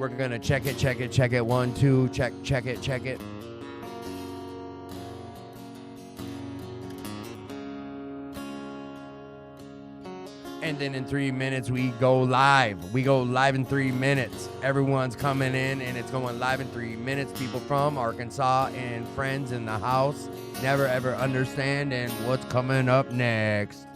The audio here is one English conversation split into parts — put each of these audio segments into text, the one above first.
We're going to check it. 1, 2, check it. And then in 3 minutes, we go live. We go live in 3 minutes. Everyone's coming in, and it's going live in 3 minutes. People from Arkansas and friends in the house never, ever understand. And what's coming up next?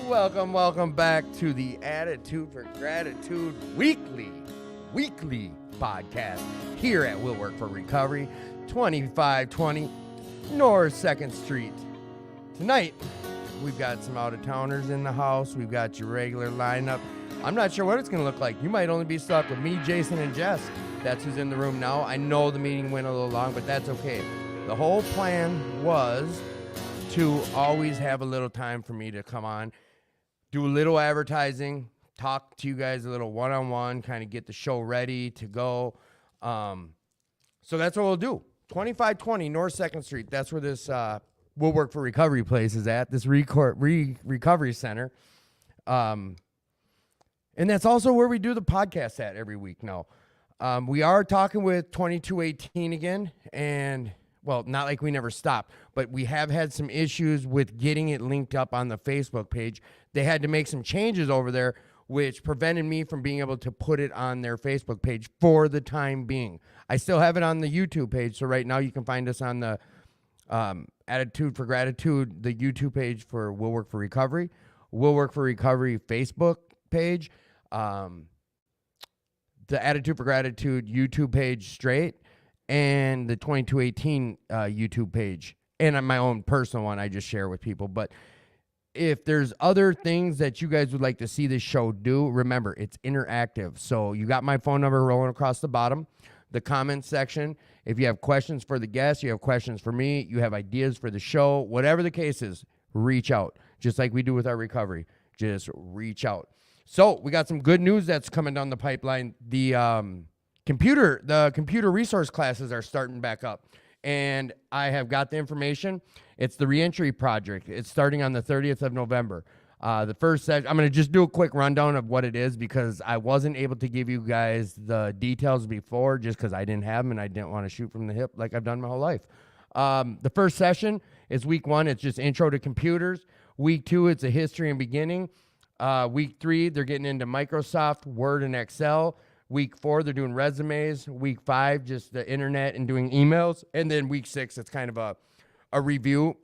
Welcome back to the Attitude for Gratitude weekly podcast here at Will Work for Recovery, 2520 North 2nd Street. Tonight, we've got some out-of-towners in the house. We've got your regular lineup. I'm not sure what it's going to look like. You might only be stuck with me, Jason, and Jess. That's who's in the room now. I know the meeting went a little long, but that's okay. The whole plan was to always have a little time for me to come on, do a little advertising, talk to you guys a little one-on-one, kind of get the show ready to go. So that's what we'll do. 2520 North 2nd Street. That's where this Will Work for Recovery place is at, this recovery center. And that's also where we do the podcast at every week now. We are talking with 2218 again, and, well, not like we never stopped, but we have had some issues with getting it linked up on the Facebook page. They had to make some changes over there, which prevented me from being able to put it on their Facebook page for the time being. I still have it on the YouTube page, so right now you can find us on the Attitude for Gratitude, the YouTube page for Will Work for Recovery, Will Work for Recovery Facebook page, the Attitude for Gratitude YouTube page straight, and the 2218 YouTube page and my own personal one I just share with people. But if there's other things that you guys would like to see this show do, remember, it's interactive. So you got my phone number rolling across the bottom, the comment section. If you have questions for the guests, you have questions for me, you have ideas for the show, whatever the case is, reach out. Just like we do with our recovery. Just reach out. So we got some good news that's coming down the pipeline. The computer resource classes are starting back up. And I have got the information. It's the reentry project. It's starting on the 30th of November. The first session, I'm going to just do a quick rundown of what it is because I wasn't able to give you guys the details before just because I didn't have them and I didn't want to shoot from the hip like I've done my whole life. The first session is week 1. It's just intro to computers. Week 2, it's a history and beginning. Week 3, they're getting into Microsoft, Word, and Excel. Week 4, they're doing resumes. Week 5, just the internet and doing emails. And then week 6, it's kind of a review.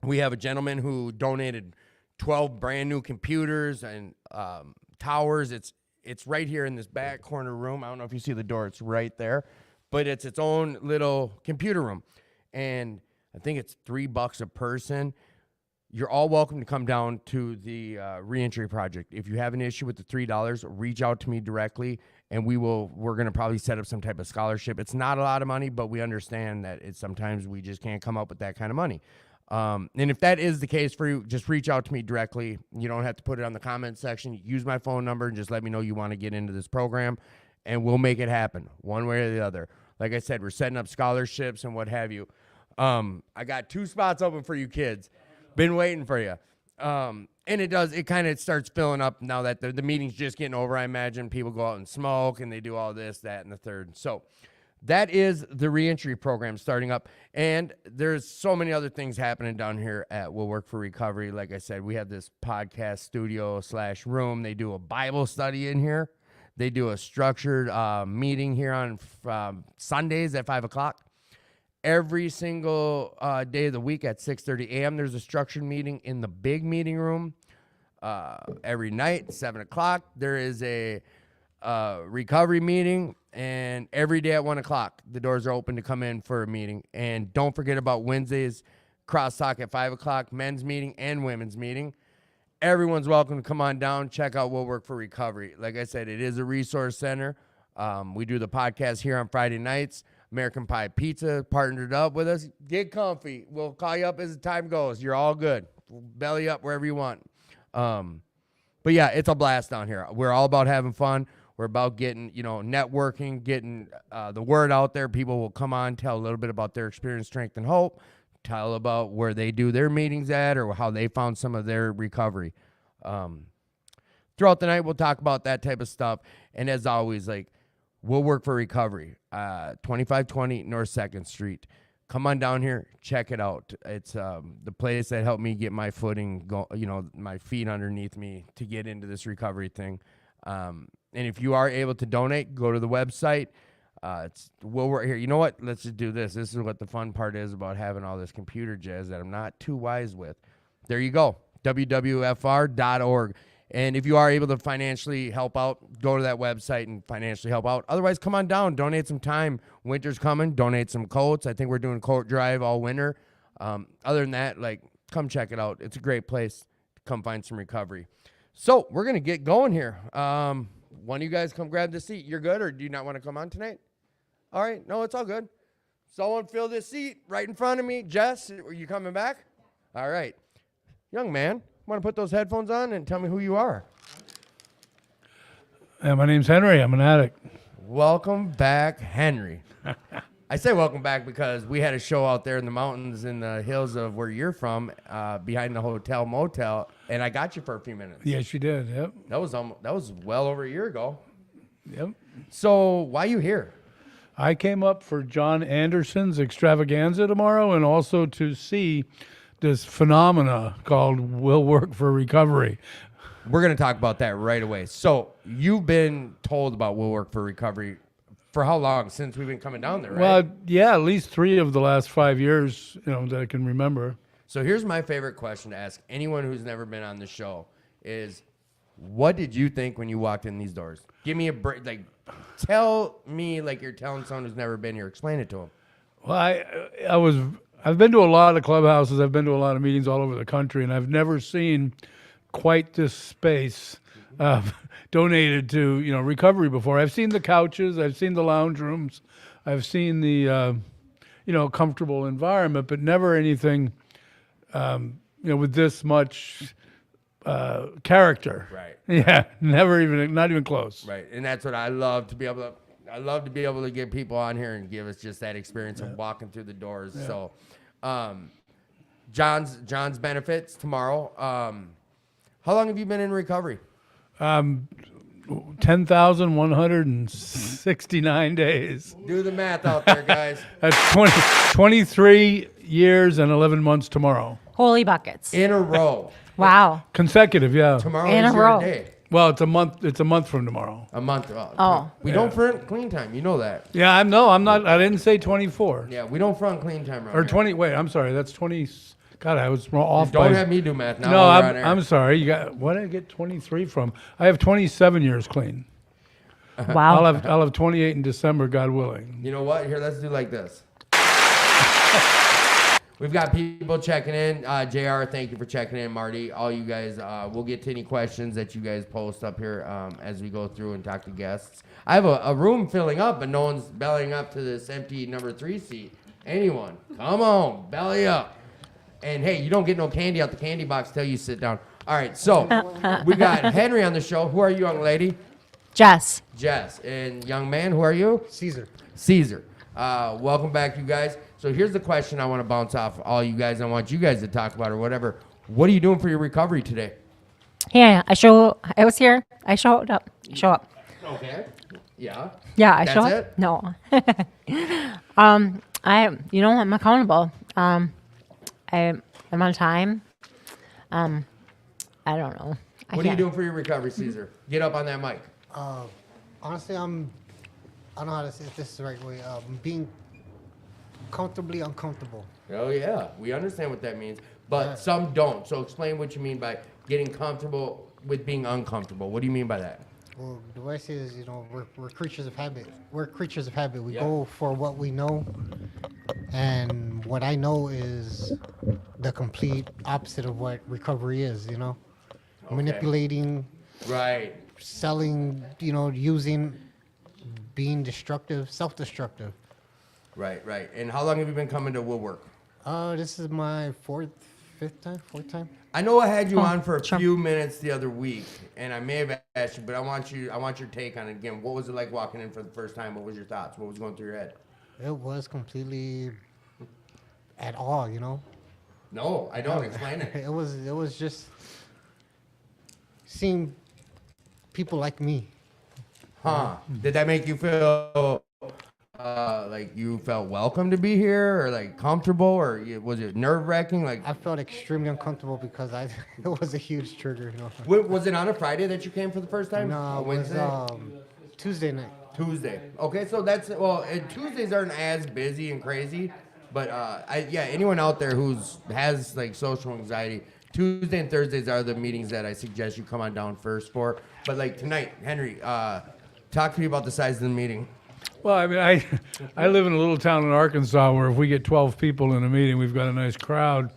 We have a gentleman who donated 12 brand new computers and towers. It's right here in this back corner room. I don't know if you see the door. It's right there. But it's its own little computer room. And I think it's $3 a person. You're all welcome to come down to the reentry project. If you have an issue with the $3, reach out to me directly, and we're going to probably set up some type of scholarship. It's not a lot of money, but we understand that sometimes we just can't come up with that kind of money. And if that is the case for you, just reach out to me directly. You don't have to put it on the comment section. Use my phone number and just let me know you want to get into this program, and we'll make it happen one way or the other. Like I said, we're setting up scholarships and what have you. I got 2 spots open for you kids. Been waiting for you. And it kind of starts filling up now that the meeting's just getting over. I imagine people go out and smoke and they do all this, that, and the third. So that is the reentry program starting up. And there's so many other things happening down here at Will Work for Recovery. Like I said, we have this podcast studio / room. They do a Bible study in here. They do a structured meeting here on Sundays at 5 o'clock. Every single day of the week at 6:30 a.m., there's a structured meeting in the big meeting room. Every night, 7 o'clock, there is a recovery meeting. And every day at 1 o'clock, the doors are open to come in for a meeting. And don't forget about Wednesdays, crosstalk at 5 o'clock, men's meeting and women's meeting. Everyone's welcome to come on down, check out Will Work for Recovery. Like I said, it is a resource center. We do the podcast here on Friday nights. American Pie Pizza partnered up with us. Get comfy. We'll call you up as the time goes. You're all good. Belly up wherever you want. But yeah, it's a blast down here. We're all about having fun. We're about getting, networking, getting the word out there. People will come on, tell a little bit about their experience, strength, and hope. Tell about where they do their meetings at or how they found some of their recovery. Throughout the night, we'll talk about that type of stuff. And as always, We'll Work for Recovery, 2520 North 2nd Street. Come on down here, check it out. It's the place that helped me get my footing, my feet underneath me to get into this recovery thing. And if you are able to donate, go to the website. We'll work here. You know what? Let's just do this. This is what the fun part is about having all this computer jazz that I'm not too wise with. There you go, WWFR.org. And if you are able to financially help out, go to that website and financially help out. Otherwise, come on down. Donate some time. Winter's coming. Donate some coats. I think we're doing coat drive all winter. Other than that, come check it out. It's a great place to come find some recovery. So we're going to get going here. One of you guys come grab the seat. You're good, or do you not want to come on tonight? All right. No, it's all good. Someone fill this seat right in front of me. Jess, are you coming back? All right. Young man. Want to put those headphones on and tell me who you are? My name's Henry. I'm an addict. Welcome back, Henry. I say welcome back because we had a show out there in the mountains in the hills of where you're from, behind the hotel motel, and I got you for a few minutes. Yes, you did. Yep. That was well over a year ago. Yep. So why are you here? I came up for John Anderson's extravaganza tomorrow, and also to see this phenomena called Will Work for Recovery. We're going to talk about that right away. So you've been told about Will Work for Recovery for how long? Since we've been coming down there, right? Well, yeah, at least 3 of the last 5 years, that I can remember. So here's my favorite question to ask anyone who's never been on the show is, what did you think when you walked in these doors? Give me a break. Tell me like you're telling someone who's never been here. Explain it to them. Well, I've been to a lot of clubhouses. I've been to a lot of meetings all over the country, and I've never seen quite this space donated to recovery before. I've seen the couches, I've seen the lounge rooms, I've seen the comfortable environment, but never anything with this much character. Right. Yeah, never even, not even close. Right, and that's what I love to be able to. I love to be able to get people on here and give us just that experience of walking through the doors. Yeah. So, John's benefits tomorrow. How long have you been in recovery? 10,169 days. Do the math out there, guys. That's 23 years and 11 months tomorrow. Holy buckets. In a row. Wow. Consecutive, yeah. Tomorrow In is a your row. day. Well, it's a month. It's a month from tomorrow. A month. Oh. We don't front clean time. You know that. Yeah, I'm not. I didn't say 24 Yeah, we don't front clean time around or here. 20. Wait, I'm sorry. That's 20. God, I was off. Don't by, have me do math now. No, while we're on air. I'm sorry. You got what did I get 23 from? I have 27 years clean. Wow. I'll have 28 in December, God willing. You know what? Here, let's do like this. We've got people checking in. JR, thank you for checking in. Marty, all you guys, we'll get to any questions that you guys post up here as we go through and talk to guests. I have a room filling up, but no one's bellying up to this empty number 3 seat. Anyone, come on, belly up. And hey, you don't get no candy out the candy box till you sit down. All right, so we got Henry on the show. Who are you, young lady? Jess. Jess. And young man, who are you? Caesar. Caesar. Welcome back, you guys. So here's the question I want to bounce off all you guys. I want you guys to talk about or whatever. What are you doing for your recovery today? Yeah, I was here. I showed up. Show up. Okay. Yeah. Yeah, I That's show it? up. No. I'm accountable. I'm on time. I don't know. What are you doing for your recovery, Caesar? Get up on that mic. Honestly, I don't know how to say if this is the right way. Being comfortably uncomfortable. Oh, yeah. We understand what that means. But some don't. So explain what you mean by getting comfortable with being uncomfortable. What do you mean by that? Well, the way I say it is, we're creatures of habit. We're creatures of habit. We Yeah. go for what we know. And what I know is the complete opposite of what recovery is, Okay. Manipulating, Right. selling, using, being destructive, self-destructive. Right. And how long have you been coming to Woodwork? This is my fourth time. I know I had you on for a sure. few minutes the other week, and I may have asked you, but I want your take on it again. What was it like walking in for the first time? What was your thoughts? What was going through your head? It was completely at all, No, I don't. Explain it. It was just seeing people like me. Huh? Did that make you feel like you felt welcome to be here, or like comfortable, or was it nerve wracking? Like, I felt extremely uncomfortable because it was a huge trigger, was it on a Friday that you came for the first time? No, Or it was Wednesday? Tuesday night. Tuesday. Okay, so that's Tuesdays aren't as busy and crazy, but anyone out there has like social anxiety, Tuesday and Thursdays are the meetings that I suggest you come on down first for. But like tonight, Henry, talk to me about the size of the meeting. Well, I mean, I live in a little town in Arkansas where if we get 12 people in a meeting, we've got a nice crowd.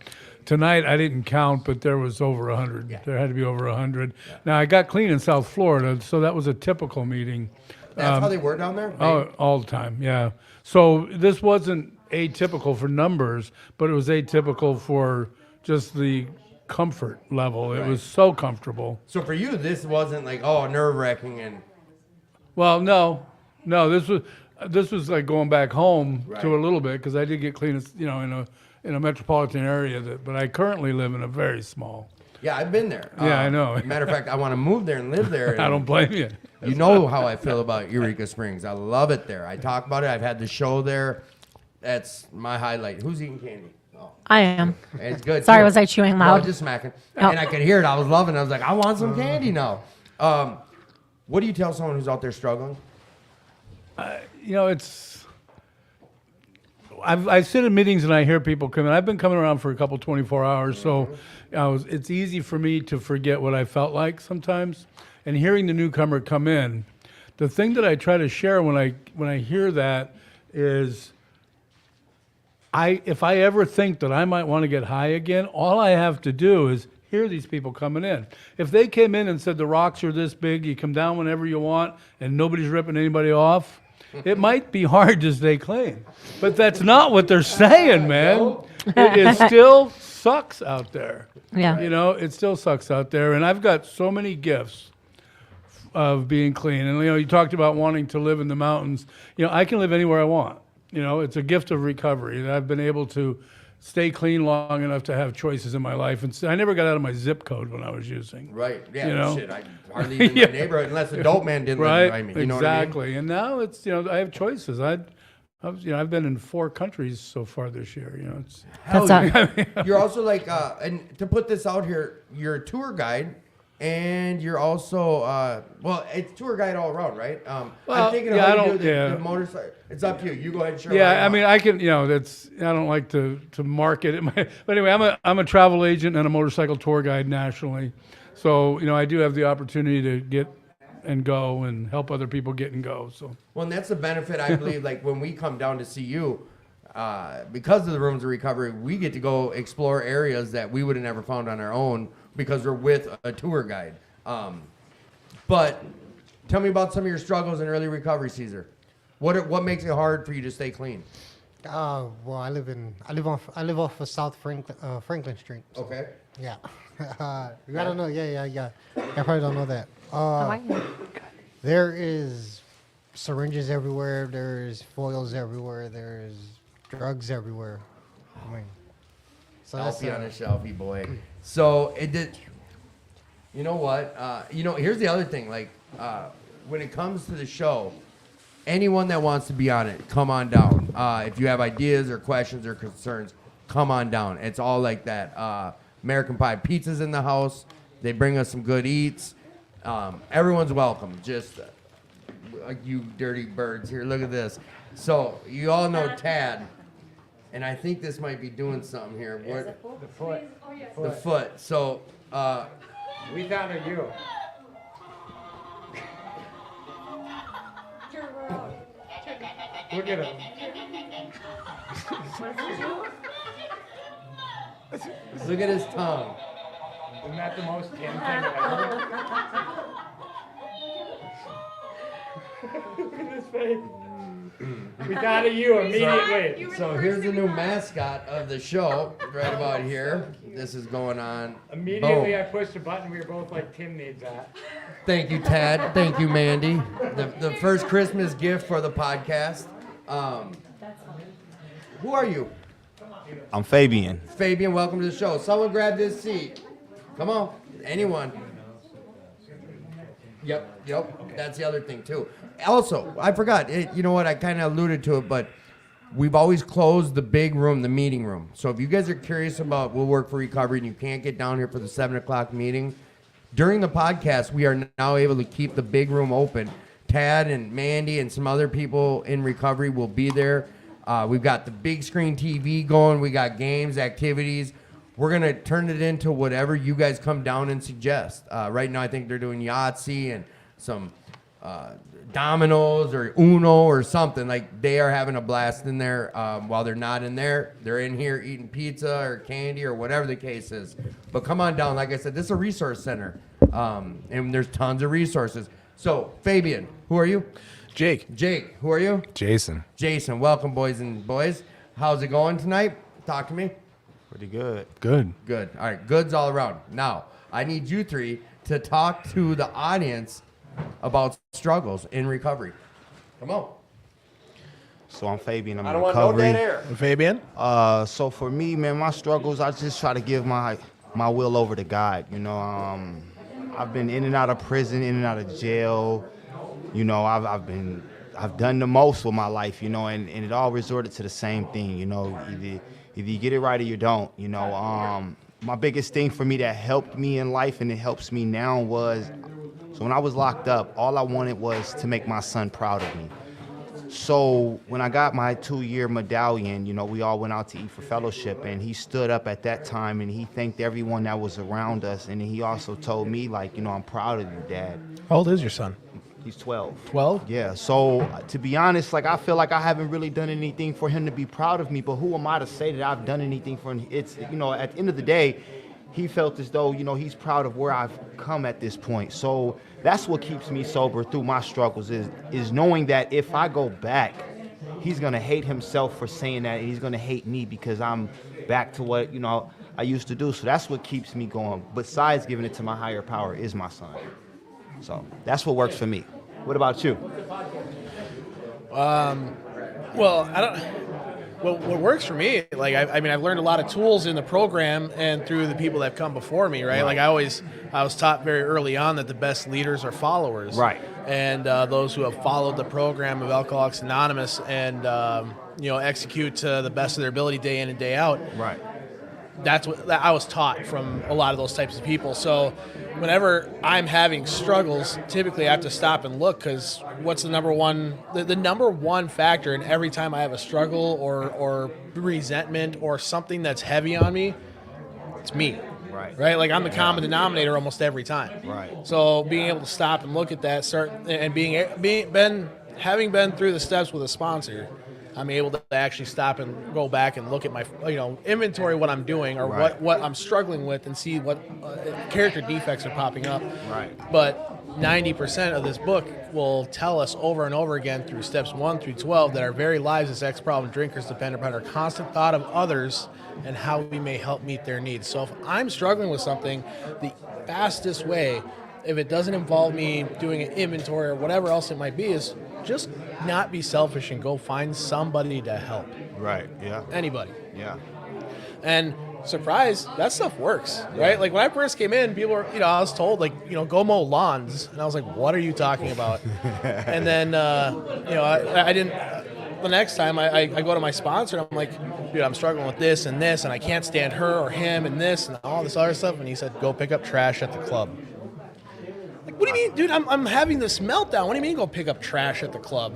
Tonight, I didn't count, but there was over 100. Yeah. There had to be over 100. Yeah. Now, I got clean in South Florida, so that was a typical meeting. That's how they were down there? All the time, yeah. So this wasn't atypical for numbers, but it was atypical for just the comfort level. It was so comfortable. So for you, this wasn't like, nerve-wracking and... Well, no, this was like going back home to a little bit because I did get clean, in a metropolitan area. But I currently live in a very small. Yeah, I've been there. Yeah, I know. Matter of fact, I want to move there and live there. I don't blame you. You know how I feel about Eureka Springs. I love it there. I talk about it. I've had the show there. That's my highlight. Who's eating candy? Oh, I am. it's good. Sorry, too. was I chewing No, loud? just smacking. Oh. And I could hear it. I was loving it. I was like, I want some candy now. What do you tell someone who's out there struggling? I sit in meetings and I hear people come in. I've been coming around for a couple 24 hours, so it's easy for me to forget what I felt like sometimes. And hearing the newcomer come in, the thing that I try to share when I hear that is if I ever think that I might want to get high again, all I have to do is hear these people coming in. If they came in and said the rocks are this big, you come down whenever you want, and nobody's ripping anybody off, it might be hard to stay clean. But that's not what they're saying, man. It still sucks out there. Yeah. You know, it still sucks out there. And I've got so many gifts of being clean. And, you talked about wanting to live in the mountains. I can live anywhere I want. It's a gift of recovery. And I've been able to stay clean long enough to have choices in my life. And I never got out of my zip code when I was using. Right. Yeah. Shit. I hardly even in my neighborhood unless the dope man didn't live behind me. You know Exactly. what I mean? And now it's I have choices. I've been in 4 countries so far this year. It's You're also like, and to put this out here, you're a tour guide. And you're also, it's tour guide all around, right? I'm thinking of how you do the motorcycle. It's up to you. You go ahead and share. Yeah, I mean, I can, I don't like to market it. But anyway, I'm a travel agent and a motorcycle tour guide nationally. So, I do have the opportunity to get and go and help other people get and go. So. Well, and that's the benefit, I believe, like when we come down to see you, because of the Rooms of Recovery, we get to go explore areas that we would have never found on our own because we're with a tour guide. But tell me about some of your struggles in early recovery, Caesar. What makes it hard for you to stay clean? Well, I live off of South Franklin Street. So, Okay. yeah. You gotta know. Yeah. I probably don't know that. There is syringes everywhere. There's foils everywhere. There's drugs everywhere. I mean, so that's Shelfie on a shelfie, boy. So it did. You know what? Here's the other thing. Like, when it comes to the show, anyone that wants to be on it, come on down. If you have ideas or questions or concerns, come on down. It's all like that. American Pie Pizza's in the house. They bring us some good eats. Everyone's welcome. Just like you dirty birds. Here, look at this. So you all know Tad. And I think this might be doing something here. What? The foot. The foot. So, We thought of you. Look at him. look at his tongue. Isn't that the most Tim thing ever? Look at his face. We thought of you immediately. So here's the new mascot of the show, right about here. This is going on. Immediately Boom. I pushed a button, we were both like, Tim needs that. Thank you, Tad. Thank you, Mandy. The first Christmas gift for the podcast. Who are you? I'm Fabian. Fabian, welcome to the show. Someone grab this seat. Come on. Anyone. Yep. That's the other thing, too. Also, I forgot. You know what? I kind of alluded to it, but we've always closed the big room, the meeting room. So if you guys are curious about We'll Work for Recovery and you can't get down here for the 7 o'clock meeting, during the podcast, we are now able to keep the big room open. Tad and Mandy and some other people in recovery will be there. We've got the big screen TV going. We got games, activities. We're going to turn it into whatever you guys come down and suggest. Right now, I think they're doing Yahtzee and some dominoes or Uno or something. Like, they are having a blast in there. While they're not in there, they're in here eating pizza or candy or whatever the case is. But come on down. Like I said, this is a resource center. And there's tons of resources. So, Fabian, who are you? Jake. Jake, who are you? Jason. Jason, welcome, boys and boys. How's it going tonight? Talk to me. Pretty good. Good. Good. All right, goods all around. Now, I need you three to talk to the audience about struggles in recovery. Come on. So I'm Fabian. I'm I in don't want no recovery. dead air. Fabian? So for me, man, my struggles, I just try to give my will over to God. I've been in and out of prison, in and out of jail. I've done the most with my life, and it all resorted to the same thing, either you get it right or you don't, My biggest thing for me that helped me in life and it helps me now was, so when I was locked up, all I wanted was to make my son proud of me. So when I got my 2-year medallion, we all went out to eat for fellowship, and he stood up at that time and he thanked everyone that was around us, and he also told me, I'm proud of you, Dad. How old is your son? He's 12. 12? Yeah, so to be honest, like I feel like I haven't really done anything for him to be proud of me, but who am I to say that I've done anything for him? It's, you know, at the end of the day, he felt as though, you know, he's proud of where I've come at this point. So that's what keeps me sober through my struggles is knowing that if I go back, he's going to hate himself for saying that, and he's going to hate me because I'm back to what, you know, I used to do. So that's what keeps me going. Besides giving it to my higher power is my son. So that's what works for me. What about you? Well, I don't. Well, what works for me, like I mean, I've learned a lot of tools in the program and through the people that have come before me, right? Like I was taught very early on that the best leaders are followers, Right? And those who have followed the program of Alcoholics Anonymous and you know, execute to the best of their ability day in and day out. Right. That's what I was taught from a lot of those types of people. So whenever I'm having struggles, typically I have to stop and look, because what's the number one factor in every time I have a struggle or resentment or something that's heavy on me? It's me. Right? Like I'm the common denominator almost every time. Right. So being able to stop and look at that, having been through the steps with a sponsor, I'm able to actually stop and go back and look at my, you know, inventory what I'm doing or what I'm struggling with and see what character defects are popping up. Right. But 90% of this book will tell us over and over again through steps 1 through 12 that our very lives as ex-problem drinkers depend upon our constant thought of others and how we may help meet their needs. So if I'm struggling with something, the fastest way, if it doesn't involve me doing an inventory or whatever else it might be, is just not be selfish and go find somebody to help. Right. Yeah. Anybody. Yeah. And surprise, that stuff works, right? Like when I first came in, people were, you know, I was told like, you know, go mow lawns. And I was like, what are you talking about? And then, you know, I didn't, the next time I go to my sponsor, I'm like, dude, I'm struggling with this, and I can't stand her or him and this and all this other stuff. And he said, go pick up trash at the club. Like, what do you mean, dude? I'm having this meltdown. What do you mean go pick up trash at the club?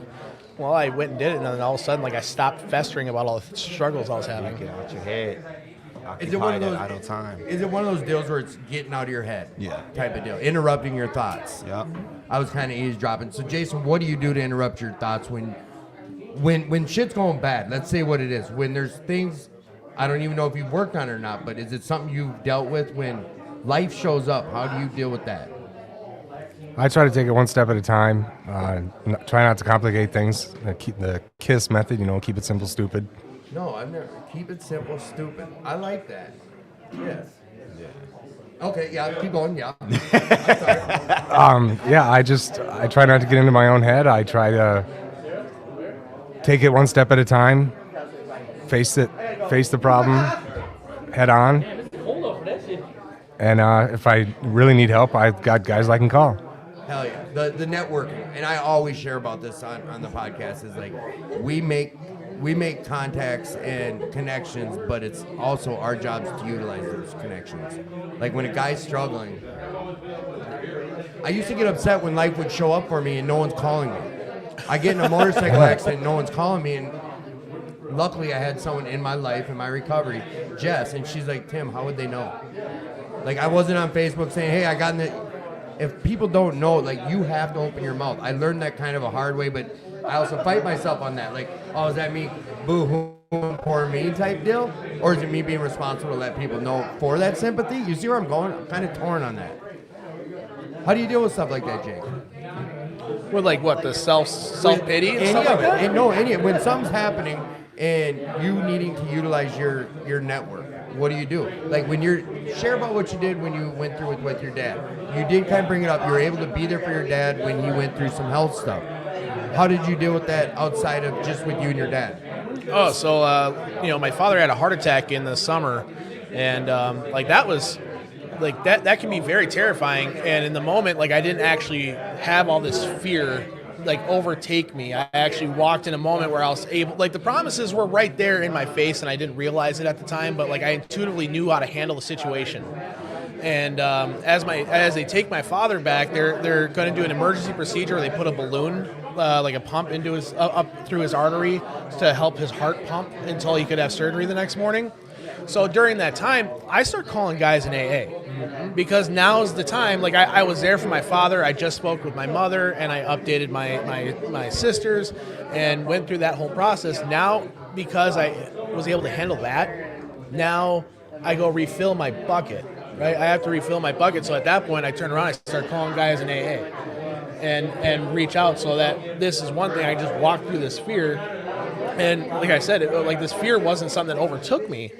Well, I went and did it, and then all of a sudden, like, I stopped festering about all the struggles I was having. Get out your head. Is it one of those idle time? Is it one of those deals where it's getting out of your head? Yeah. Type of deal, interrupting your thoughts. Yep. I was kind of eavesdropping. So, Jason, what do you do to interrupt your thoughts when shit's going bad? Let's say what it is. When there's things, I don't even know if you've worked on it or not, but is it something you've dealt with when life shows up? How do you deal with that? I try to take it one step at a time. Try not to complicate things. Keep the KISS method, you know, keep it simple, stupid. No, I've never. Keep it simple, stupid. I like that. Yes. Yeah. Okay, yeah, keep going, yeah. I'm sorry. Yeah, I try not to get into my own head. I try to take it one step at a time, face the problem head on. And if I really need help, I've got guys I can call. Hell yeah. The networking, and I always share about this on the podcast, is like we make contacts and connections, but it's also our jobs to utilize those connections. Like when a guy's struggling, I used to get upset when life would show up for me and no one's calling me. I get in a motorcycle accident, no one's calling me, and luckily I had someone in my life, in my recovery, Jess, and she's like, Tim, how would they know? Like I wasn't on Facebook saying, hey, I got in the... If people don't know, like, you have to open your mouth. I learned that kind of a hard way, but I also fight myself on that. Like, oh, is that me boo-hoo, poor me type deal? Or is it me being responsible to let people know for that sympathy? You see where I'm going? I'm kind of torn on that. How do you deal with stuff like that, Jake? With like what, the self-pity and stuff like that? When something's happening and you needing to utilize your network, what do you do? Like when share about what you did when you went through with your dad. You did kind of bring it up. You were able to be there for your dad when he went through some health stuff. How did you deal with that outside of just with you and your dad? Oh, so, you know, my father had a heart attack in the summer, and like that was, like that can be very terrifying. And in the moment, like I didn't actually have all this fear like overtake me. I actually walked in a moment where I was able, like the promises were right there in my face and I didn't realize it at the time, but like I intuitively knew how to handle the situation. And as they take my father back, they're going to do an emergency procedure where they put a balloon like a pump into his up through his artery to help his heart pump until he could have surgery the next morning. So during that time, I start calling guys in AA because now's the time. Like I was there for my father. I just spoke with my mother, and I updated my sisters, and went through that whole process. Now, because I was able to handle that, now I go refill my bucket. Right, I have to refill my bucket. So at that point, I turn around, I start calling guys in AA, and reach out. So that this is one thing. I just walked through this fear, and like I said, like this fear wasn't something that overtook me.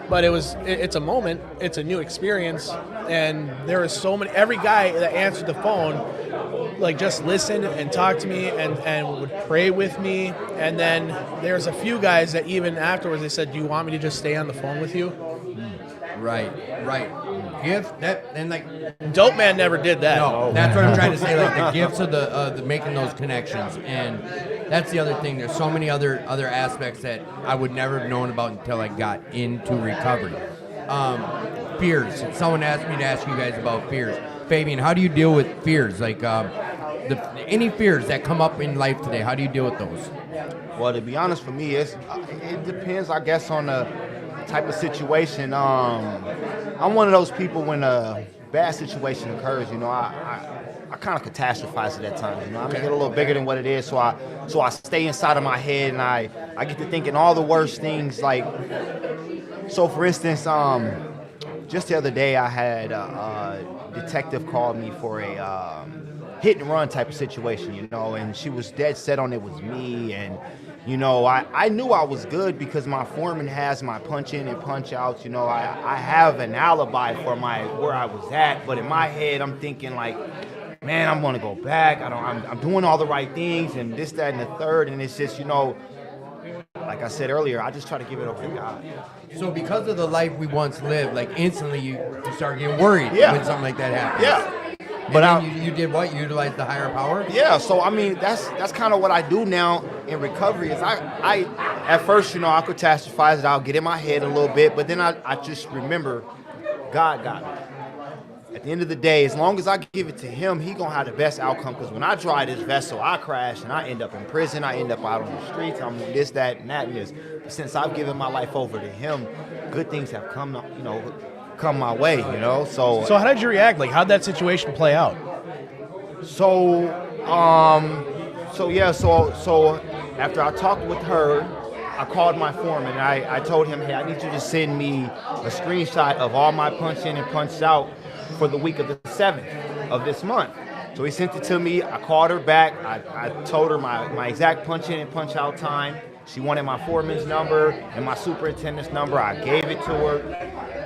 But it's a moment, it's a new experience, and there is so many, every guy that answered the phone, like just listened and talked to me and would pray with me. And then there's a few guys that even afterwards, they said, do you want me to just stay on the phone with you? Right. Gift that and like Dope Man never did that. no, that's what I'm trying to say. Like the gifts of the making those connections, and that's the other thing. There's so many other aspects that I would never have known about until I got into recovery. Fears. Someone asked me to ask you guys about fears. Fabian, how do you deal with fears? Like any fears that come up in life today, how do you deal with those? Well, to be honest, for me, it depends, I guess, on the type of situation. I'm one of those people when a bad situation occurs, you know, I kind of catastrophize it at times. You know, I make it a little bigger than what it is, so I stay inside of my head, and I get to thinking all the worst things. Like, so for instance, just the other day, I had a detective called me for a hit and run type of situation, you know, and she was dead set on it was me. And you know, I knew I was good because my foreman has my punch in and punch outs. You know, I have an alibi for where I was at, but in my head, I'm thinking like, man, I'm gonna go back. I'm doing all the right things and this, that, and the third. And it's just, you know, like I said earlier, I just try to give it over to God. So because of the life we once lived, like instantly you start getting worried when something like that happens. Yeah. But you did what? You utilized the higher power? Yeah, so I mean that's kind of what I do now in recovery. Is I at first, you know, I catastrophize it. I'll get in my head a little bit, but then I just remember God got me. At the end of the day, as long as I give it to Him, He gonna have the best outcome. Because when I drive this vessel, I crash and I end up in prison. I end up out on the streets. I'm this, that, and that, and this. But since I've given my life over to Him, good things have come my way, you know. So how did you react? Like, how'd that situation play out? So after I talked with her, I called my foreman and I told him, hey, I need you to send me a screenshot of all my punch in and punch out for the week of the 7th of this month. So he sent it to me. I called her back. I told her my exact punch in and punch out time. She wanted my foreman's number and my superintendent's number. I gave it to her.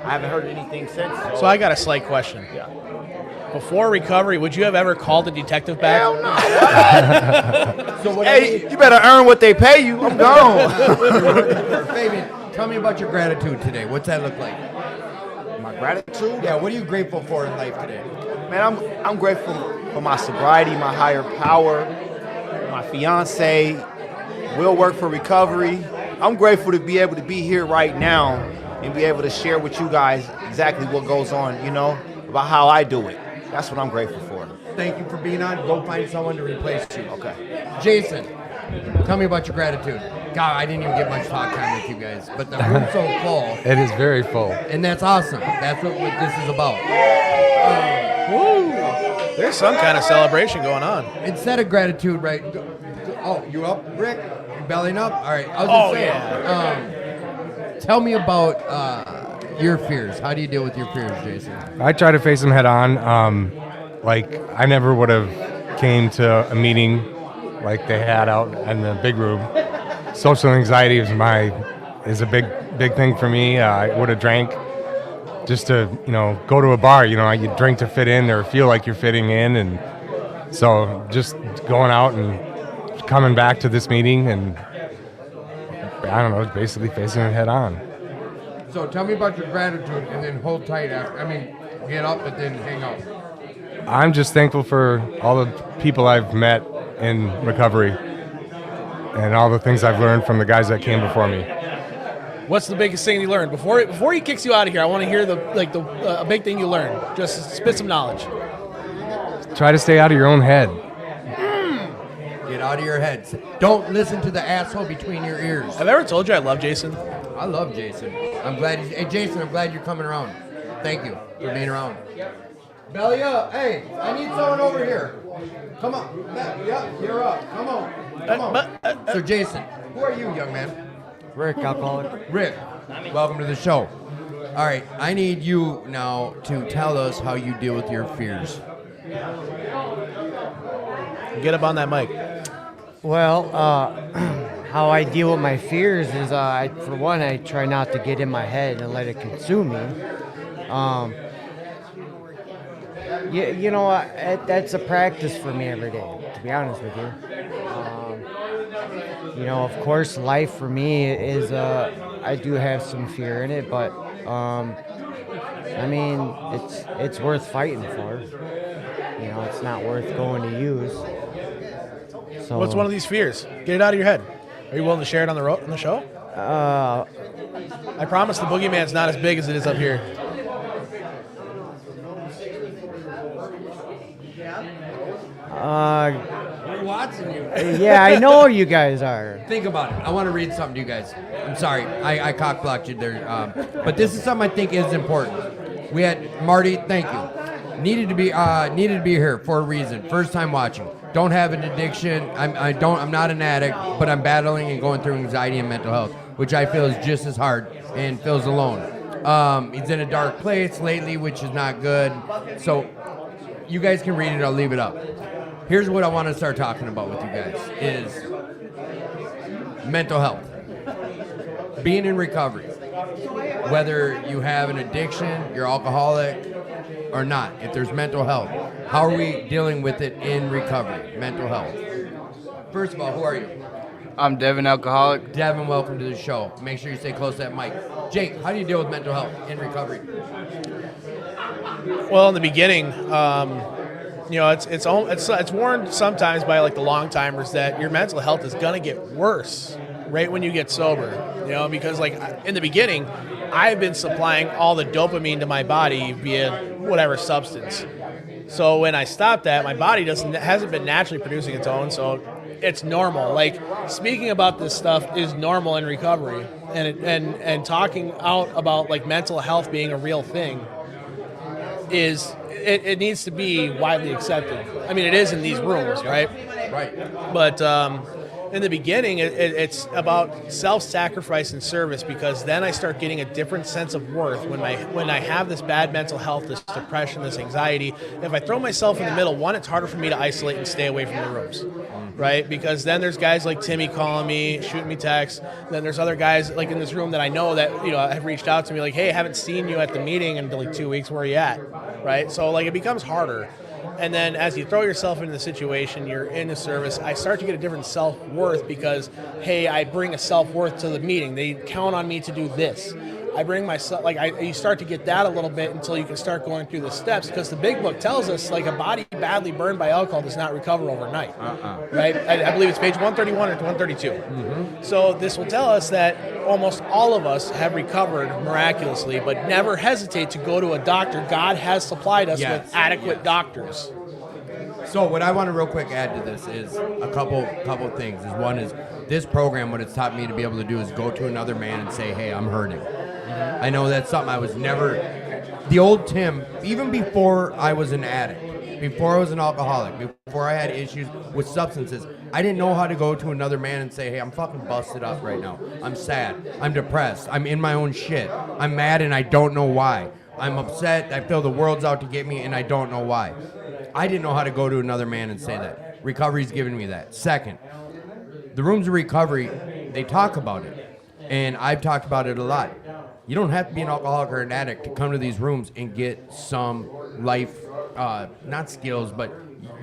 I haven't heard anything since. So I got a slight question. Yeah. Before recovery, would you have ever called a detective back? Hell no. So hey, you better earn what they pay you. I'm gone. Fabian, tell me about your gratitude today. What's that look like? My gratitude? Yeah, what are you grateful for in life today? Man, I'm grateful for my sobriety, my higher power, my fiance, will work for recovery. I'm grateful to be able to be here right now and be able to share with you guys exactly what goes on, you know, about how I do it. That's what I'm grateful for. Thank you for being on. Go find someone to replace you. Okay. Jason, tell me about your gratitude. God, I didn't even get much talk time with you guys, but the room's so full. It is very full. And that's awesome. That's what this is about. There's some kind of celebration going on. Instead of gratitude, right? Oh, you up, Rick? You bellying up? All right. I was just saying, tell me about your fears. How do you deal with your fears, Jason? I try to face them head on. Like, I never would have came to a meeting like they had out in the big room. Social anxiety is a big thing for me. I would have drank just to, you know, go to a bar. You know, you drink to fit in or feel like you're fitting in. And so just going out and coming back to this meeting and, I don't know, basically facing it head on. So tell me about your gratitude and then hold tight after. I mean, get up and then hang out. I'm just thankful for all the people I've met in recovery and all the things I've learned from the guys that came before me. What's the biggest thing you learned? Before he kicks you out of here, I want to hear a big thing you learned. Just spit some knowledge. Try to stay out of your own head. Get out of your head. Don't listen to the asshole between your ears. Have I ever told you I love Jason? I love Jason. I'm glad. Hey, Jason, I'm glad you're coming around. Thank you for being around. Belly up. Hey, I need someone over here. Come on. Yep, you're up. Come on. So, Jason, who are you, young man? Rick, alcoholic. Rick, welcome to the show. All right, I need you now to tell us how you deal with your fears. Get up on that mic. Well, how I deal with my fears is, for one, I try not to get in my head and let it consume me. You know, that's a practice for me every day, to be honest with you. You know, of course, life for me is, I do have some fear in it, but, I mean, it's worth fighting for. You know, it's not worth going to use. So, What's one of these fears? Get it out of your head. Are you willing to share it on the show? I promise the boogeyman's not as big as it is up here. We're watching you. Yeah, I know you guys are. Think about it. I want to read something to you guys. I'm sorry, I cock-blocked you there. But this is something I think is important. We had Marty. Thank you. Needed to be here for a reason. First time watching. Don't have an addiction. I'm not an addict, but I'm battling and going through anxiety and mental health, which I feel is just as hard and feels alone. He's in a dark place lately, which is not good. So you guys can read it. I'll leave it up. Here's what I want to start talking about with you guys is mental health. Being in recovery. Whether you have an addiction, you're alcoholic, or not. If there's mental health, how are we dealing with it in recovery? Mental health. First of all, who are you? I'm Devin, alcoholic. Devin, welcome to the show. Make sure you stay close to that mic. Jake, how do you deal with mental health in recovery? Well, in the beginning, you know, it's warned sometimes by like the long timers that your mental health is gonna get worse right when you get sober. You know, because like in the beginning, I've been supplying all the dopamine to my body via whatever substance. So when I stopped that, my body hasn't been naturally producing its own, so it's normal. Like speaking about this stuff is normal in recovery, and talking out about like mental health being a real thing is it needs to be widely accepted. I mean, it is in these rooms, right? Right. But in the beginning, it's about self-sacrifice and service, because then I start getting a different sense of worth when I have this bad mental health, this depression, this anxiety. If I throw myself in the middle, one, it's harder for me to isolate and stay away from the rooms, right? Because then there's guys like Timmy calling me, shooting me texts. Then there's other guys like in this room that I know that, you know, have reached out to me like, hey, I haven't seen you at the meeting in like 2 weeks. Where are you at? Right? So like it becomes harder. And then as you throw yourself into the situation, you're in the service, I start to get a different self-worth because, hey, I bring a self-worth to the meeting. They count on me to do this. I bring myself, you start to get that a little bit until you can start going through the steps, because the big book tells us, like, a body badly burned by alcohol does not recover overnight, right? I believe it's page 131 or 132. Mm-hmm. So this will tell us that almost all of us have recovered miraculously, but never hesitate to go to a doctor. God has supplied us with adequate doctors. So what I want to real quick add to this is a couple things. One is this program, what it's taught me to be able to do is go to another man and say, hey, I'm hurting. Mm-hmm. I know that's something I was never, the old Tim, even before I was an addict, before I was an alcoholic, before I had issues with substances, I didn't know how to go to another man and say, hey, I'm fucking busted up right now. I'm sad. I'm depressed. I'm in my own shit. I'm mad and I don't know why. I'm upset. I feel the world's out to get me and I don't know why. I didn't know how to go to another man and say that. Recovery's given me that. Second, the rooms of recovery, they talk about it. And I've talked about it a lot. You don't have to be an alcoholic or an addict to come to these rooms and get some life, not skills, but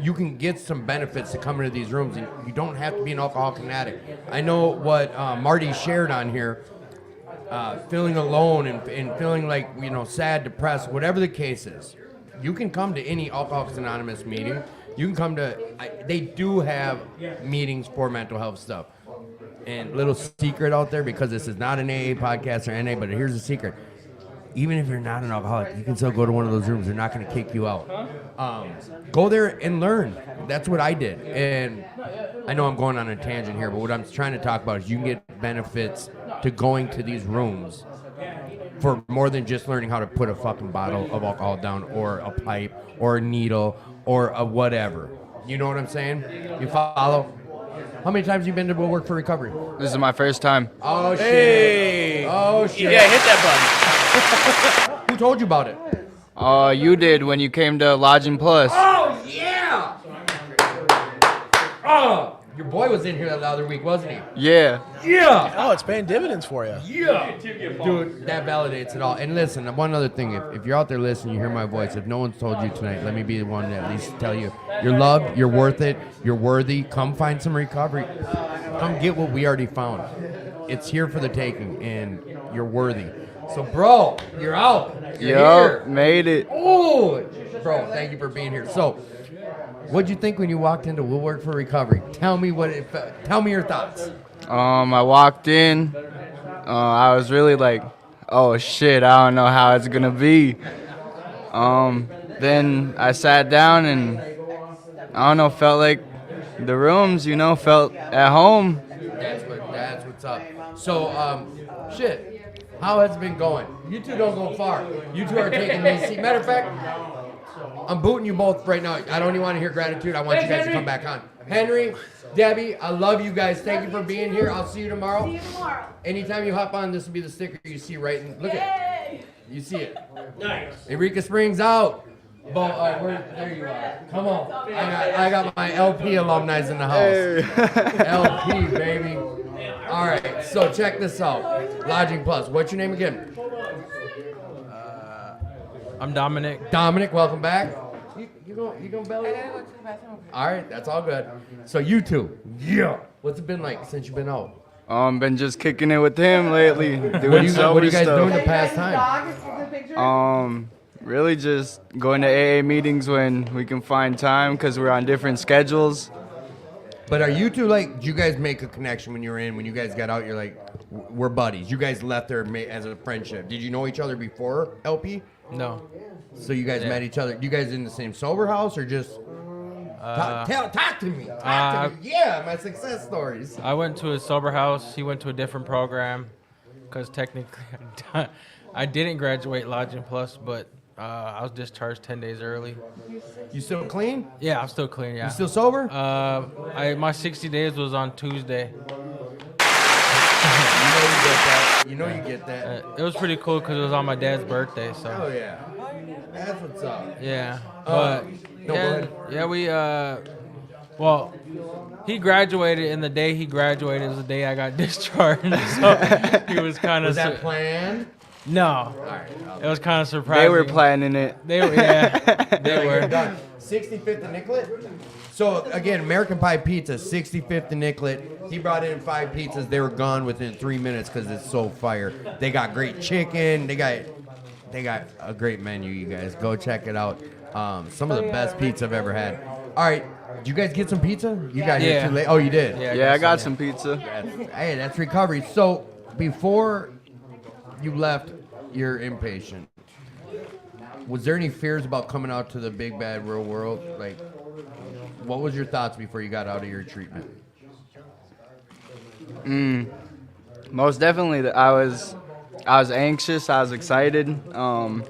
you can get some benefits to come into these rooms, and you don't have to be an alcoholic and addict. I know what Marty shared on here, feeling alone and feeling like, you know, sad, depressed, whatever the case is. You can come to any Alcoholics Anonymous meeting. You can come to, they do have meetings for mental health stuff. And little secret out there, because this is not an AA podcast or NA, but here's a secret. even if you're not an alcoholic, you can still go to one of those rooms. They're not going to kick you out. Go there and learn. That's what I did. And I know I'm going on a tangent here, but what I'm trying to talk about is you can get benefits to going to these rooms for more than just learning how to put a fucking bottle of alcohol down or a pipe or a needle or a whatever. You know what I'm saying? You follow? How many times have you been to Work for Recovery? This is my first time. Oh, shit. Hey. Oh, shit. Yeah, hit that Who told you about it? You did when you came to Lodging Plus. Oh, yeah! Oh, your boy was in here the other week, wasn't he? Yeah. Yeah! button. Oh, it's paying dividends for you. Yeah! Dude, that validates it all. And listen, one other thing. If you're out there listening, you hear my voice. If no one's told you tonight, let me be the one to at least tell you. You're loved, you're worth it, you're worthy. Come find some recovery. Come get what we already found. It's here for the taking, and you're worthy. So, bro, you're out. You're here. Made it. Oh, bro, thank you for being here. So, what'd you think when you walked into We'll Work for Recovery? Tell me what it felt. Tell me your thoughts. I walked in. I was really like, oh shit, I don't know how it's gonna be. Then I sat down and I don't know, felt like the rooms, felt at home. That's what's up. So, shit. How has it been going? You two don't go far. You two are taking these seats. Matter of fact, I'm booting you both right now. I don't even want to hear gratitude. I want you guys to come back on. Henry, Debbie, I love you guys. Thank you for being here. I'll see you tomorrow. See you tomorrow. Anytime you hop on, this will be the sticker you see right in. Look at it. You see it. Nice. Eureka Springs out. There you are. Come on. I got my LP alumni in the house. LP, baby. All right, so check this out. Lodging Plus. What's your name again? I'm Dominic. Dominic, welcome back. You gonna belly up? All right, that's all good. So you two, yeah. What's it been like since you've been out? Been just kicking it with him lately. What are you guys doing to pass time? Really just going to AA meetings when we can find time because we're on different schedules. But are you two like, do you guys make a connection when you were in? When you guys got out, you're like, we're buddies. You guys left there as a friendship. Did you know each other before LP? No. So you guys met each other. You guys in the same sober house or just? Talk to me. Talk to me. Yeah, my success stories. I went to a sober house. He went to a different program because technically I didn't graduate Lodging Plus, but I was discharged 10 days early. You still clean? Yeah, I'm still clean, yeah. You still sober? My 60 days was on Tuesday. You know you get that. It was pretty cool because it was on my dad's birthday, so. Oh, yeah. That's what's up. Yeah, but go ahead. Well, he graduated, and the day he graduated was the day I got discharged, so he was kind of... Was that planned? No. It was kind of surprising. They were planning it. They were, yeah. They were. Done. 65th and Nicollet? So, again, American Pie Pizza, 65th and Nicollet. He brought in 5 pizzas. They were gone within 3 minutes because it's so fire. They got great chicken. They got a great menu, you guys. Go check it out. Some of the best pizza I've ever had. All right. Did you guys get some pizza? You got here too late. Oh, you did? Yeah, I got some pizza. Hey, that's recovery. So, before you left your inpatient, was there any fears about coming out to the big bad real world? Like, what was your thoughts before you got out of your treatment? Most definitely, I was anxious. I was excited. I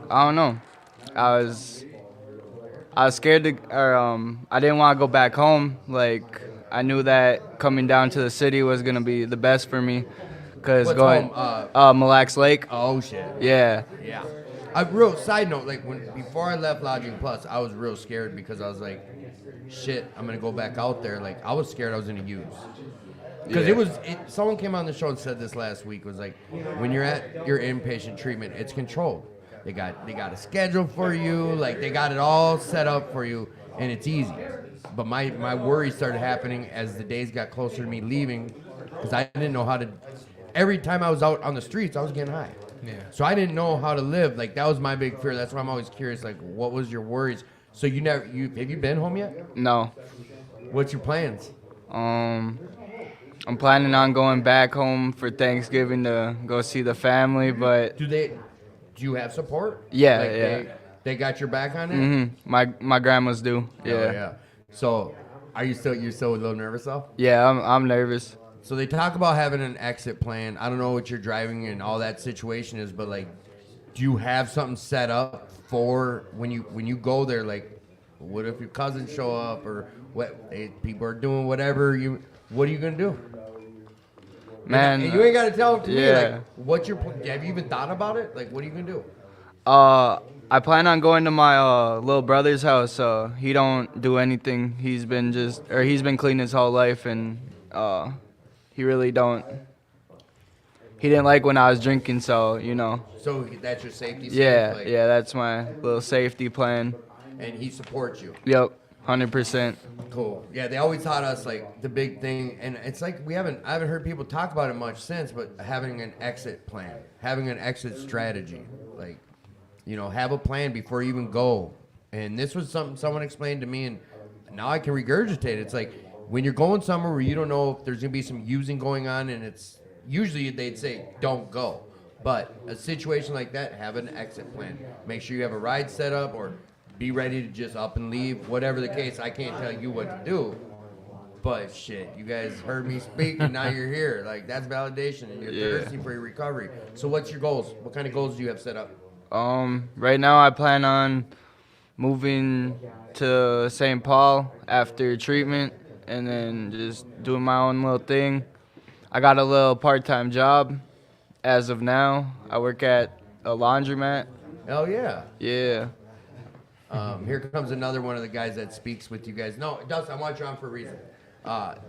don't know. I was scared to, I didn't want to go back home. Like, I knew that coming down to the city was gonna be the best for me. Cause What's going, home? Mille Lacs Lake. Oh shit. Yeah. Yeah. Real side note, like before I left Lodging Plus, I was real scared because I was like, shit, I'm gonna go back out there. Like I was scared I was gonna use. Because someone came on the show and said this last week, was like, when you're at your inpatient treatment, it's controlled. They got a schedule for you, like they got it all set up for you, and it's easy. But my worry started happening as the days got closer to me leaving, because I didn't know how to. Every time I was out on the streets, I was getting high. Yeah. So I didn't know how to live. Like that was my big fear. That's why I'm always curious. Like, what was your worries? So have you been home yet? No. What's your plans? I I'm planning on going back home for Thanksgiving to go see the family, but Do you have support? Yeah, Like, yeah. They got your back on it? my grandmas do. Oh, yeah. So, you're still a little nervous though? Yeah, I'm nervous. So they talk about having an exit plan. I don't know what you're driving and all that situation is, but like, do you have something set up for when you go there? Like, what if your cousins show up or people are doing whatever what are you gonna do? Man, and you ain't gotta tell it to me. yeah. Like, what's your have you even thought about it? Like, what are you gonna do? I plan on going to my little brother's house. He don't do anything. He's been clean his whole life, and he really don't. He didn't like when I was drinking, so. So that's your safety. Yeah, yeah, that's my little safety plan. And he supports you. Yep, 100%. Cool. Yeah, they always taught us like the big thing, and it's like I haven't heard people talk about it much since, but having an exit plan, having an exit strategy, like, have a plan before you even go. And this was something someone explained to me, and now I can regurgitate it. It's like when you're going somewhere where you don't know if there's gonna be some using going on, and it's usually they'd say don't go, but a situation like that, have an exit plan. Make sure you have a ride set up or be ready to just up and leave, whatever the case. I can't tell you what to do, but shit, you guys heard me speak and now you're here. Like, that's validation and you're thirsty for your recovery. So what's your goals? What kind of goals do you have set up? Right now I plan on moving to St. Paul after treatment and then just doing my own little thing. I got a little part-time job as of now. I work at a laundromat. Hell yeah. Yeah. Here comes another one of the guys that speaks with you guys. No, Dustin, I want you on for a reason.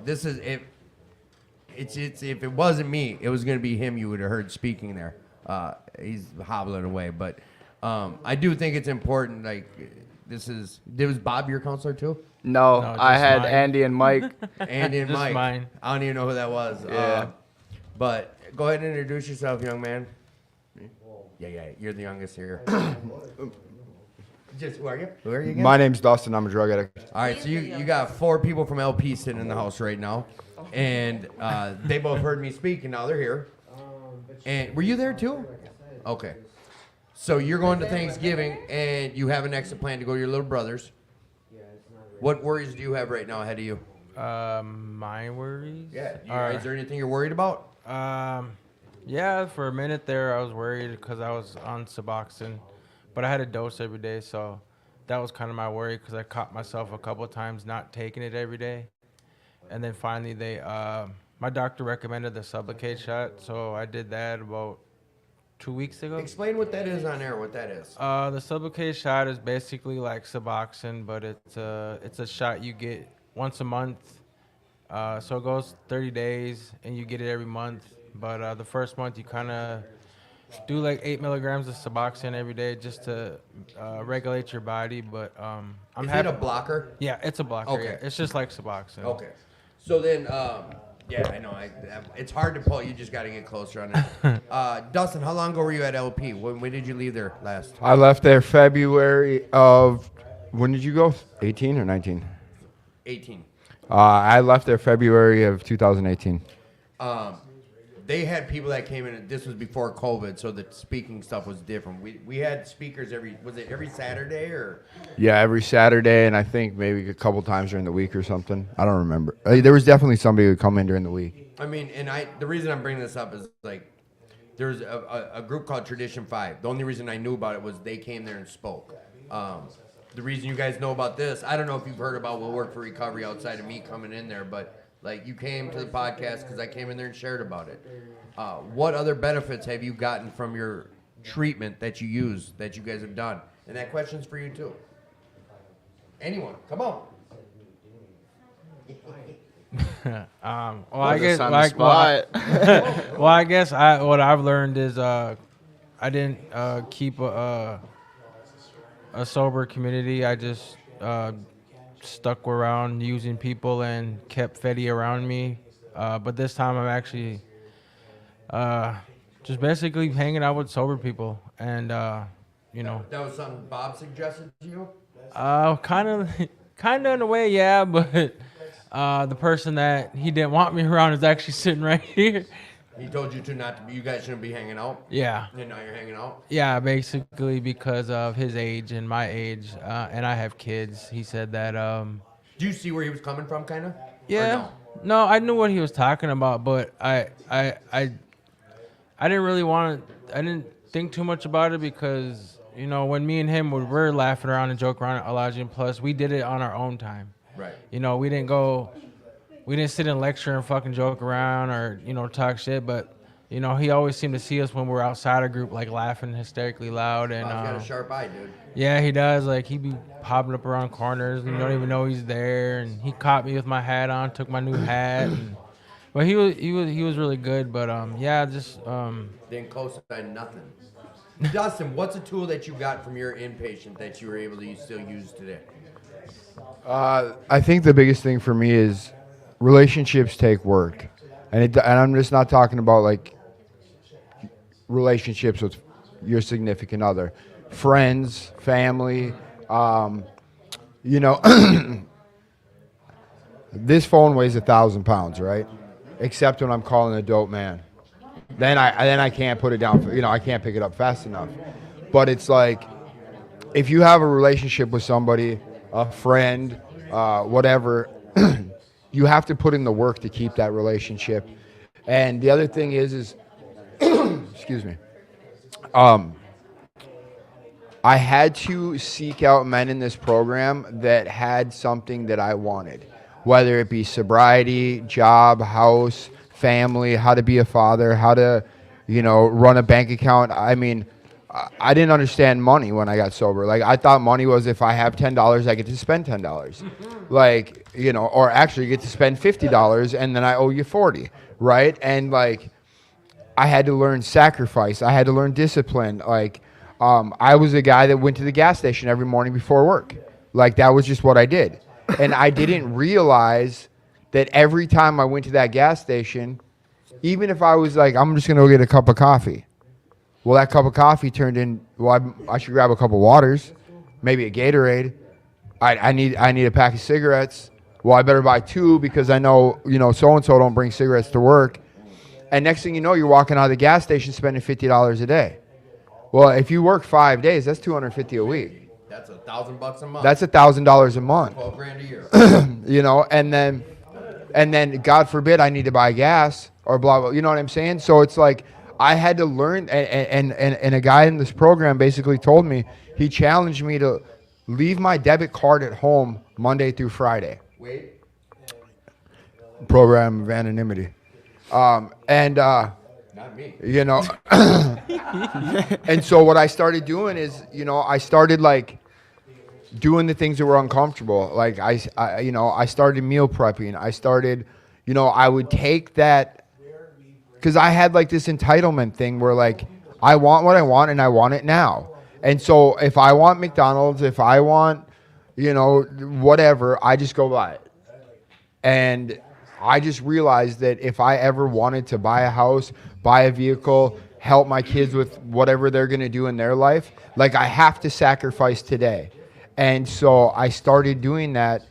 This is if it wasn't me, it was gonna be him. You would have heard speaking there. He's hobbling away, but I do think it's important. Like, was Bob your counselor too? No, I had mine. Andy and Mike. Andy and Just Mike. mine. I don't even know who that was. Yeah. But go ahead and introduce yourself, young man. Yeah, you're the youngest here. Just who are you? Who are you again? My name's Dustin. I'm a drug addict. All right, so you got 4 people from LP sitting in the house right now, and they both heard me speak, and now they're here. And were you there too? Okay. So you're going to Thanksgiving, and you have an exit plan to go to your little brother's. What worries do you have right now ahead of you? My worries? Yeah. Is there anything you're worried about? Yeah, for a minute there, I was worried because I was on Suboxone, but I had a dose every day, so that was kind of my worry because I caught myself a couple of times not taking it every day. And then finally, my doctor recommended the Sublocade shot, so I did that about 2 weeks ago. Explain what that is on air, what that is. The Sublocade shot is basically like Suboxone, but it's a shot you get once a month. So it goes 30 days, and you get it every month. But the first month, you kind of do like 8 milligrams of Suboxone every day just to regulate your body. But Is it a blocker? Yeah, it's a blocker. Okay. Yeah. It's just like Suboxone. Okay. So then, yeah, I know. It's hard to pull. You just got to get closer on it. Dustin, how long ago were you at LP? When did you leave there last? I left there February of, when did you go? 18 or 19? 18. I left there February of 2018. They had people that came in. This was before COVID, so the speaking stuff was different. We had speakers every Saturday or? Yeah, every Saturday, and I think maybe a couple times during the week or something. I don't remember. There was definitely somebody who would come in during the week. I mean, and the reason I'm bringing this up is like, there's a group called Tradition 5. The only reason I knew about it was they came there and spoke. The reason you guys know about this, I don't know if you've heard about Will Work for Recovery outside of me coming in there, but like you came to the podcast because I came in there and shared about it. What other benefits have you gotten from your treatment that you use, that you guys have done? And that question's for you too. Anyone, come on. Well, I guess like well, I guess what I've learned is I didn't keep a sober community. I just stuck around using people and kept Fetty around me. But this time I'm actually just basically hanging out with sober people, and you know. That was something Bob suggested to you? Kind of in a way, yeah. But The person that he didn't want me around is actually sitting right here. He told you to not to be, you guys shouldn't be hanging out? Yeah. And now you're hanging out? Yeah, basically because of his age and my age, and I have kids. He said that. Do you see where he was coming from, kind of? Yeah. No, I knew what he was talking about, but I didn't really want to. I didn't think too much about it because when me and him were laughing around and joking around at Elijah Plus, we did it on our own time. Right. We didn't sit and lecture and fucking joke around or talk shit, but. He always seemed to see us when we're outside a group, like laughing hysterically loud. And He's got a sharp eye, dude. Yeah, he does. Like he'd be popping up around corners and you don't even know he's there. And he caught me with my hat on, took my new hat. But he was really good. But just didn't co-sign nothing. Dustin, what's a tool that you got from your inpatient that you were able to still use today? I think the biggest thing for me is relationships take work, and I'm just not talking about like relationships with your significant other, friends, family. This phone weighs 1,000 pounds, right? Except when I'm calling a dope man, then I can't put it down. I can't pick it up fast enough. But it's like if you have a relationship with somebody, a friend, whatever, you have to put in the work to keep that relationship. And the other thing is excuse me. I had to seek out men in this program that had something that I wanted, whether it be sobriety, job, house, family, how to be a father, how to, run a bank account. I mean, I didn't understand money when I got sober. Like, I thought money was if I have $10, I get to spend $10. Like, or actually you get to spend $50 and then I owe you 40, right? And like, I had to learn sacrifice. I had to learn discipline. Like, I was a guy that went to the gas station every morning before work. Like, that was just what I did. And I didn't realize that every time I went to that gas station, even if I was like, I'm just going to go get a cup of coffee. Well, that cup of coffee turned in, I should grab a couple waters, maybe a Gatorade. I need a pack of cigarettes. Well, I better buy 2 because I know, so-and-so don't bring cigarettes to work. And next thing you know, you're walking out of the gas station spending $50 a day. Well, if you work 5 days, that's $250 a week. That's $1,000 a month. That's $1,000 a month. $12,000 a year. And then God forbid I need to buy gas or blah blah. You know what I'm saying? So it's like I had to learn. And a guy in this program basically told me, he challenged me to leave my debit card at home Monday through Friday. Wait. Program of anonymity. Not me. And so what I started doing is, I started like doing the things that were uncomfortable. Like I started meal prepping. I started, I would take that because I had like this entitlement thing where like I want what I want and I want it now. And so if I want McDonald's, if I want, whatever, I just go buy it. And I just realized that if I ever wanted to buy a house, buy a vehicle, help my kids with whatever they're going to do in their life, like I have to sacrifice today. And so I started doing that.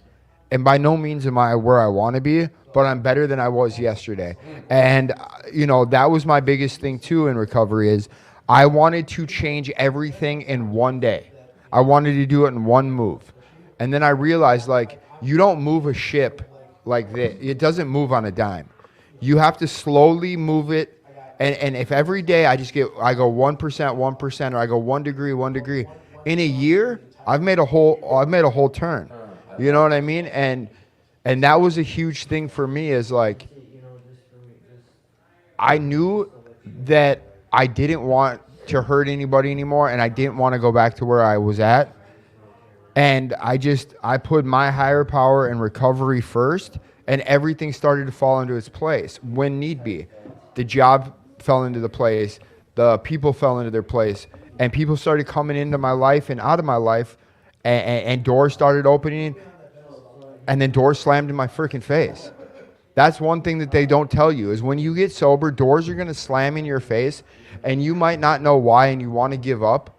And by no means am I where I want to be, but I'm better than I was yesterday. And, that was my biggest thing too in recovery is I wanted to change everything in one day. I wanted to do it in one move. And then I realized like, you don't move a ship like this. It doesn't move on a dime. You have to slowly move it. And if every day I go 1%, or I go 1 degree, in a year, I've made a whole turn. You know what I mean? And that was a huge thing for me is like, I knew that I didn't want to hurt anybody anymore. And I didn't want to go back to where I was at. And I put my higher power and recovery first, and everything started to fall into its place when need be. The job fell into the place, the people fell into their place, and people started coming into my life and out of my life, and doors started opening, and then doors slammed in my freaking face. That's one thing that they don't tell you is when you get sober, doors are going to slam in your face, and you might not know why, and you want to give up.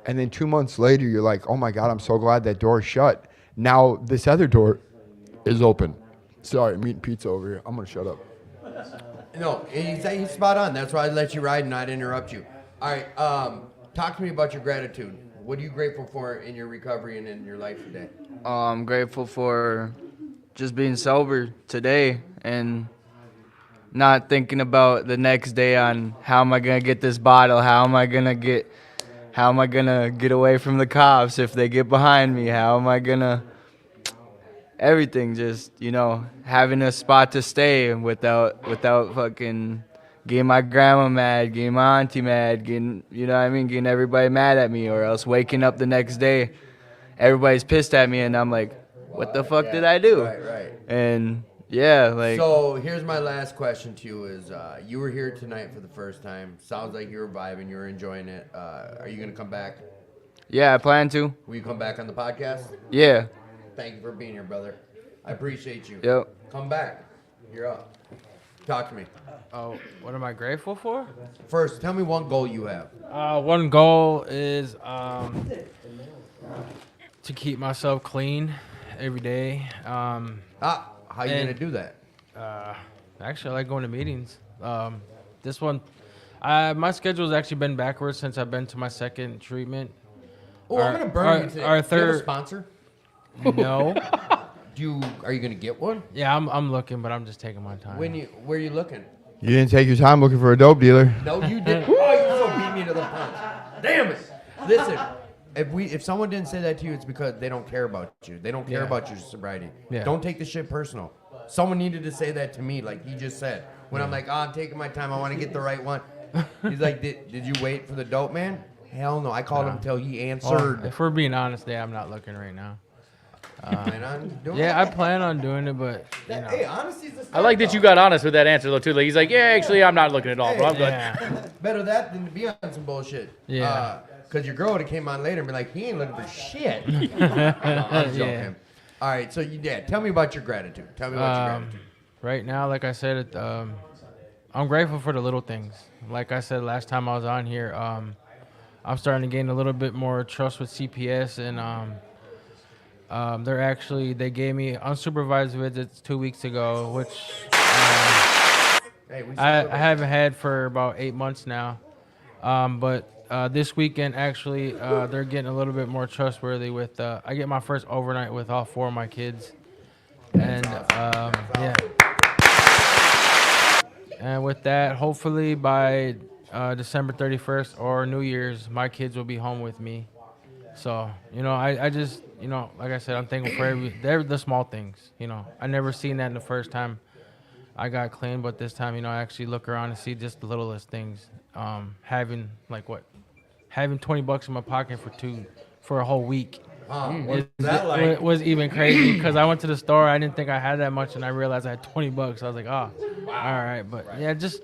And then 2 months later, you're like, oh my God, I'm so glad that door is shut. Now this other door is open. Sorry, I'm eating pizza over here. I'm gonna shut up. No, he's spot on. That's why I let you ride and not interrupt you. All right, talk to me about your gratitude. What are you grateful for in your recovery and in your life today? I'm grateful for just being sober today and not thinking about the next day on how am I gonna get this bottle, how am I gonna get away from the cops if they get behind me, how am I gonna everything, just, having a spot to stay without fucking getting my grandma mad, getting my auntie mad, getting everybody mad at me, or else waking up the next day, everybody's pissed at me, and I'm like, what the fuck did I do? Right. And yeah, So here's my last question to you: is you were here tonight for the first time? Sounds like you were vibing, you were enjoying it. Are you gonna come back? Yeah, I plan to. Will you come back on the podcast? Yeah. Thank you for being here, brother. I appreciate you. Yep. Come back. You're up. Talk to me. Oh, what am I grateful for? First, tell me one goal you have. One goal is to keep myself clean every day. How you gonna do that? Actually, I like going to meetings. This one, my schedule's actually been backwards since I've been to my second treatment. Oh, I'm gonna burn you today. Our Do you have a third sponsor? No. Are you gonna get one? Yeah, I'm looking, but I'm just taking my time. Where are you looking? You didn't take your time looking for a dope dealer. No, you didn't. Oh, you so beat me to the punch. Damn it! Listen, if someone didn't say that to you, it's because they don't care about you. They don't care about your sobriety. Yeah. Don't take the shit personal. Someone needed to say that to me, like he just said. When I'm like, I'm taking my time. I want to get the right one. He's like, did you wait for the dope man? Hell no. I called him until he answered. Well, if we're being honest, I'm not looking right now. Plan on doing Yeah, it? I plan on doing it, but Hey, honesty's the I like that you got honest with that answer though too. Like he's like, yeah, actually, I'm not looking at all, but I'm good. Yeah. Better that than to be on some bullshit. Yeah. Because your girl would have came on later and be like, he ain't looking for shit. No, I'm joking. Yeah. All right, so tell me about your gratitude. Tell me about your gratitude. Right now, like I said, I'm grateful for the little things. Like I said last time I was on here, I'm starting to gain a little bit more trust with CPS, and they gave me unsupervised visits 2 weeks ago, which I haven't had for about 8 months now. But this weekend, actually, they're getting a little bit more trustworthy with, I get my first overnight with all 4 of my kids. And, yeah. And with that, hopefully by December 31st or New Year's, my kids will be home with me. So, I just, like I said, I'm thankful for they're the small things, I never seen that in the first time I got clean, but this time, I actually look around and see just the littlest things. Having $20 in my pocket for a whole week. Was even crazy because I went to the store. I didn't think I had that much, and I realized I had $20. I was like, oh, all right. But yeah, just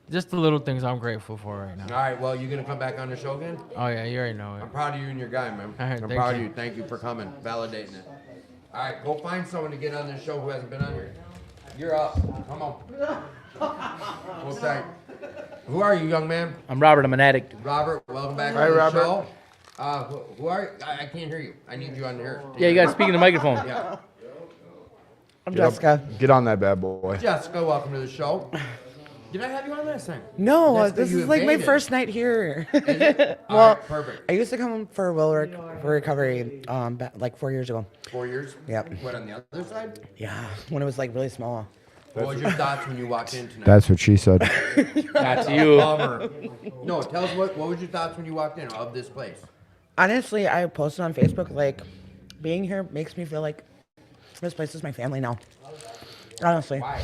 the little things I'm grateful for right now. All right, well, you going to come back on the show again? Oh, yeah, you already know it. I'm proud of you and your guy, man. All right, I'm thank proud of you. you. Thank you for coming, validating it. All right, go find someone to get on this show who hasn't been on here. You're up. Come on. Okay. Who are you, young man? I'm Robert. I'm an addict. Robert, welcome back Hi, to the Robert. show. Who are you? I can't hear you. I need you on here. Yeah, you got to speak in the microphone. Yeah. I'm Jessica. Get on that bad boy. Jessica, welcome to the show. Did I have you on last time? No, That's this you is like my evaded. first night here. Is it? All Well, right, perfect. I used to come for for recovery like 4 years ago. 4 years? Yep. What, on the other side? Yeah, when it was like really small. What was your thoughts when you walked in tonight? That's what she said. That's you. Bummer. No, tell us what was your thoughts when you walked in of this place? Honestly, I posted on Facebook like being here makes me feel like this place is my family now. Honestly. Why?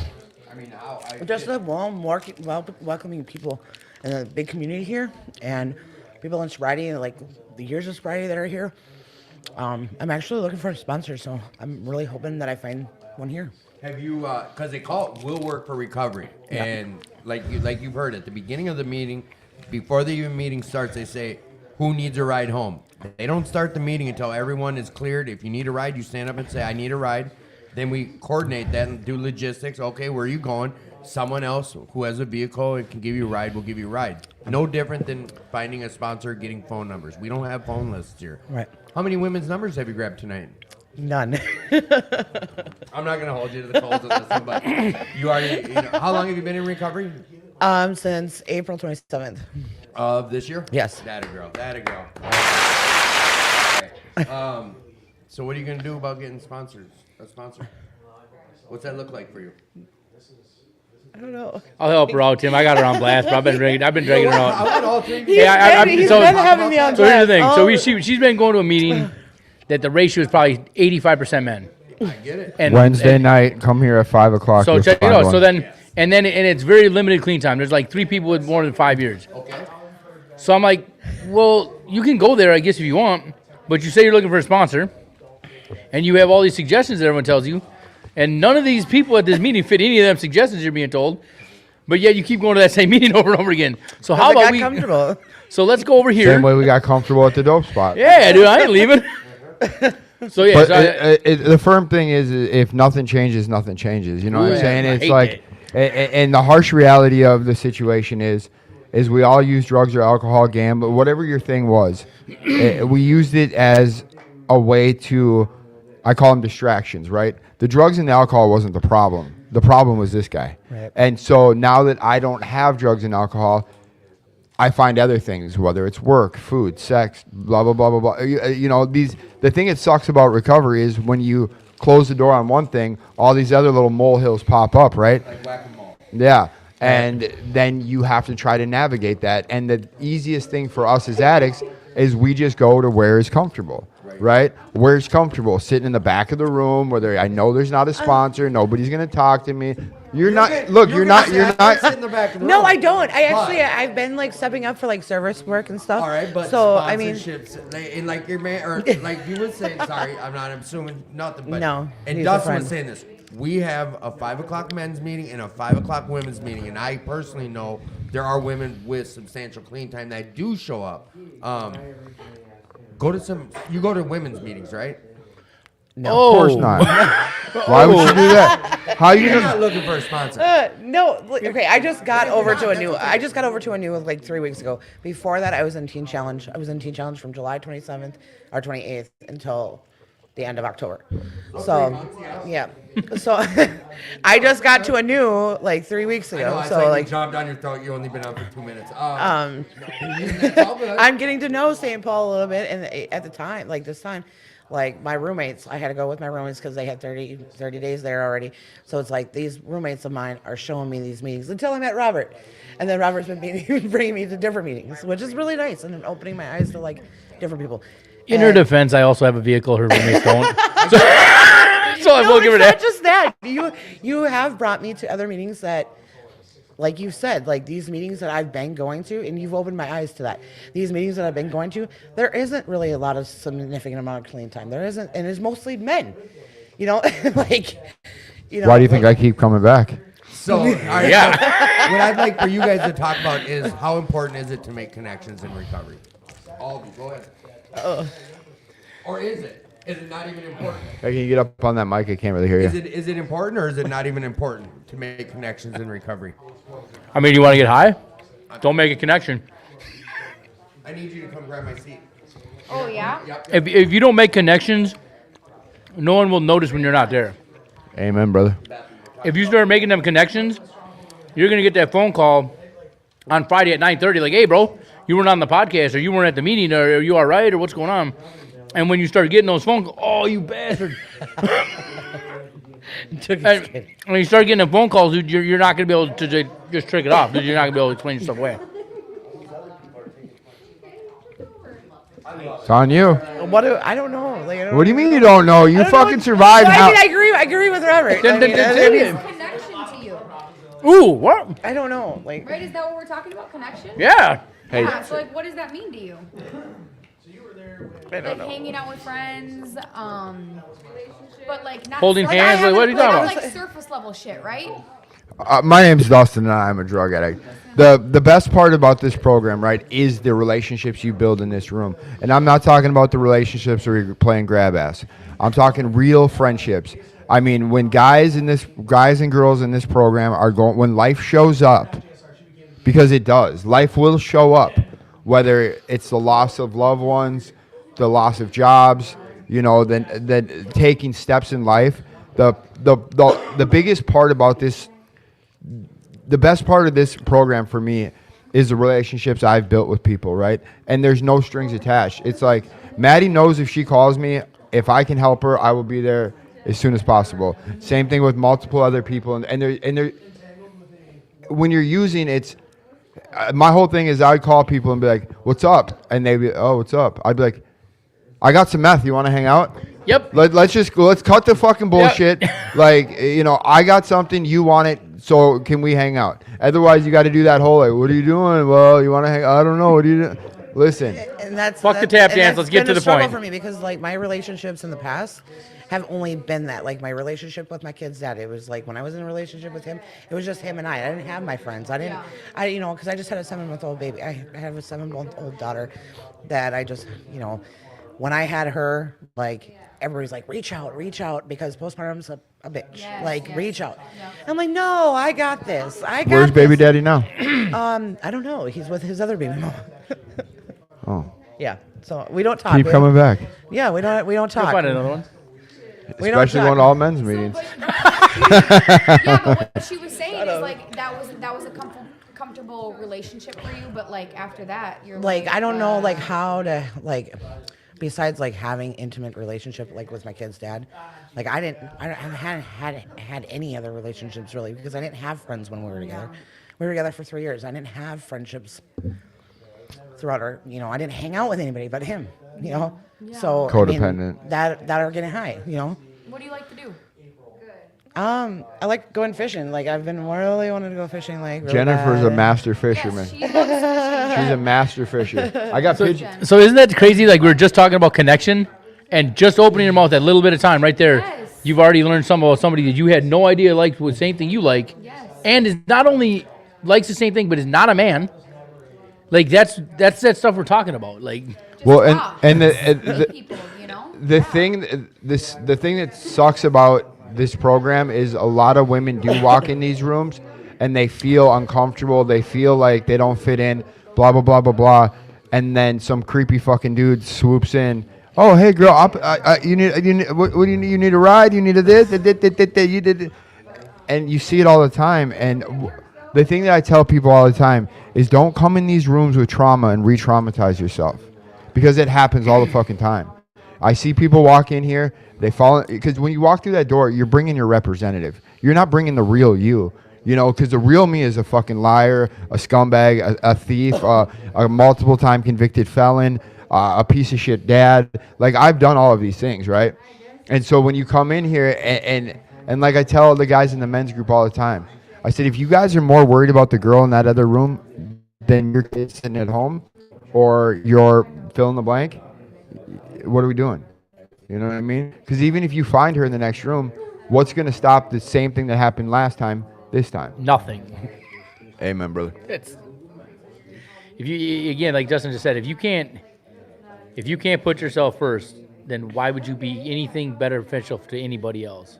I mean, how? Just the warm, welcoming people and a big community here, and people in sobriety, like the years of sobriety that are here. I'm actually looking for a sponsor, so I'm really hoping that I find one here. Have you? Because they call it "Will Work for Recovery," and like you've heard at the beginning of the meeting, before the even meeting starts, they say, "Who needs a ride home?" They don't start the meeting until everyone is cleared. If you need a ride, you stand up and say, "I need a ride." Then we coordinate that and do logistics. Okay, where are you going? Someone else who has a vehicle and can give you a ride will give you a ride. No different than finding a sponsor, getting phone numbers. We don't have phone lists here. Right. How many women's numbers have you grabbed tonight? None. I'm not gonna hold you to the coals of this one, but you already. You know, how long have you been in recovery? Since April 27th. Of this year? Yes. That a girl. Okay. So what are you gonna do about getting sponsors? A sponsor? What's that look like for you? I don't know. I'll help her out, Tim. I got her on blast, but I've been dragging her out. I want all three of you. He's been having me on So here's the blast. thing. So she's been going to a meeting that the ratio is probably 85% men. I get it. And, Wednesday night, come here at 5 o'clock. So you'll check it find out. one. So then it's very limited clean time. There's like 3 people with more than 5 years. Okay. So I'm like, well, you can go there, I guess, if you want, but you say you're looking for a sponsor, and you have all these suggestions that everyone tells you, and none of these people at this meeting fit any of them suggestions you're being told, but yet you keep going to that same meeting over and over again. So how about we? Comfortable. So let's go over here. Same way we got comfortable at the dope spot. Yeah, dude, I ain't leaving. So yeah, But the firm thing is, if nothing changes, nothing changes. You know what I'm saying? I It's hate like, and the harsh reality of the situation is we all use drugs or alcohol, gamble, whatever your thing was. We used it as a way to, I call them distractions, right? The drugs and the alcohol wasn't the problem. The problem was this guy. Right. And so now that I don't have drugs and alcohol, I find other things, whether it's work, food, sex, blah, blah, blah, blah, blah. You know, the thing that sucks about recovery is when you close the door on one thing, all these other little molehills pop up, right? Like whack-a-mole. Yeah. And then you have to try to navigate that. And the easiest thing for us as addicts is we just go to where is comfortable, right? Where's comfortable? Sitting in the back of the room where I know there's not a sponsor. Nobody's going to talk to me. You're not. Sit in the back of the No, room. I don't. I've been like stepping up for like service work and stuff. All right, but so I mean, sponsorships, and like your man, or like you were saying, sorry, I'm not assuming nothing, but No, and he's a Dustin was friend. saying this. We have a 5 o'clock men's meeting and a 5 o'clock women's meeting, and I personally know there are women with substantial clean time that do show up. You go to women's meetings, right? no. Of course not. Why would you do that? How you You're gonna? not looking for a sponsor. No, okay. I just got over to a new like 3 weeks ago. Before that, I was in Teen Challenge. I was in Teen Challenge from July 27th or 28th until the end of October. So, yeah. So, I just got to a new like 3 weeks I ago. know, it's so like like, you jumped down your throat. You only been on for 2 minutes. I'm getting to know St. Paul a little bit, and at the time, like this time, like my roommates, I had to go with my roommates because they had 30 days there already. So it's like these roommates of mine are showing me these meetings until I met Robert. And then Robert's been bringing me to different meetings, which is really nice and opening my eyes to like different people. in her defense, I also have a vehicle. Her roommates don't. So I will give her Not that. just that. You have brought me to other meetings that, like you said, like these meetings that I've been going to, and you've opened my eyes to that. These meetings that I've been going to, there isn't really a lot of significant amount of clean time. There isn't, and it's mostly men. You know, like, you know. Why do you think I keep coming back? So, all right, Yeah. so what I'd like for you guys to talk about is how important is it to make connections in recovery? All of you, go ahead. Or is it? Is it not even important? Hey, can you get up on that mic? I can't really hear you. Is it important or is it not even important to make connections in recovery? I mean, you want to get high? Don't make a connection. I need you to come grab my seat. Oh, yeah? Yep. If you don't make connections, no one will notice when you're not there. Amen, brother. If you start making them connections, you're gonna get that phone call on Friday at 9:30, like, "Hey, bro, you weren't on the podcast, or you weren't at the meeting, or are you all right, or what's going on?" And when you start getting those phone calls, "Oh, you bastard!" And when you start getting the phone calls, dude, you're not gonna be able to just trick it off, dude. You're not gonna be able to explain yourself away. It's on you. I don't know. Like, I don't What do you know. mean you don't know? You I don't fucking know. survived. No, how- I mean, I agree with Robert. Then- I then- mean, then I say mean, it. Connection to you. Ooh, what? I don't know. Like, Right? Is that what we're talking about? Connection? Yeah. Hey. Yeah. So, like, what does that mean to you? I don't Like, know. hanging out with friends, but like not Holding like, hands, like, what are you talking not about? like surface level shit, right? My name's Dustin, and I'm a drug addict. The best part about this program, right, is the relationships you build in this room. And I'm not talking about the relationships where you're playing grab ass. I'm talking real friendships. I mean, when guys and girls in this program are going, when life shows up, because it does, life will show up, whether it's the loss of loved ones, the loss of jobs, you know, than taking steps in life. The biggest part about this, the best part of this program for me is the relationships I've built with people, right? And there's no strings attached. It's like Maddie knows if she calls me, if I can help her, I will be there as soon as possible. Same thing with multiple other people, and there, when you're using it's. My whole thing is I'd call people and be like, "What's up?" And they'd be, "Oh, what's up?" I'd be like, "I got some meth. You want to hang out?" Yep. Let's cut the fucking bullshit. Yep. Like, you know, I got something, you want it, so can we hang out? Otherwise, you got to do that whole like, "What are you doing?" Well, you want to hang? I don't know. What are you doing? Listen. And that's Fuck the tap dance. Let's get to the struggle point. for me because like my relationships in the past have only been that. Like my relationship with my kid's dad, it was like when I was in a relationship with him, it was just him and I didn't have my friends. I you know, because I just had a 7-month-old baby. I have a 7-month-old daughter that I just, you know, when I had her, like everybody's like, reach out because postpartum's a bitch. Reach out. Yeah. I'm like, no, I got this. Where's baby daddy now? I don't know. He's with his other baby mom. Oh. Yeah. So we don't talk. Keep coming back. Yeah, we don't talk. We'll find another one. Especially going to all men's meetings. Yeah, but what she was saying is like that was a comfortable relationship for you, but like after that, you're like I don't know like how to like besides like having intimate relationship like with my kid's dad, like I hadn't had any other relationships really because I didn't have friends when we were together. We were together for 3 years. I didn't have friendships throughout our, you know, I didn't hang out with anybody but him, you know. Yeah. So codependent. I mean, that are getting high, you know. What do you like to do? I like going fishing. Like I've been really wanting to go fishing. Like really Jennifer's bad. a master fisherman. Yes, she's a master fisher. I got pigeons. So isn't that crazy? Like we were just talking about connection, and just opening your mouth that little bit of time right there, you've already learned something about somebody that you had no idea liked the same thing you like, and is not only likes the same thing, but is not a man. Like that's that stuff we're talking about. Like, well, and the people, you know? the thing that sucks about this program is a lot of women do walk in these rooms and they feel uncomfortable. They feel like they don't fit in. Blah blah blah blah blah, and then some creepy fucking dude swoops in. Oh, hey girl, you need what do you need? You need a ride? You need a this? You did, and you see it all the time. And the thing that I tell people all the time is don't come in these rooms with trauma and re-traumatize yourself, because it happens all the fucking time. I see people walk in here, they fall, because when you walk through that door, you're bringing your representative. You're not bringing the real you, you know, because the real me is a fucking liar, a scumbag, a thief, a multiple time convicted felon, a piece of shit dad. Like I've done all of these things, right? And so when you come in here and like I tell the guys in the men's group all the time, I said, if you guys are more worried about the girl in that other room than your kids sitting at home or your fill in the blank, what are we doing? You know what I mean? Because even if you find her in the next room, what's going to stop the same thing that happened last time this time? Nothing. Amen, brother. It's if you again, like Justin just said, if you can't put yourself first, then why would you be anything beneficial to anybody else?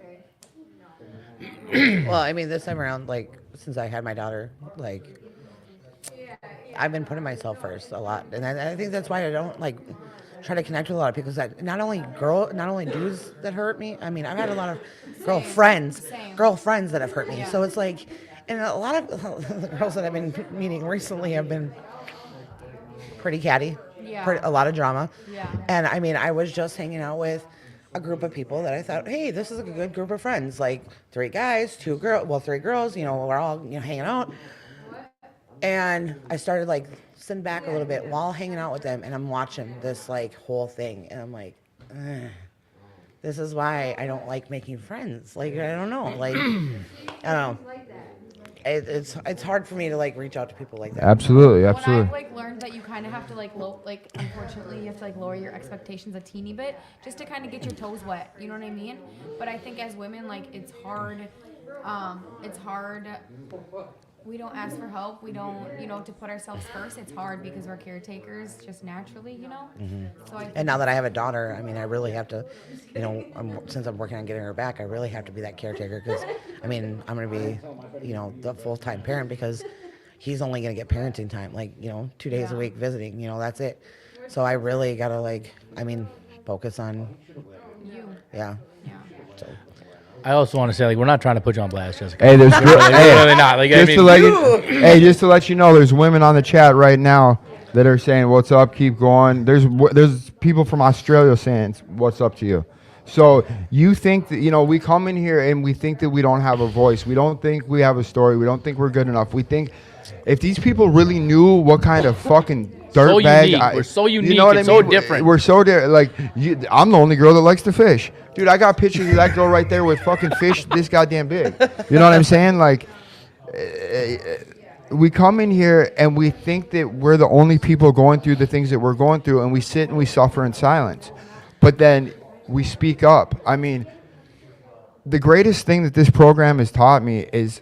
Well, I mean, this time around, like since I had my daughter, like I've been putting myself first a lot, and I think that's why I don't like try to connect with a lot of people. Because not only dudes that hurt me. I mean, I've had a lot of girlfriends that have hurt me. So it's like, and a lot of the girls that I've been meeting recently have been pretty catty, a lot of drama. Yeah. And I mean, I was just hanging out with a group of people that I thought, hey, this is a good group of friends. Like 3 guys, 2 girls, well, 3 girls. You know, we're all hanging out. And I started like sitting back a little bit while hanging out with them, and I'm watching this like whole thing, and I'm like, this is why I don't like making friends. Like I don't know, like I don't know. It's hard for me to like reach out to people like that. Absolutely. When I've like learned that you kind of have to like unfortunately you have to like lower your expectations a teeny bit just to kind of get your toes wet. You know what I mean? But I think as women, like it's hard. It's hard. We don't ask for help. We don't, to put ourselves first. It's hard because we're caretakers just naturally, Mm-hmm. So and now that I have a daughter, I mean, I really have to, since I'm working on getting her back, I really have to be that caretaker because, I mean, I'm going to be, the full-time parent because he's only going to get parenting time, like, 2 days a week visiting, that's it. So I really got to focus on. You. Yeah. Yeah. So. I also want to say, like, we're not trying to put you on blast, Jessica. Hey, there's We're really, hey, we're really not. Like, I just mean, to let hey, just to let you know, there's women on the chat right now that are saying, "What's up? Keep going." There's people from Australia saying, "What's up to you?" So you think that we come in here and we think that we don't have a voice. We don't think we have a story. We don't think we're good enough. We think if these people really knew what kind of fucking dirtbag, unique. We're so unique You know what and I mean? so different. We're so like I'm the only girl that likes to fish, dude. I got pictures of that girl right there with fucking fish this goddamn big. You know what I'm saying? Like, we come in here and we think that we're the only people going through the things that we're going through, and we sit and we suffer in silence. But then we speak up. I mean, the greatest thing that this program has taught me is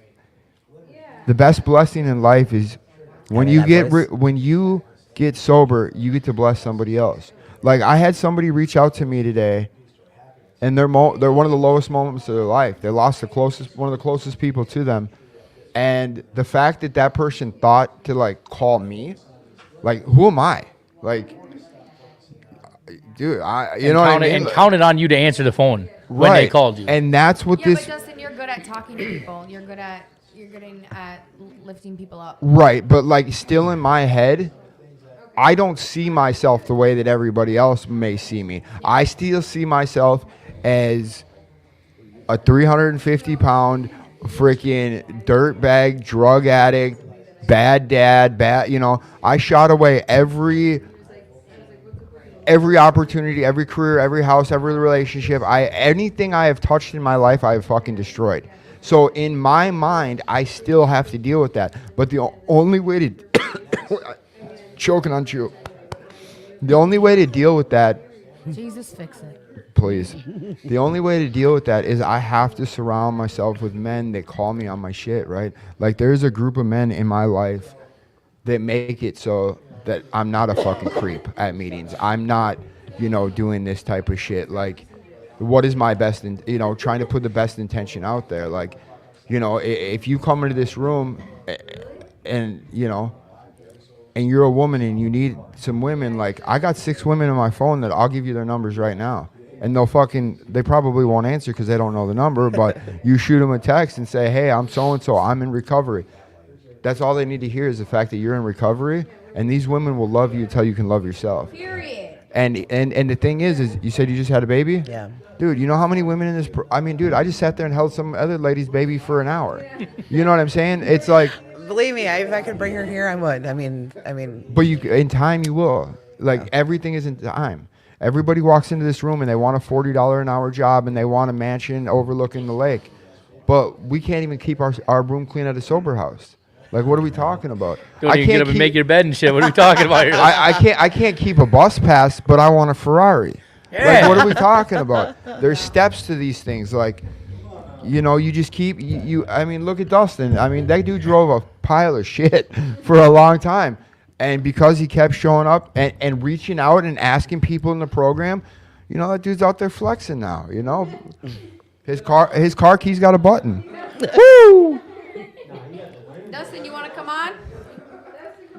the best blessing in life is when you get sober, you get to bless somebody else. Like, I had somebody reach out to me today, and they're one of the lowest moments of their life. They lost one of the closest people to them, and the fact that that person thought to like call me, like, who am I? Like, dude, you know what I mean? And counted on you to answer the phone when they called you. And that's what Yeah, this. but Dustin, you're good at talking to people. You're good at lifting people up. Right, but like still in my head, I don't see myself the way that everybody else may see me. I still see myself as a 350-pound freaking dirtbag, drug addict, bad dad, I shot away every opportunity, every career, every house, every relationship. Anything I have touched in my life, I have fucking destroyed. So in my mind, I still have to deal with that. But the only way to choking on you. The only way to deal with that, Jesus, fix it. please. The only way to deal with that is I have to surround myself with men that call me on my shit, right? Like, there's a group of men in my life that make it so that I'm not a fucking creep at meetings. I'm not, doing this type of shit. Like, what is my best, trying to put the best intention out there. Like, if you come into this room and, and you're a woman and you need some women, like, I got 6 women on my phone that I'll give you their numbers right now. And they probably won't answer because they don't know the number, but you shoot them a text and say, hey, I'm so-and-so, I'm in recovery. That's all they need to hear is the fact that you're in recovery, and these women will love you until you can love yourself. Period. And the thing is you said you just had a baby? Yeah. Dude, you know how many women in this... dude, I just sat there and held some other lady's baby for an hour. You know what I'm saying? It's like... Believe me, if I could bring her here, I would. I mean. But in time, you will. Like, everything is in time. Everybody walks into this room and they want a $40 an hour job and they want a mansion overlooking the lake. But we can't even keep our room clean at a sober house. Like, what are we talking about? Don't even get up and make your bed and shit. What are we talking about here? I can't keep a bus pass, but I want a Ferrari. Yeah. Like, what are we talking about? There's steps to these things. Like, you just keep look at Dustin. That dude drove a pile of shit for a long time. And because he kept showing up and reaching out and asking people in the program, that dude's out there flexing now, His car keys got a button. Woo! Dustin, you want to come on?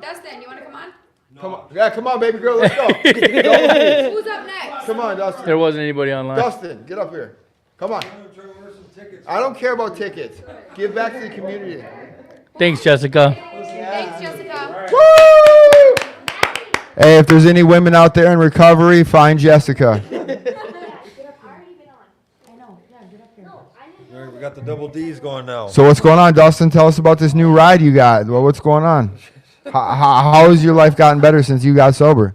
Dustin, you want to come on? Come on. Yeah, come on, baby girl, let's go. Who's up next? Come on, Dustin. There wasn't anybody online. Dustin, get up here. Come on. I don't care about tickets. Give back to the community. Thanks, Jessica. Thanks, Jessica. Woo! Hey, if there's any women out there in recovery, find Jessica. We got the double D's going now. So what's going on, Dustin? Tell us about this new ride you got. Well, what's going on? How has your life gotten better since you got sober?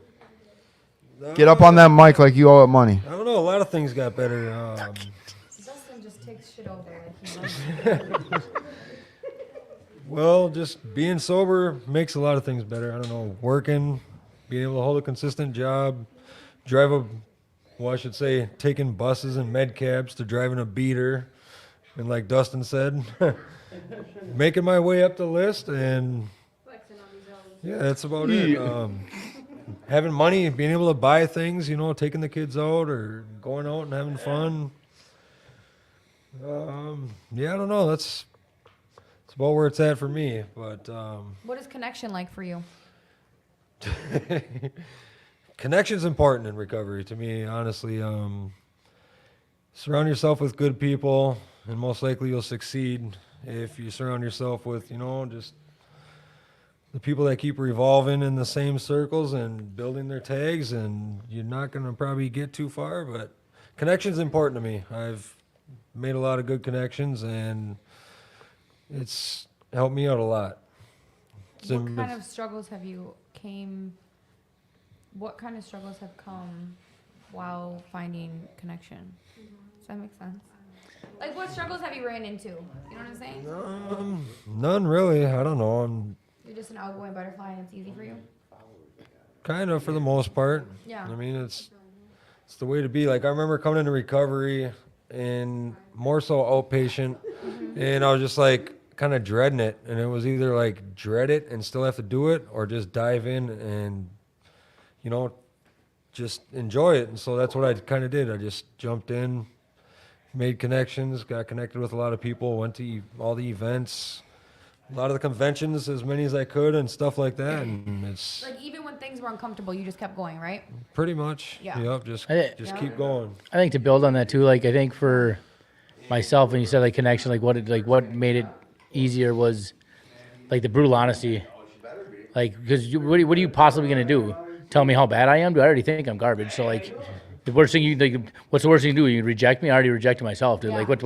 Get up on that mic like you owe it money. I don't know. A lot of things got better. Dustin just takes shit over. Well, just being sober makes a lot of things better. I don't know. Working, being able to hold a consistent job, I should say, taking buses and med cabs to driving a beater. And like Dustin said, making my way up the list, and yeah, that's about it. Having money, being able to buy things, taking the kids out or going out and having fun. Yeah, I don't know. That's about where it's at for me. But what is connection like for you? connection's important in recovery to me, honestly. Surround yourself with good people, and most likely you'll succeed. If you surround yourself with, just the people that keep revolving in the same circles and building their tags, and you're not going to probably get too far, but connection's important to me. I've made a lot of good connections, and it's helped me out a lot. What kind of struggles have come while finding connection? Does that make sense? Like, what struggles have you ran into? You know what I'm saying? None really. I don't know. You're just an outgoing butterfly and it's easy for you? Kind of, for the most part. Yeah. I mean, it's the way to be. Like, I remember coming into recovery and more so outpatient, and I was just like kind of dreading it. And it was either like dread it and still have to do it, or just dive in and, just enjoy it. And so that's what I kind of did. I just jumped in, made connections, got connected with a lot of people, went to all the events, a lot of the conventions, as many as I could, and stuff like that. And it's Like, even when things were uncomfortable, you just kept going, right? pretty much, Yeah. yep, just keep going. I think to build on that too, like I think for myself, when you said like connection, like what made it easier was like the brutal honesty. Like, because what are you possibly gonna do? Tell me how bad I am? Do I already think I'm garbage? So like, the worst thing what's the worst thing you do? You reject me? I already rejected myself, dude. Like, what's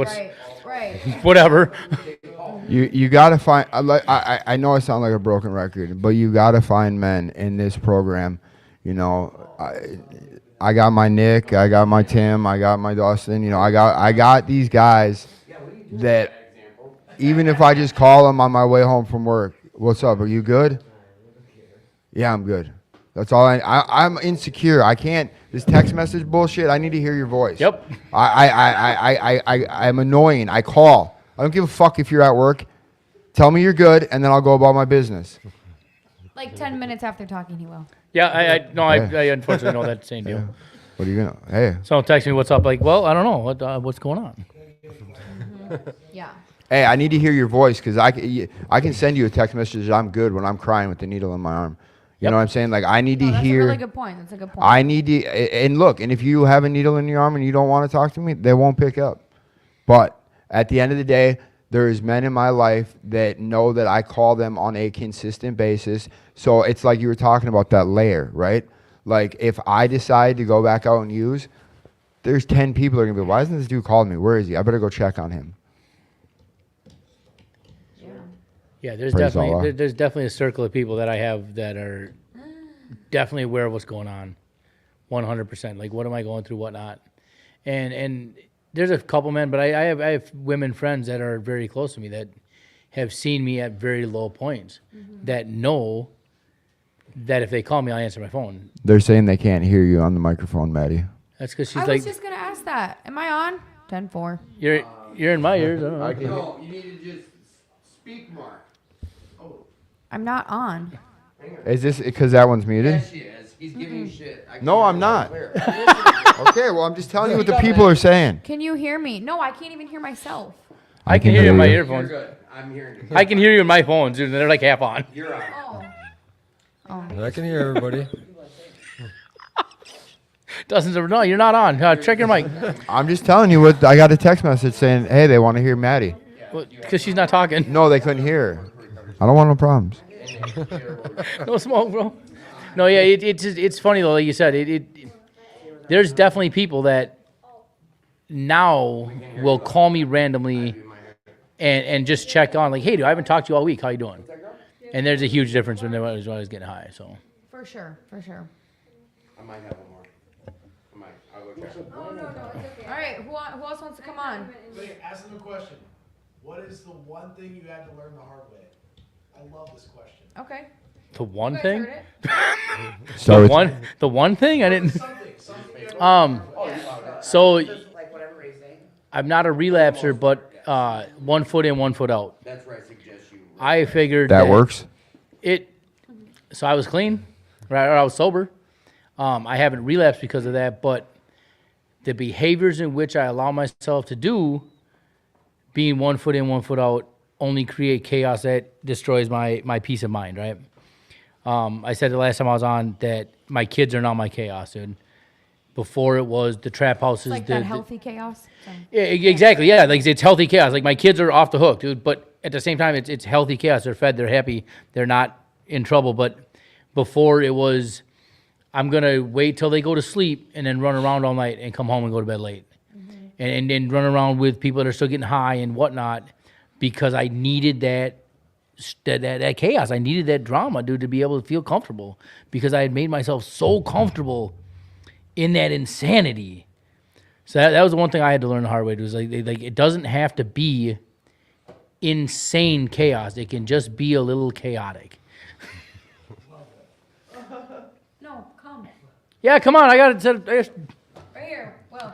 right. whatever. You gotta find. I know I sound like a broken record, but you gotta find men in this program. I got my Nick, I got my Tim, I got my Dustin. I got these guys that even if I just call them on my way home from work, what's up? Are you good? Yeah, I'm good. That's all. I'm insecure. I can't. This text message bullshit. I need to hear your voice. Yep. I'm annoying. I call. I don't give a fuck if you're at work. Tell me you're good, and then I'll go about my business. Like 10 minutes after talking, he will. Yeah, I unfortunately know that same deal. Yeah. What are you gonna? Hey. Someone text me, "What's up?" Like, well, I don't know what's going on. Yeah. Hey, I need to hear your voice because I can send you a text message that I'm good when I'm crying with the needle in my arm. You know what I'm saying? Like, I need to That's hear. a really good point. That's a good point. I need to, and look, and if you have a needle in your arm and you don't want to talk to me, they won't pick up. But at the end of the day, there's men in my life that know that I call them on a consistent basis. So it's like you were talking about that layer, right? Like, if I decide to go back out and use, there's 10 people that are going to be, why isn't this dude calling me? Where is he? I better go check on him. Yeah, there's Praise Allah. definitely a circle of people that I have that are definitely aware of what's going on, 100%. Like, what am I going through, whatnot, and there's a couple men, but I have women friends that are very close to me that have seen me at very low points, that know that if they call me, I'll answer my phone. They're saying they can't hear you on the microphone, Maddie. That's because she's I like, was just gonna ask that. Am I on? 10-4. you're in my ears. I don't know. No, you need to just speak more. I'm not on. Is this because that one's muted? Yes, she is. He's giving you shit. No, I'm not. Okay, well, I'm just telling you what the people are saying. Can you hear me? No, I can't even hear myself. I can hear you in my you. earphones. You're good. I'm hearing you. I can hear you in my phones, dude. They're like half on. You're on. I can hear everybody. Dustin's over. No, you're not on. Check your mic. I'm just telling you what I got a text message saying, hey, they want to hear Maddie. Because she's not talking. No, they couldn't hear her. I don't want no problems. No smoke, bro. No, yeah, it's funny though. Like you said, there's definitely people that now will call me randomly and just check on, like, hey, dude, I haven't talked to you all week. How you doing? And there's a huge difference when I was getting high. So For sure. I might have one more. I'll go check. Oh, no, it's okay. All right, who else wants to come on? Ask them a question. What is the one thing you had to learn the hard way? I love this question. Okay. the one You guys thing. heard it? So the one thing I didn't. So I'm not a relapser, but 1 foot in, 1 foot out. That's where I suggest you. I figured that works. So I was clean, right? Or I was sober. I haven't relapsed because of that, but the behaviors in which I allow myself to do, being 1 foot in, 1 foot out, only create chaos that destroys my peace of mind, right? I said the last time I was on that my kids are now my chaos, dude. Before it was the trap houses. It's like that healthy chaos. So. Yeah, exactly. Yeah, like it's healthy chaos. Like my kids are off the hook, dude. But at the same time, it's healthy chaos. They're fed. They're happy. They're not in trouble. But before it was, I'm gonna wait till they go to sleep and then run around all night and come home and go to bed late, and then run around with people that are still getting high and whatnot, because I needed that chaos. I needed that drama, dude, to be able to feel comfortable, because I had made myself so comfortable in that insanity. So that was the one thing I had to learn the hard way. It was like it doesn't have to be insane chaos. It can just be a little chaotic. No, come. Yeah, come on. I got it. Right here. Will,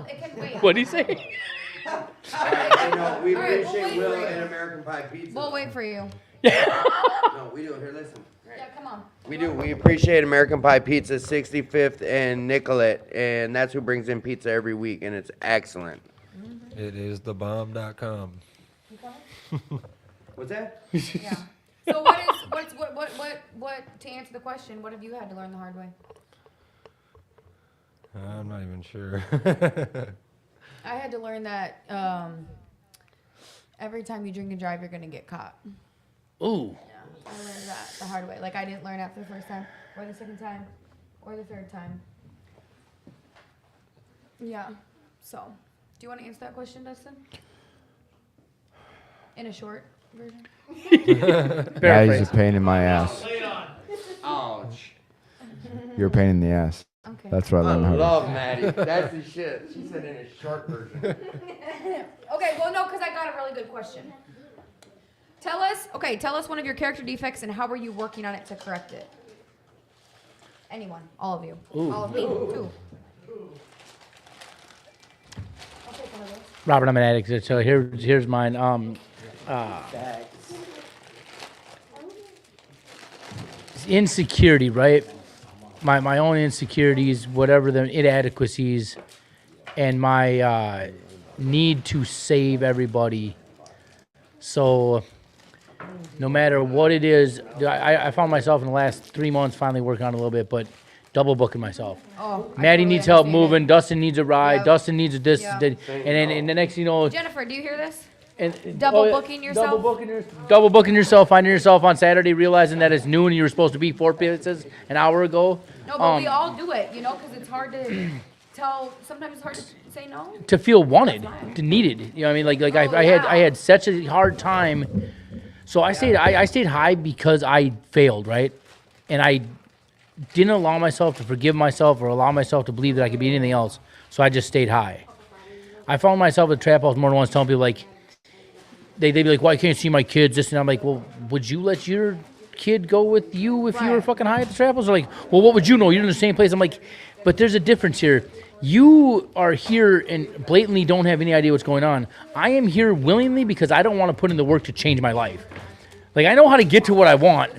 it can wait. What'd he say? We All right, appreciate we'll wait Will for you. and American Pie Pizza. We'll wait for you. No, we do. Here, listen. Yeah, come on. We do. We appreciate American Pie Pizza, 65th and Nicollet, and that's who brings in pizza every week, and it's excellent. It is thebomb.com. What's that? Yeah. So what to answer the question, what have you had to learn the hard way? I'm not even sure. I had to learn that every time you drink and drive, you're gonna get caught. Ooh. Yeah, I learned that the hard way. Like I didn't learn after the first time, or the second time, or the third time. Yeah. So, do you want to answer that question, Dustin? In a short version. That is a pain in my ass. Ouch. You're a pain in the ass. Okay. That's what I I learned. how to- love Maddie. That's the shit. She said in a short version. Okay, well, no, because I got a really good question. Tell us one of your character defects and how were you working on it to correct it? Anyone, all of you. Ooh. All of me, too. I'll take one of those. Robert, I'm an addict, so here's mine. Insecurity, right? My own insecurities, whatever the inadequacies, and my need to save everybody. So no matter what it is, I found myself in the last 3 months finally working on it a little bit, but double booking myself. Oh, I Maddie totally needs help understand moving. it. Dustin needs a ride. Yep. Dustin needs a this. Yep. And the next, you know, Jennifer, do you hear this? and Double booking yourself? double booking yourself, finding yourself on Saturday, realizing that it's noon and you were supposed to be 4 pizzas an hour ago. No, but we all do it, because it's hard to tell. Sometimes it's hard to say no. To feel wanted, to needed. You know what I mean? Like I had such a hard time. So I stayed high because I failed, right? And I didn't allow myself to forgive myself or allow myself to believe that I could be anything else. So I just stayed high. I found myself at the trap house more than once telling people like, they'd be like, well, I can't see my kids. This and I'm like, well, would you let your kid go with you if you were fucking high at the trap house? They're like, well, what would you know? You're in the same place. I'm like, but there's a difference here. You are here and blatantly don't have any idea what's going on. I am here willingly because I don't want to put in the work to change my life. Like, I know how to get to what I want,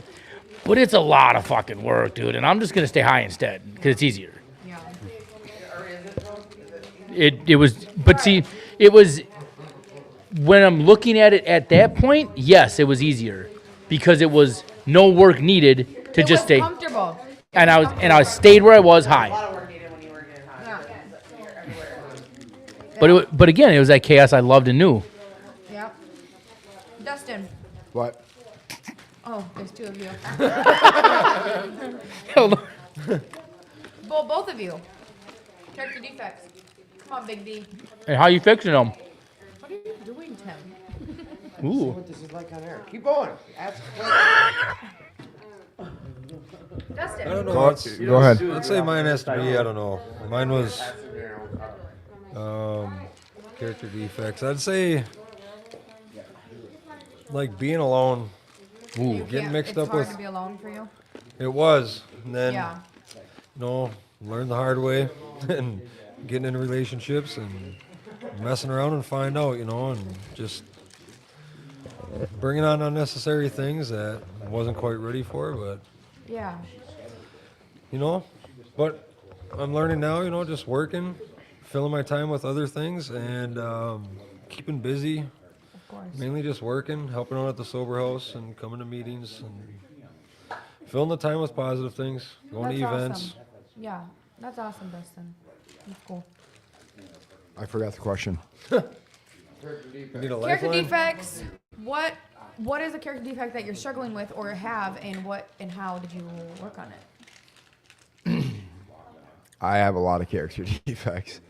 but it's a lot of fucking work, dude. And I'm just going to stay high instead because it's easier. Yeah. It was, but see, it was, when I'm looking at it at that point, yes, it was easier because it was no work needed to just stay. Comfortable. And I stayed where I was high. But again, it was that chaos I loved and knew. Yep. Dustin. What? Oh, there's two of you. Hold Well, both of you. Character defects. Come on, Big D. And how you fixing them? What are you doing, Tim? Ooh. What this is like on air. Keep going. Ask Dustin. I don't know. Go ahead. Let's say mine has to be, I don't know. Mine was character defects. I'd say like being alone. Ooh. Getting mixed up It's hard with. to be alone for you. It was. And then, Yeah. learn the hard way and getting in relationships and messing around and find out, and just bringing on unnecessary things that I wasn't quite ready for, but, Yeah. but I'm learning now, just working, filling my time with other things and keeping busy. Of course. Mainly just working, helping out at the sober house and coming to meetings and filling the time with positive things, going to That's events. awesome. Yeah, that's awesome, Dustin. That's cool. I forgot the question. You need a Character lifeline? defects. What is a character defect that you're struggling with or have, and how did you work on it? I have a lot of character defects.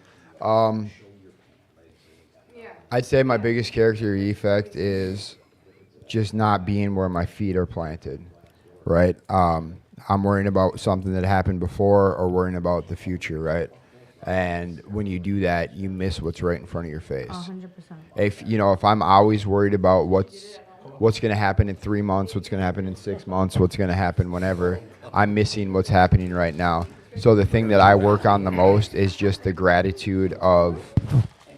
I'd say my biggest character defect is just not being where my feet are planted, right? I'm worrying about something that happened before or worrying about the future, right? And when you do that, you miss what's right in front of your face. 100%. If I'm always worried about what's going to happen in 3 months, what's going to happen in 6 months, what's going to happen whenever, I'm missing what's happening right now. So the thing that I work on the most is just the gratitude of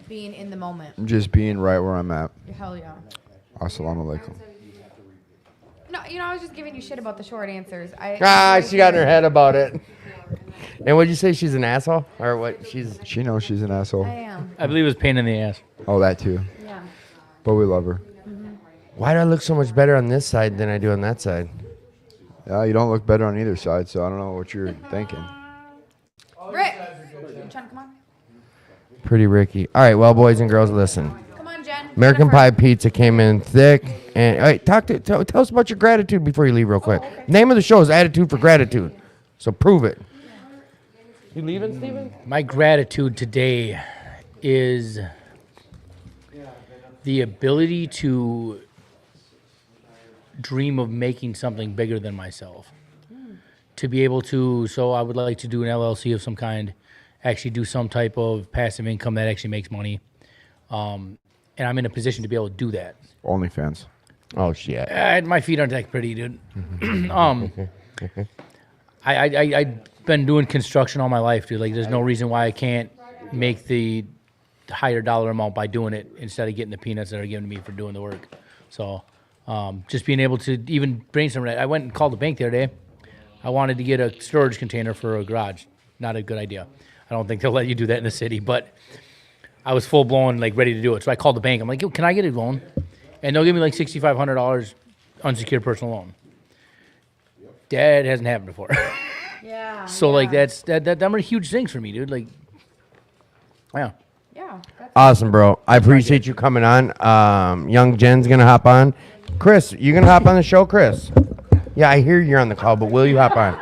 Being in the moment. just being right where I'm at. Hell yeah. Assalamu alaikum. No, I was just giving you shit about the short answers. She got in her head about it. And what'd you say? She's an asshole? Or what? She knows she's an asshole. I am. I believe it was pain in the ass. Oh, that too. Yeah. But we love her. Why do I look so much better on this side than I do on that side? Yeah, you don't look better on either side, so I don't know what you're thinking. Rick, you trying to come on? Pretty Ricky. All right, well, boys and girls, listen. Come on, Jen. American Pie Pizza came in thick. And all right, tell us about your gratitude before you leave real quick. okay. Name of the show is Attitude for Gratitude. So prove it. You leaving, Steven? My gratitude today is the ability to dream of making something bigger than myself. To be able to, so I would like to do an LLC of some kind, actually do some type of passive income that actually makes money. And I'm in a position to be able to do that. OnlyFans. Oh, shit. My feet aren't that pretty, dude. I've been doing construction all my life, dude. Like, there's no reason why I can't make the higher dollar amount by doing it instead of getting the peanuts that are given to me for doing the work. So, just being able to even brainstorm that. I went and called the bank the other day. I wanted to get a storage container for a garage. Not a good idea. I don't think they'll let you do that in the city, but I was full blown, like, ready to do it. So I called the bank. I'm like, yo, can I get a loan? And they'll give me like $6,500 unsecured personal loan. That hasn't happened before. Yeah. So like them are huge things for me, dude. Like, yeah. Yeah. Awesome, bro. I appreciate you coming on. Young Jen's going to hop on. Chris, you going to hop on the show, Chris? Yeah, I hear you're on the call, but will you hop on?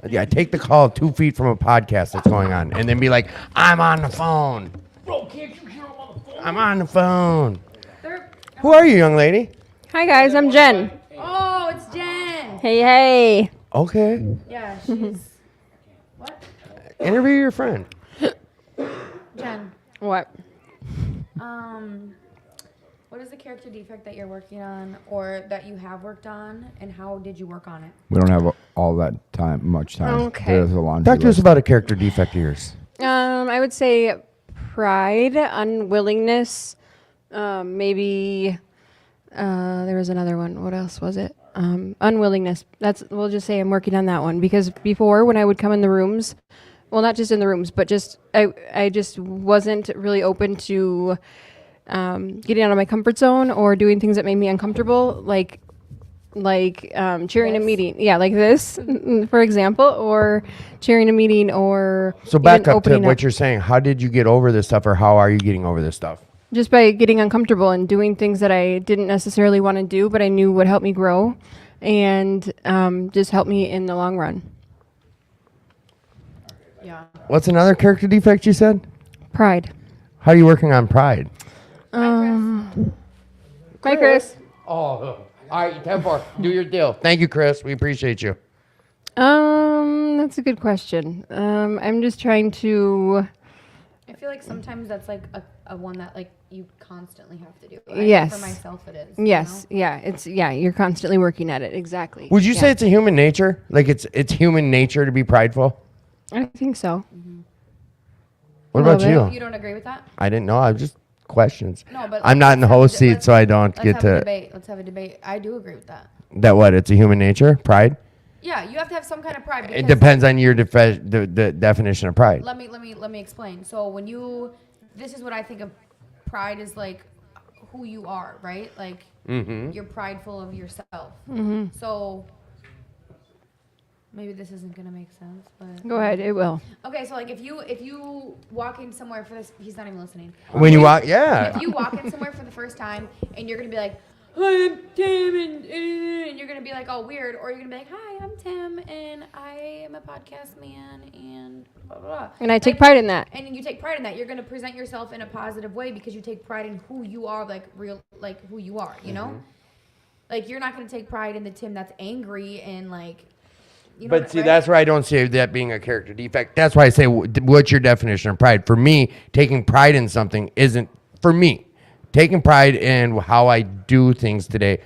Yeah, take the call 2 feet from a podcast that's going on and then be like, I'm on the phone. Bro, can't you hear him on the phone? I'm on the phone. Who are you, young lady? Hi guys, I'm Jen. Oh, it's Jen. Hey, hey. Okay. Yeah, she's. What? Interview your friend. Jen. What? What is the character defect that you're working on, or that you have worked on, and how did you work on it? We don't have all that much time. Okay. There's a laundry Talk to us list. about a character defect of yours. I would say pride, unwillingness, maybe there was another one. What else was it? Unwillingness. We'll just say I'm working on that one, because before, when I would come in the rooms, well, not just in the rooms, but just I just wasn't really open to getting out of my comfort zone or doing things that made me uncomfortable, like chairing a meeting. Yeah, like this, for example, or chairing a meeting, or So back even up to opening what you're saying. How did you get over this stuff, or how are you getting over this stuff? just by getting uncomfortable and doing things that I didn't necessarily want to do, but I knew would help me grow and just help me in the long run. Yeah. What's another character defect you said? Pride. How are you working on pride? Hi, Chris. Oh, all right, 10-4. Do your deal. Thank you, Chris. We appreciate you. That's a good question. I'm just trying to. I feel like sometimes that's like a one that like you constantly have to do. Right? Yes. For myself, it is. Yes. Yeah. You're constantly working at it. Exactly. Would you Yeah. say it's a human nature? Like it's human nature to be prideful? I think so. What A about little you? You don't agree with that? I didn't know. I was just questions. No, but I'm not in the let's have a host de- seat, let's- so I don't let's get have a to debate. Let's have a debate. I do agree with that. that. What? It's a human nature, pride. Yeah, you have to have some kind of pride. It because depends on your the definition of pride. Let me explain. So when this is what I think of pride is like who you are, right? Like Mhm. you're prideful of yourself. Mhm. So maybe this isn't gonna make sense, but Go ahead, it will. Okay, so like if you walk in somewhere for this, he's not even listening. When you walk, yeah. If you walk in somewhere for the first time and you're gonna be like, "Hi, I'm Tim," and you're gonna be like, "Oh, weird," or you're gonna be like, "Hi, I'm Tim, and I am a podcast man," and blah blah blah. And I take pride in that. And you take pride in that. You're gonna present yourself in a positive way because you take pride in who you are, like who you are. You know, like you're not gonna take pride in the Tim that's angry and like. You know But see, that's where I don't see that being a character defect. That's why I say, what's your definition of pride? For me, taking pride in something isn't, for me, taking pride in how I do things today,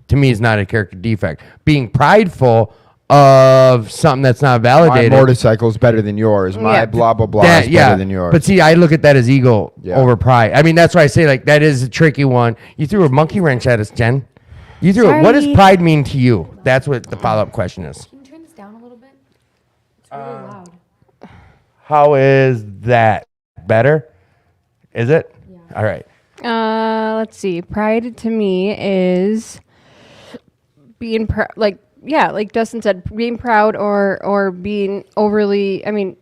to me, is not a character defect. Being prideful of something that's not validated. My motorcycle's better than yours. My blah, blah, blah is better than yours. But see, I look at that as ego over pride. I mean, that's why I say, like, that is a tricky one. You threw a monkey wrench at us, Jen. You threw it. What does pride mean to you? That's what the follow-up question is. Down a little bit. It's really loud. How is that better? Is it? Yeah. All right. Let's see. Pride to me is being like Dustin said, being proud or being overly. I mean,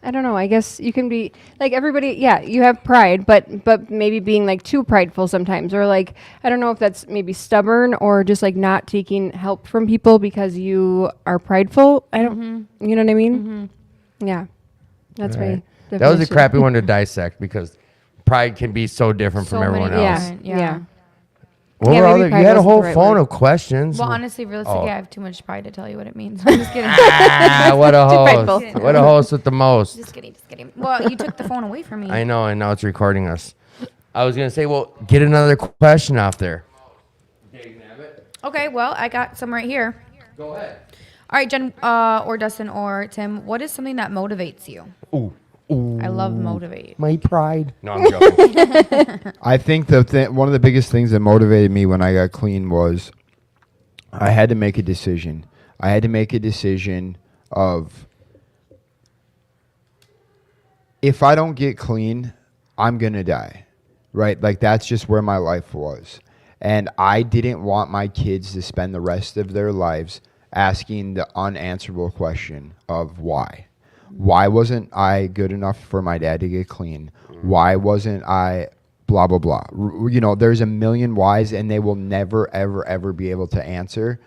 I don't know. I guess you can be like everybody. Yeah, you have pride, but maybe being like too prideful sometimes, or like I don't know if that's maybe stubborn or just like not taking help from people because you are prideful. I don't. You know what I mean? Yeah, that's right. That was a crappy one to dissect because pride can be so different from everyone else. Yeah. Well, you had a whole phone of questions. Well, honestly, realistically, I have too much pride to tell you what it means. I'm just kidding. What a host. What a host with the most. Just kidding. Well, you took the phone away from me. I know, and now it's recording us. I was going to say, well, get another question off there. Okay, well, I got some right here. Go ahead. All right, Jen, or Dustin, or Tim, what is something that motivates you? Ooh. I love motivate. My pride. No, I'm joking. I think one of the biggest things that motivated me when I got clean was I had to make a decision. I had to make a decision of if I don't get clean, I'm going to die, right? Like that's just where my life was. And I didn't want my kids to spend the rest of their lives asking the unanswerable question of why. Why wasn't I good enough for my dad to get clean? Why wasn't I blah, blah, blah? You know, there's a million whys and they will never, ever, ever be able to answer.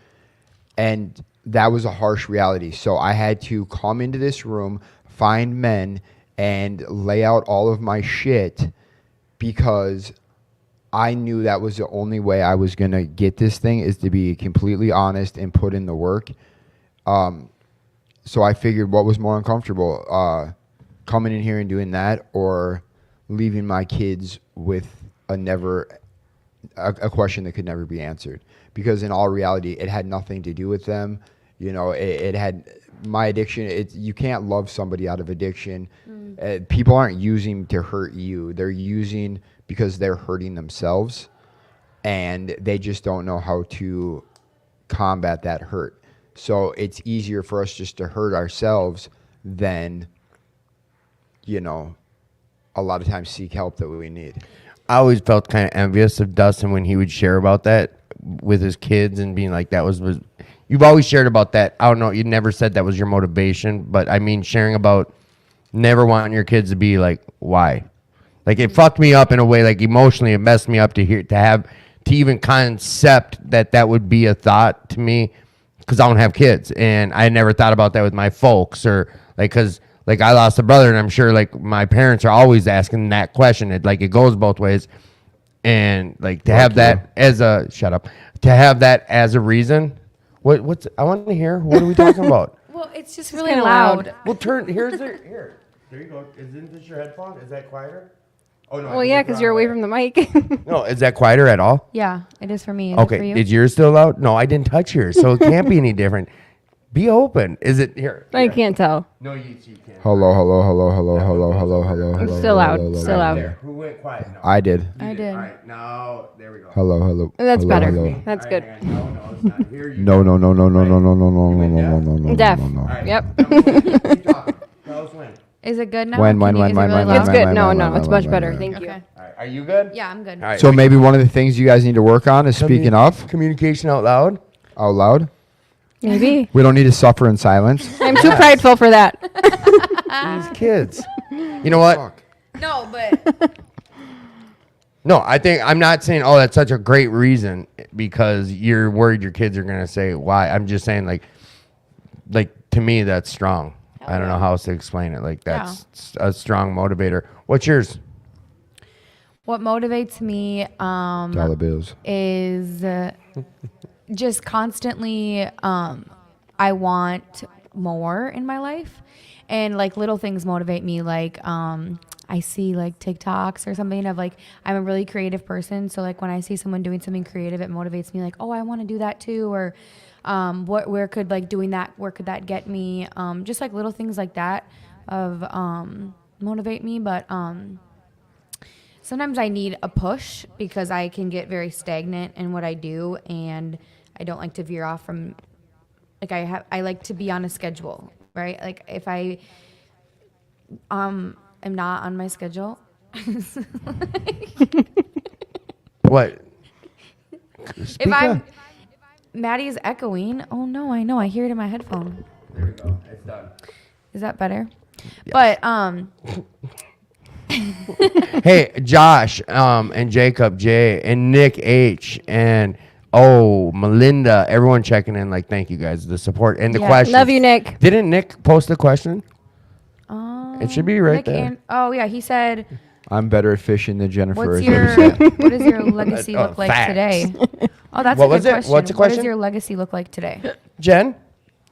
And that was a harsh reality. So I had to come into this room, find men, and lay out all of my shit because I knew that was the only way I was going to get this thing is to be completely honest and put in the work. So I figured what was more uncomfortable, coming in here and doing that or leaving my kids with a question that could never be answered. Because in all reality, it had nothing to do with them. You know, it had my addiction. You can't love somebody out of addiction. People aren't using to hurt you. They're using because they're hurting themselves. And they just don't know how to combat that hurt. So it's easier for us just to hurt ourselves than, you know, a lot of times seek help that we need. I always felt kind of envious of Dustin when he would share about that with his kids and being like, that was you've always shared about that. I don't know. You never said that was your motivation, but I mean, sharing about never wanting your kids to be like, why? Like it fucked me up in a way, like emotionally, it messed me up to even concept that would be a thought to me. Because I don't have kids, and I never thought about that with my folks, or like, because like I lost a brother, and I'm sure like my parents are always asking that question. It goes both ways, and like to have that as a to have that as a reason. What's I want to hear. What are we talking about? Well, it's just really loud. Well, here. There you go. Isn't this your headphone? Is that quieter? Oh no. Well, yeah, because you're away from the mic. No, is that quieter at all? Yeah, it is for me. Is Okay, it for you? is yours still loud? No, I didn't touch yours, so it can't be any different. Be open. Is it here? I can't tell. No, you can't. Hello. It's still loud. Still loud. Who went quiet? No. I did. I did. All right, now there we go. Hello. That's hello, better. hello. That's good. No, it's not. Here you No. Deaf. Yep. Keep talking. Tell us when. Is it good now? When? It's good. No, it's much better. Thank you. Okay. All right, are you good? Yeah, I'm good. All right. So maybe one of the things you guys need to work on is speaking up. Communication out loud. Out loud? Maybe. We don't need to suffer in silence. I'm too prideful for that. These kids. You know what? No, but No, I think I'm not saying, oh, that's such a great reason because you're worried your kids are gonna say why. I'm just saying, like to me, that's strong. I don't know how else to explain it. Like that's a strong motivator. What's yours? what motivates me Dollar bills. is just constantly I want more in my life, and like little things motivate me. Like I see like TikToks or something of like, I'm a really creative person, so like when I see someone doing something creative, it motivates me. Like, oh, I want to do that too, or where could like doing that, where could that get me? Just like little things like that of motivate me. But sometimes I need a push because I can get very stagnant in what I do, and I don't like to veer off from. Like I like to be on a schedule, right? Like if I am not on my schedule. What? If I'm Maddie's echoing. Oh no, I know. I hear it in my headphone. There we go. It's done. Is that better? Yes. But Hey, Josh, and Jacob J, and Nick H, and Melinda, everyone checking in. Like, thank you guys, the support and the question. Love you, Nick. Didn't Nick post a question? It should be right Nick there. yeah, he said, I'm better at fishing than Jennifer. "What's is your what he said. what does your legacy look like facts. today?" Oh, that's What a was good it? question. What's the What question? does your legacy look like today? Jen,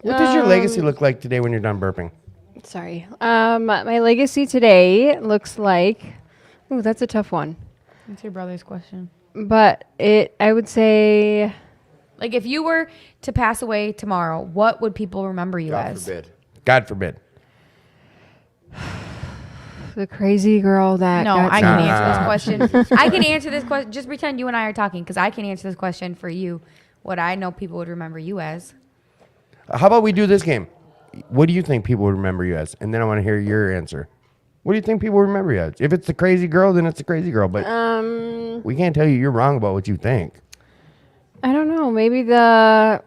what does your legacy look like today when you're done burping? Sorry. My legacy today looks like. Ooh, that's a tough one. That's your brother's question. But I would say. Like, if you were to pass away tomorrow, what would people remember you as? God forbid. The crazy girl that. No, got I can answer sent. this question. I can answer this question. Just pretend you and I are talking, because I can answer this question for you. What I know people would remember you as. How about we do this game? What do you think people would remember you as? And then I want to hear your answer. What do you think people would remember you as? If it's the crazy girl, then it's the crazy girl. But we can't tell you you're wrong about what you think. I don't know. Maybe the.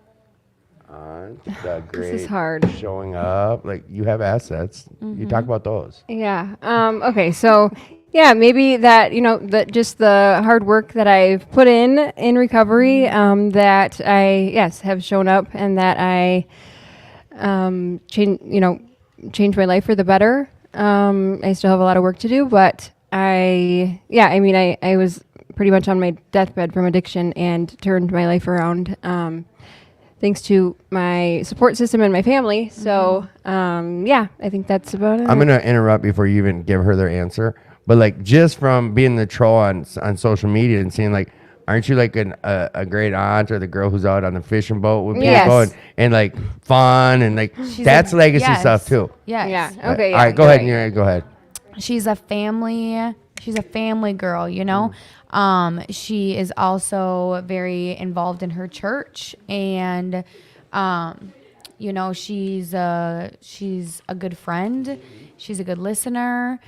The great This is hard. showing up. Like, you have assets. You talk about those. Yeah. Okay. So, yeah, maybe that, that just the hard work that I've put in recovery, that I, have shown up, and that I, changed my life for the better. I still have a lot of work to do, but I was pretty much on my deathbed from addiction and turned my life around. Thanks to my support system and my family. So, I think that's about it. I'm going to interrupt before you even give her their answer. But, like, just from being the troll on social media and seeing, like, aren't you, like, a great aunt or the girl who's out on the fishing boat with people and like, fun and, like, that's legacy stuff, too. Yes. Yeah. Okay. All right, go ahead. Yeah, go ahead. She's a family girl, She is also very involved in her church, and she's a good friend. She's a good listener.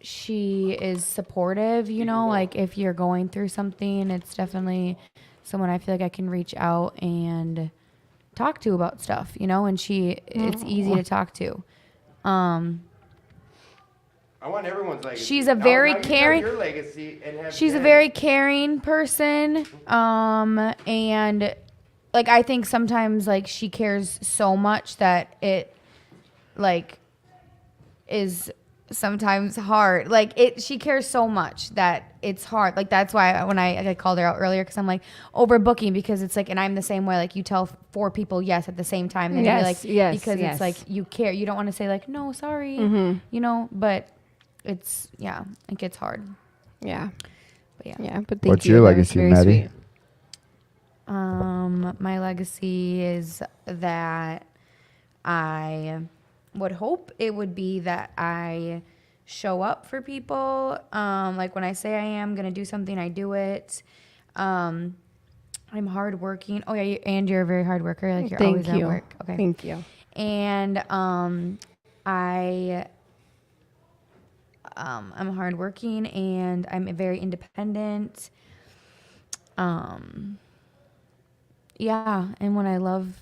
She is supportive, like if you're going through something, it's definitely someone I feel like I can reach out and talk to about stuff, and it's easy to talk to. I want everyone's legacy. She's a very Now you caring. tell your legacy and have She's a Jen. very caring person, and like I think sometimes like she cares so much that it like is sometimes hard. Like she cares so much that it's hard. Like that's why when I called her out earlier, because I'm like overbooking, because it's like, and I'm the same way. Like you tell 4 people yes at the same time, and you're like, because it's like you care. You don't want to say like no, sorry, but it's it gets hard. Yeah. But Yeah, but thank What's you. your That was legacy, very Maddie? sweet. My legacy is that I would hope it would be that I show up for people. Like when I say I am going to do something, I do it. I'm hardworking. Oh yeah, and you're a very hard worker. Like you're always at work. Okay. Thank you. And I'm hardworking, and I'm very independent. Yeah, and when I love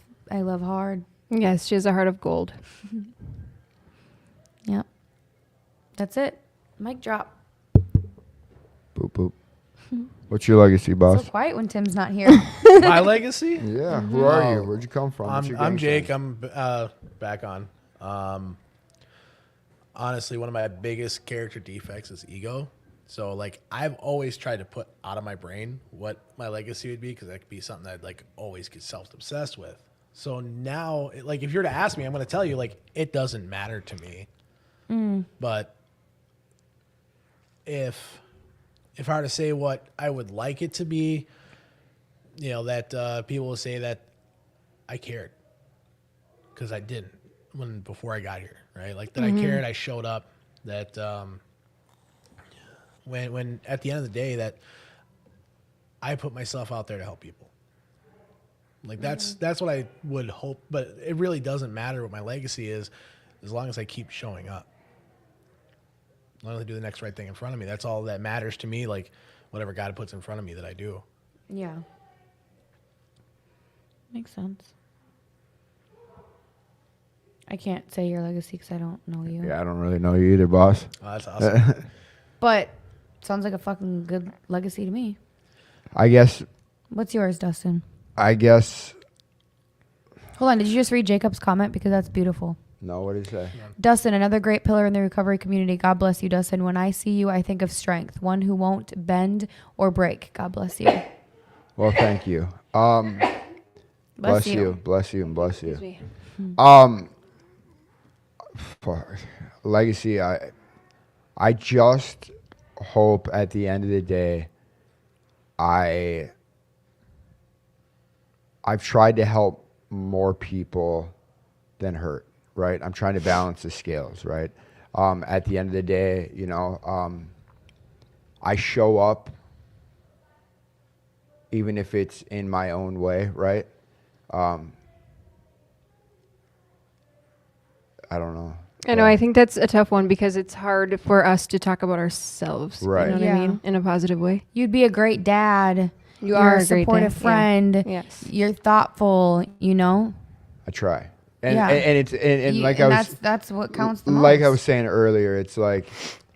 hard. Yes, she has a heart of gold. Yep. That's it. Mic drop. Boop boop. What's your legacy, boss? So quiet when Tim's not here. My legacy? Yeah. Who are you? Where'd you come from? What's your I'm gang Jake. sign? I'm back on. Honestly, one of my biggest character defects is ego. So like I've always tried to put out of my brain what my legacy would be, because that could be something I'd like always get self-obsessed with. So now, like if you're to ask me, I'm going to tell you like it doesn't matter to me. But if I were to say what I would like it to be, you know, that people will say that I cared, because I didn't before I got here, right? Like that I cared, I showed up, that when at the end of the day that I put myself out there to help people. Like that's what I would hope, but it really doesn't matter what my legacy is as long as I keep showing up. As long as I do the next right thing in front of me. That's all that matters to me, like whatever God puts in front of me that I do. Yeah. Makes sense. I can't say your legacy because I don't know you. Yeah, I don't really know you either, boss. Oh, that's awesome. But sounds like a fucking good legacy to me. I guess. What's yours, Dustin? I guess. Hold on. Did you just read Jacob's comment? Because that's beautiful. No, what did he say? Dustin, another great pillar in the recovery community. God bless you, Dustin. When I see you, I think of strength. One who won't bend or break. God bless you. Well, thank you. Bless you. Bless you and bless you. Excuse For legacy, I just hope at the end of the day, I've tried to help more people than hurt, right? I'm trying to balance the scales, right? At the end of the day, you know, I show up even if it's in my own way, right? I don't know. I know. I think that's a tough one because it's hard for us to talk about ourselves. Right. You know what I mean? In a positive way. You'd be a great dad. You You're are a a great supportive dad. friend. Yeah. Yes. You're thoughtful, you know? I try. And, Yeah. and it's and You- like and I was that's what counts the most. like I was saying earlier, it's like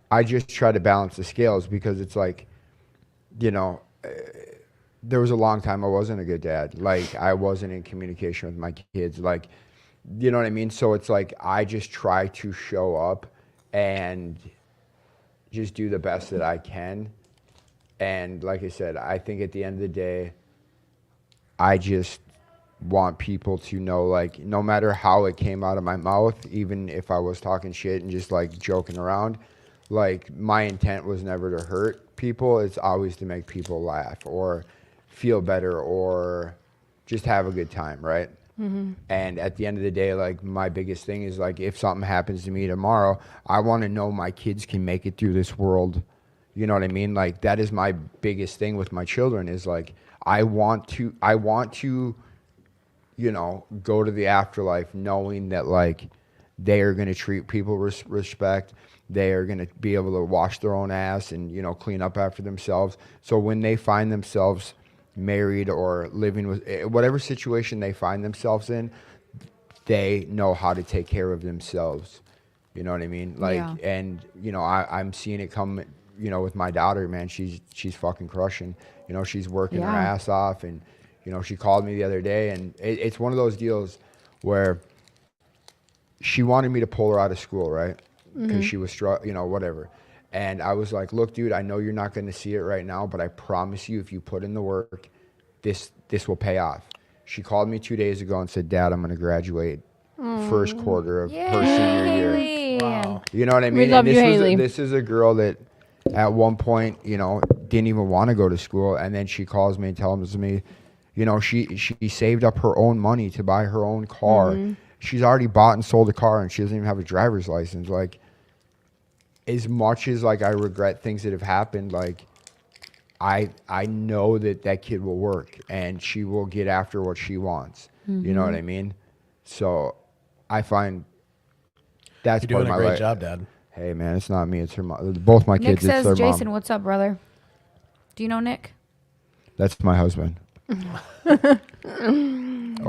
I just try to balance the scales because it's like, you know, there was a long time I wasn't a good dad. Like I wasn't in communication with my kids. Like, you know what I mean? So it's like I just try to show up and just do the best that I can. And like I said, I think at the end of the day, I just want people to know, like, no matter how it came out of my mouth, even if I was talking shit and just like joking around, like my intent was never to hurt people. It's always to make people laugh or feel better or just have a good time, right? Mm-hmm. And at the end of the day, like my biggest thing is like if something happens to me tomorrow, I want to know my kids can make it through this world. You know what I mean? Like that is my biggest thing with my children is like I want to, you know, go to the afterlife knowing that like they are going to treat people with respect. They are going to be able to wash their own ass and, you know, clean up after themselves. So when they find themselves married or living with whatever situation they find themselves in, they know how to take care of themselves. You know what I mean? Like, Yeah. and you know, I'm seeing it come, you know, with my daughter, man. She's fucking crushing. You know, she's working her Yeah. ass off, and you know, she called me the other day, and it's one of those deals where she wanted me to pull her out of school, right? Because she was you know, whatever. And I was like, look, dude, I know you're not going to see it right now, but I promise you, if you put in the work, this will pay off. She called me 2 days ago and said, Dad, I'm going to graduate first quarter of her senior year. Haley. Wow. You know what I mean? love and you, Haley. this is a girl that at one point, you know, didn't even want to go to school. And then she calls me and tells me, you know, she saved up her own money to buy her own car. She's already bought and sold a car and she doesn't even have a driver's license. Like, as much as like I regret things that have happened, like I know that kid will work and she will get after what she wants. You know what I mean? So I find that's You're part doing of a my great life. job, Dad. Hey man, it's not me, it's her mom. Both my Nick kids, it's says, their Jason, mom. what's up, brother? Do you know Nick? That's my husband. Or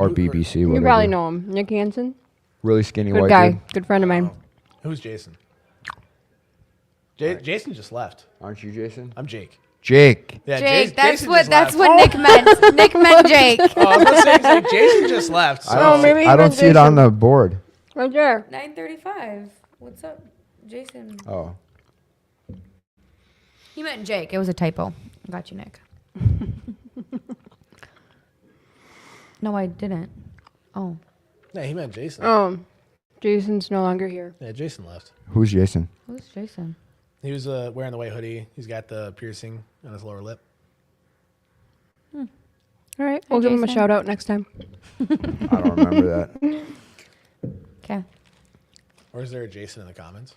BBC, You whatever. probably know him. Nick Hansen. Really skinny Good white guy. dude. Good friend of mine. Who's Jason? Jason just left. Aren't you Jason? I'm Jake. Jake. Yeah, Jake, that's Jason what just left. Nick meant. Nick meant Jake. Oh, I was about to say, he's like, Jason just left. So. I don't see it on the board. Right there. 9:35. What's up, Jason? Oh. He meant Jake. It was a typo. Got you, Nick. No, I didn't. Oh. Yeah, he meant Jason. Jason's no longer here. Yeah, Jason left. Who's Jason? Who's Jason? He was wearing the white hoodie. He's got the piercing on his lower lip. All right, we'll give him a Jason. shout out next time. I don't remember that. Okay. Or is there a Jason in the comments?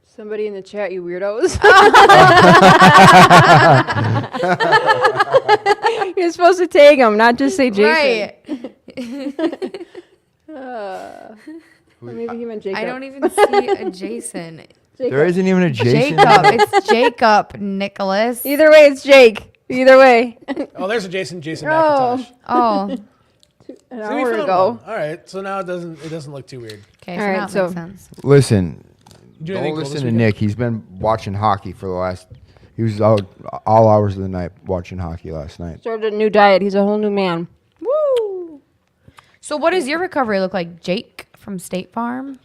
Somebody in the chat, you weirdos. You're supposed to tag him, not just say Jason. Right. Maybe he meant Jacob. I don't even see a Jason. There isn't even a Jason. Jacob. It's Jacob, Nicholas. Either way, it's Jake. Either way. Oh, there's a Jason Oh. McIntosh. Oh. An So we hour found ago. one. All right, so now it doesn't look too weird. Okay, All so right, now it so- makes sense. Listen, Do anything don't cool this listen to weekend? Nick. He's been watching hockey for the last. He was out all hours of the night watching hockey last night. Started a new diet. He's a whole new man. Woo! So what does your recovery look like, Jake from State Farm?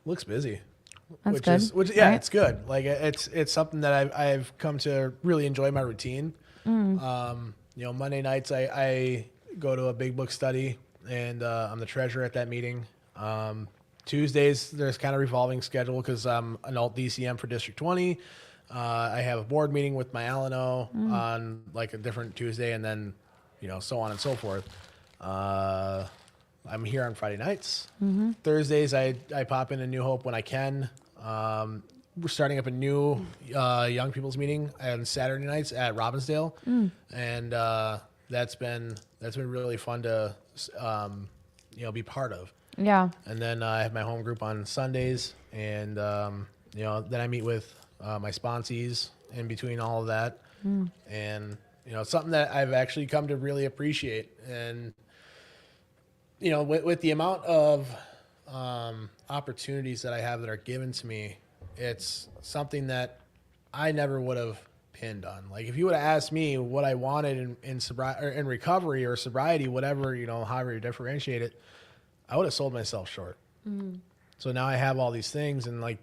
Looks busy. That's good. Yeah, Right. it's good. Like it's something that I've come to really enjoy my routine. Monday nights I go to a big book study, and I'm the treasurer at that meeting. Tuesdays there's kind of revolving schedule because I'm an alt DCM for District 20. I have a board meeting with my Alano on like a different Tuesday, and then so on and so forth. I'm here on Friday nights. Thursdays I pop into New Hope when I can. We're starting up a new young people's meeting on Saturday nights at Robbinsdale, and that's been really fun to be part of. Yeah. And then I have my home group on Sundays, and then I meet with my sponsees in between all of that, and it's something that I've actually come to really appreciate. And with the amount of opportunities that I have that are given to me, it's something that I never would have pinned on. Like if you would have asked me what I wanted in sobriety or in recovery or sobriety, whatever, however you differentiate it, I would have sold myself short. So now I have all these things, and like,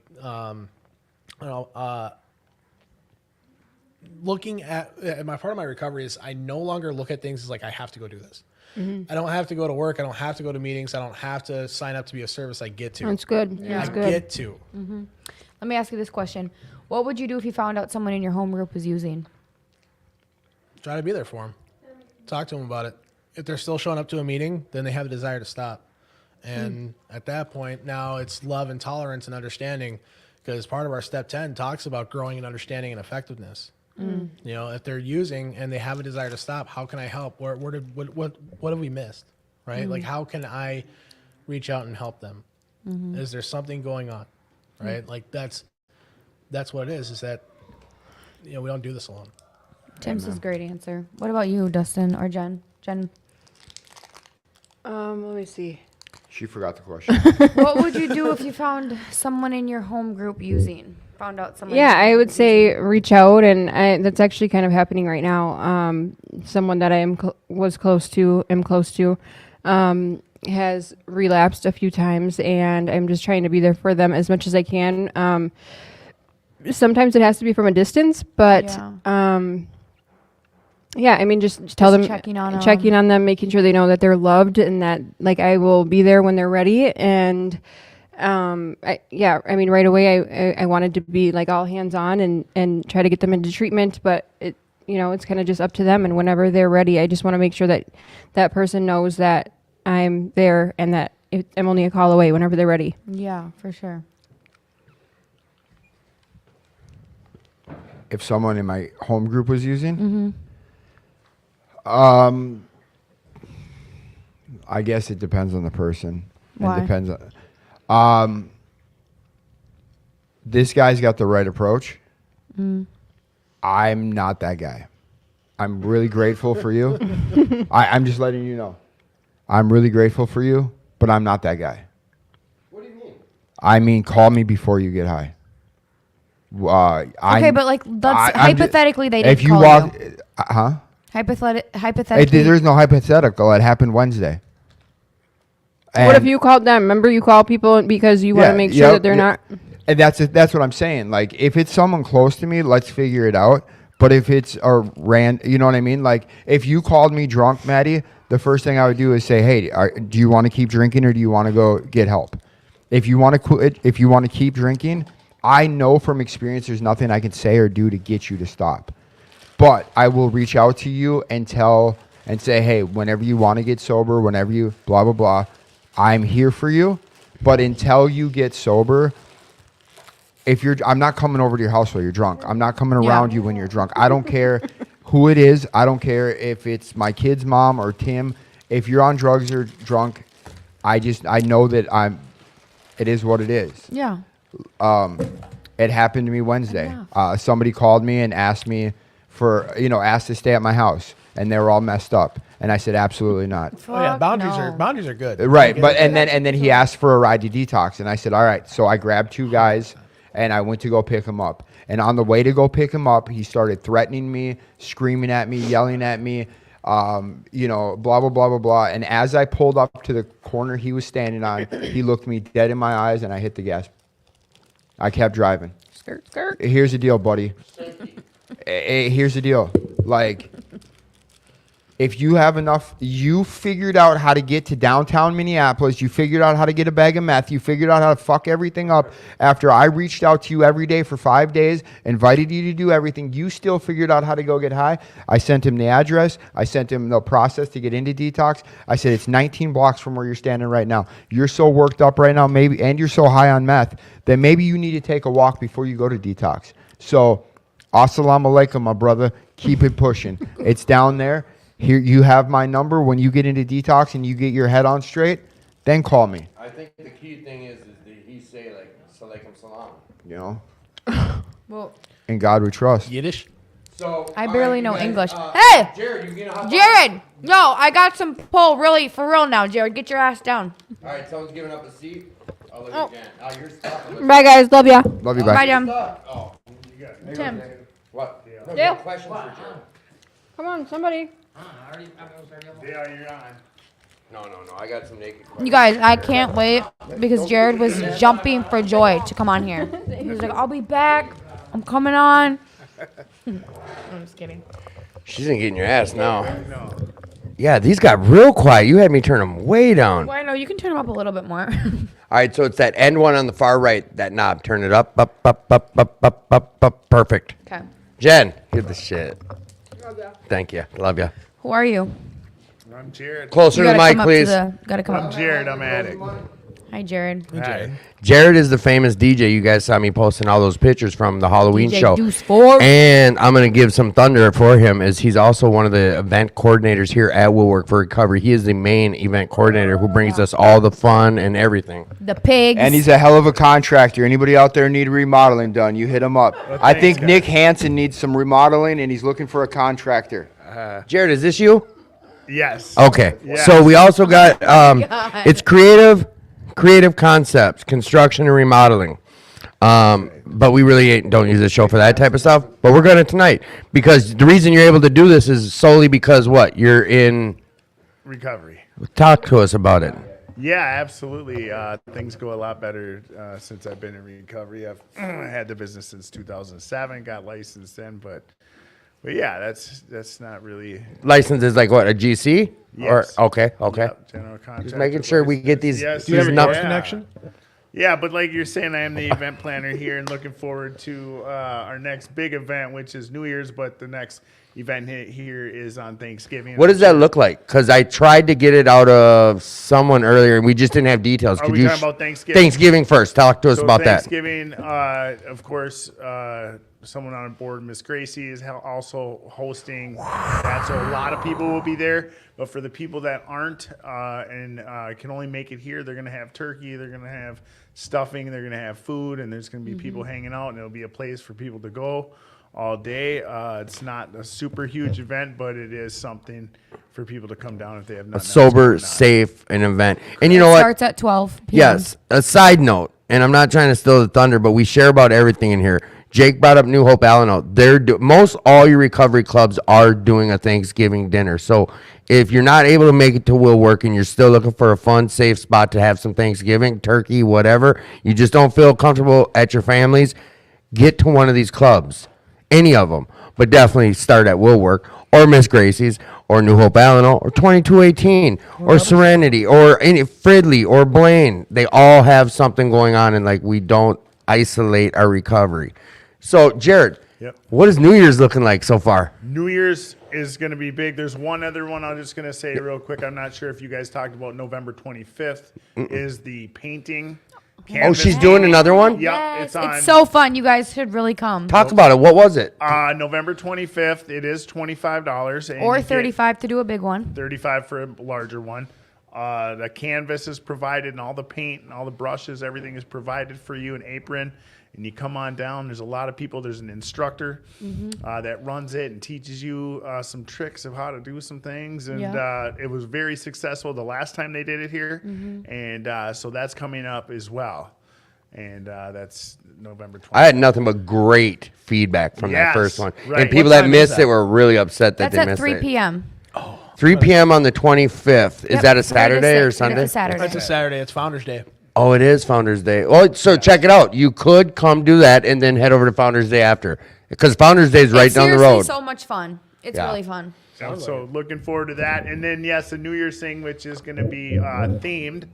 looking at my part of my recovery is I no longer look at things as like I have to go do this. I don't have to go to work. I don't have to go to meetings. I don't have to sign up to be a service. I get to. That's good. Yeah. That's I good. get to. Let me ask you this question. What would you do if you found out someone in your home group was using? Try to be there for them. Talk to them about it. If they're still showing up to a meeting, then they have a desire to stop. And at that point, now it's love and tolerance and understanding, because part of our step 10 talks about growing in understanding and effectiveness. If they're using and they have a desire to stop, how can I help? What have we missed? Right? Like, how can I reach out and help them? Is there something going on? Right? Like that's what it is that, we don't do this alone. Tim's is a great answer. What about you, Dustin or Jen? Jen, Let me see. She forgot the question. what would you do if you found someone in your home group using? Found out someone. Yeah, I would say reach out, and that's actually kind of happening right now. Someone that I was close to, has relapsed a few times, and I'm just trying to be there for them as much as I can. Sometimes it has to be from a distance, but yeah, I mean, just tell them, checking on them, making sure they know that they're loved, and that like I will be there when they're ready. And I mean, right away, I wanted to be like all hands on and try to get them into treatment, but it's kind of just up to them. And whenever they're ready, I just want to make sure that that person knows that I'm there and that I'm only a call away whenever they're ready. Yeah, for sure. If someone in my home group was using, I guess it depends on the person. Why? It depends on. This guy's got the right approach. I'm not that guy. I'm really grateful for you. I'm just letting you know. I'm really grateful for you, but I'm not that guy. What do you mean? I mean, call me before you get high. Okay, but like that's hypothetically they didn't if you call walk, you. Hypothetically, Hypothetically. there's no hypothetical. It happened Wednesday. What if And- you called them? Remember, you call people because you want to make sure yep, that they're not. And that's what I'm saying. Like, if it's someone close to me, let's figure it out. But if it's you know what I mean? Like, if you called me drunk, Maddie, the first thing I would do is say, hey, do you want to keep drinking or do you want to go get help? If you want to quit, if you want to keep drinking, I know from experience there's nothing I can say or do to get you to stop. But I will reach out to you and say, hey, whenever you want to get sober, whenever you blah, blah, blah, I'm here for you. But until you get sober, I'm not coming over to your house while you're drunk. I'm not coming around you when you're drunk. I don't care who it is. I don't care if it's my kid's mom or Tim. If you're on drugs or drunk, I know that it is what it is. Yeah. It happened to me Wednesday. Somebody called me and asked me asked to stay at my house, and they were all messed up. And I said, absolutely not. Oh yeah, boundaries are good. Right, but and then he asked for a ride to detox, and I said, all right. So I grabbed 2 guys, and I went to go pick him up. And on the way to go pick him up, he started threatening me, screaming at me, yelling at me, blah, blah, blah, blah, blah. And as I pulled up to the corner he was standing on, he looked me dead in my eyes, and I hit the gas. I kept driving. Skirt. Here's the deal, buddy. Here's the deal. Like, if you have enough, you figured out how to get to downtown Minneapolis. You figured out how to get a bag of meth. You figured out how to fuck everything up after I reached out to you every day for 5 days, invited you to do everything. You still figured out how to go get high. I sent him the address. I sent him the process to get into detox. I said, it's 19 blocks from where you're standing right now. You're so worked up right now, maybe, and you're so high on meth that maybe you need to take a walk before you go to detox. So, assalamu alaikum, my brother. Keep it pushing. It's down there. Here, you have my number. When you get into detox and you get your head on straight, then call me. I think the key thing is that he say like "Salaikum salam." You know. Well, In God we trust. Yiddish. So I barely know English. Hey, Hey, Jared, you gonna hop Jared. No, I got some pull really for real now, Jared. Get your ass down. All right, someone's giving up a seat. I'll look at Jan. Oh, you're stuck. Bye, guys. Love ya. Love you, Bye, bye. Jim. Oh, Tim. what? No, Yeah. questions for Jared. Come on, somebody. No. I got some naked questions. You guys, I can't wait because Jared was jumping for joy to come on here. He was like, I'll be back. I'm coming on. I'm just kidding. She's gonna get in your ass now. Yeah, these got real quiet. You had me turn them way down. Well, I know you can turn him up a little bit more. All right, so it's that end one on the far right, that knob. Turn it up. Perfect. Okay. Jen, hear the shit. Thank you. Love you. Who are you? I'm Jared. Closer to the mic, please. Gotta come I'm up. Jared. I'm Addict. Hi, Jared. Hi. Jared is the famous DJ. You guys saw me posting all those pictures from the Halloween DJ show. Deuce Ford. And I'm going to give some thunder for him as he's also one of the event coordinators here at Will Work for Recovery. He is the main event coordinator who brings us all the fun and everything. The pigs. And he's a hell of a contractor. Anybody out there need remodeling done, you hit him up. I think Nick Hansen needs some remodeling, and he's looking for a contractor. Jared, is this you? Yes. Okay. Yes. So we also got, it's creative concepts, construction and remodeling. But we really don't use this show for that type of stuff. But we're going to tonight because the reason you're able to do this is solely because what? You're in Recovery. Talk to us about it. Yeah, absolutely. Things go a lot better since I've been in recovery. I've had the business since 2007, got licensed then, but yeah, that's not really. License is like what, a GC? Yes. Or okay. Yep, general contractor. Just making sure we get these. Yes, Do you have a nuts connection? Yeah, but like you're saying, I am the event planner here and looking forward to our next big event, which is New Year's, but the next event here is on Thanksgiving. What does that look like? Because I tried to get it out of someone earlier, and we just didn't have details. Are we talking about Thanksgiving? Thanksgiving first. Talk to us about that. Thanksgiving, of course, someone on board, Miss Gracie, is also hosting that, so a lot of people will be there. But for the people that aren't and can only make it here, they're going to have turkey, they're going to have stuffing, they're going to have food, and there's going to be people hanging out, and it'll be a place for people to go. all day. It's not a super huge event, but it is something for people to come down if they have A nothing else sober, going on. safe, an event. And you It know what? starts at 12 p.m. Yes. A side note, and I'm not trying to steal the thunder, but we share about everything in here. Jake brought up New Hope Alano. Most all your recovery clubs are doing a Thanksgiving dinner. So if you're not able to make it to Will Work and you're still looking for a fun, safe spot to have some Thanksgiving, turkey, whatever, you just don't feel comfortable at your family's, get to one of these clubs. Any of them. But definitely start at Will Work or Miss Gracie's or New Hope Alano or 2218 or Serenity or any Fridley or Blaine. They all have something going on, and like we don't isolate our recovery. So, Jared, Yep. what is New Year's looking like so far? New Year's is going to be big. There's one other one I'm just going to say real quick. I'm not sure if you guys talked about November 25th is the painting. Oh, she's doing another one? Yep, Yes, it's on. it's so fun. You guys should really come. Talk about it. What was it? November 25th. It is $25. And Or you get 35 to do a big one. 35 for a larger one. The canvas is provided and all the paint and all the brushes, everything is provided for you, an apron. And you come on down. There's a lot of people. There's an instructor that runs it and teaches you some tricks of how to do some things. And it was very successful the last time they did it here. And so that's coming up as well. And that's November 20th. I had nothing but great feedback from that Yes, first one. right. And people What that time is missed that? it were really upset that That's they at missed 3 it. p.m. 3 p.m. on the 25th. Is Yep, that a 3 to Saturday or 6. Sunday? It's a Saturday. It's a Saturday. It's Founders Day. Oh, it is Founders Day. Oh, so check it out. You could come do that and then head over to Founders Day after, because Founders Day is right It's down the seriously road. so much fun. It's Yeah. really fun. So looking forward to that. And then, yes, the New Year's thing, which is going to be themed,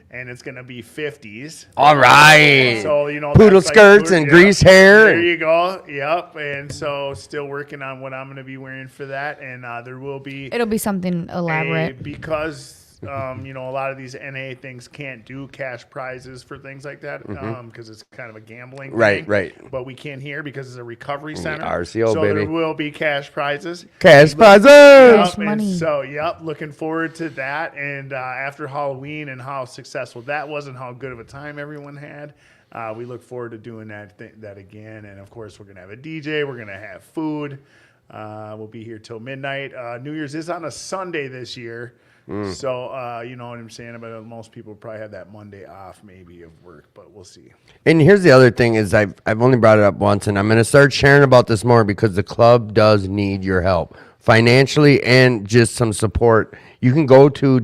and it's going to be 50s. All right. So, you know, Poodle that's like skirts food- and yeah. greased hair. There you go. Yep. And so still working on what I'm going to be wearing for that. And there will be It'll be something elaborate. because you know, a lot of these NA things can't do cash prizes for things like that because it's kind of a gambling Right, thing. right. But we can't here because it's a recovery center. RCO, so baby. there will be cash prizes. Cash prizes! Yep, and money. so, yep, looking forward to that. And after Halloween and how successful that was and how good of a time everyone had, we look forward to doing that again. And, of course, we're going to have a DJ. We're going to have food. We'll be here till midnight. New Year's is on a Sunday this year. So, you know what I'm saying? But most people probably have that Monday off maybe of work, but we'll see. And here's the other thing is I've only brought it up once, and I'm going to start sharing about this more because the club does need your help financially and just some support. You can go to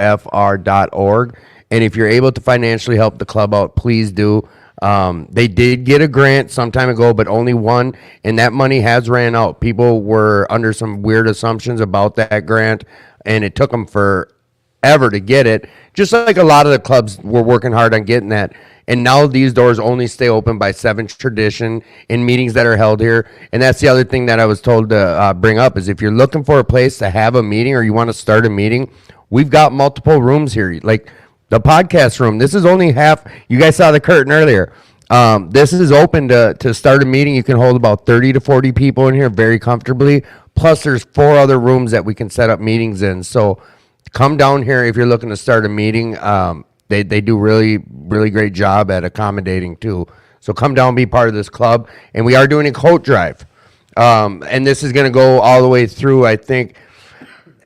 WWFR.org, and if you're able to financially help the club out, please do. They did get a grant some time ago, but only one, and that money has ran out. People were under some weird assumptions about that grant, and it took them forever to get it. Just like a lot of the clubs were working hard on getting that. And now these doors only stay open by 7th tradition in meetings that are held here. And that's the other thing that I was told to bring up is if you're looking for a place to have a meeting or you want to start a meeting, we've got multiple rooms here. Like the podcast room, this is only half. You guys saw the curtain earlier. This is open to start a meeting. You can hold about 30 to 40 people in here very comfortably. Plus, there's 4 other rooms that we can set up meetings in. So come down here if you're looking to start a meeting. They do really great job at accommodating too. So come down, be part of this club. And we are doing a coat drive. And this is going to go all the way through, I think,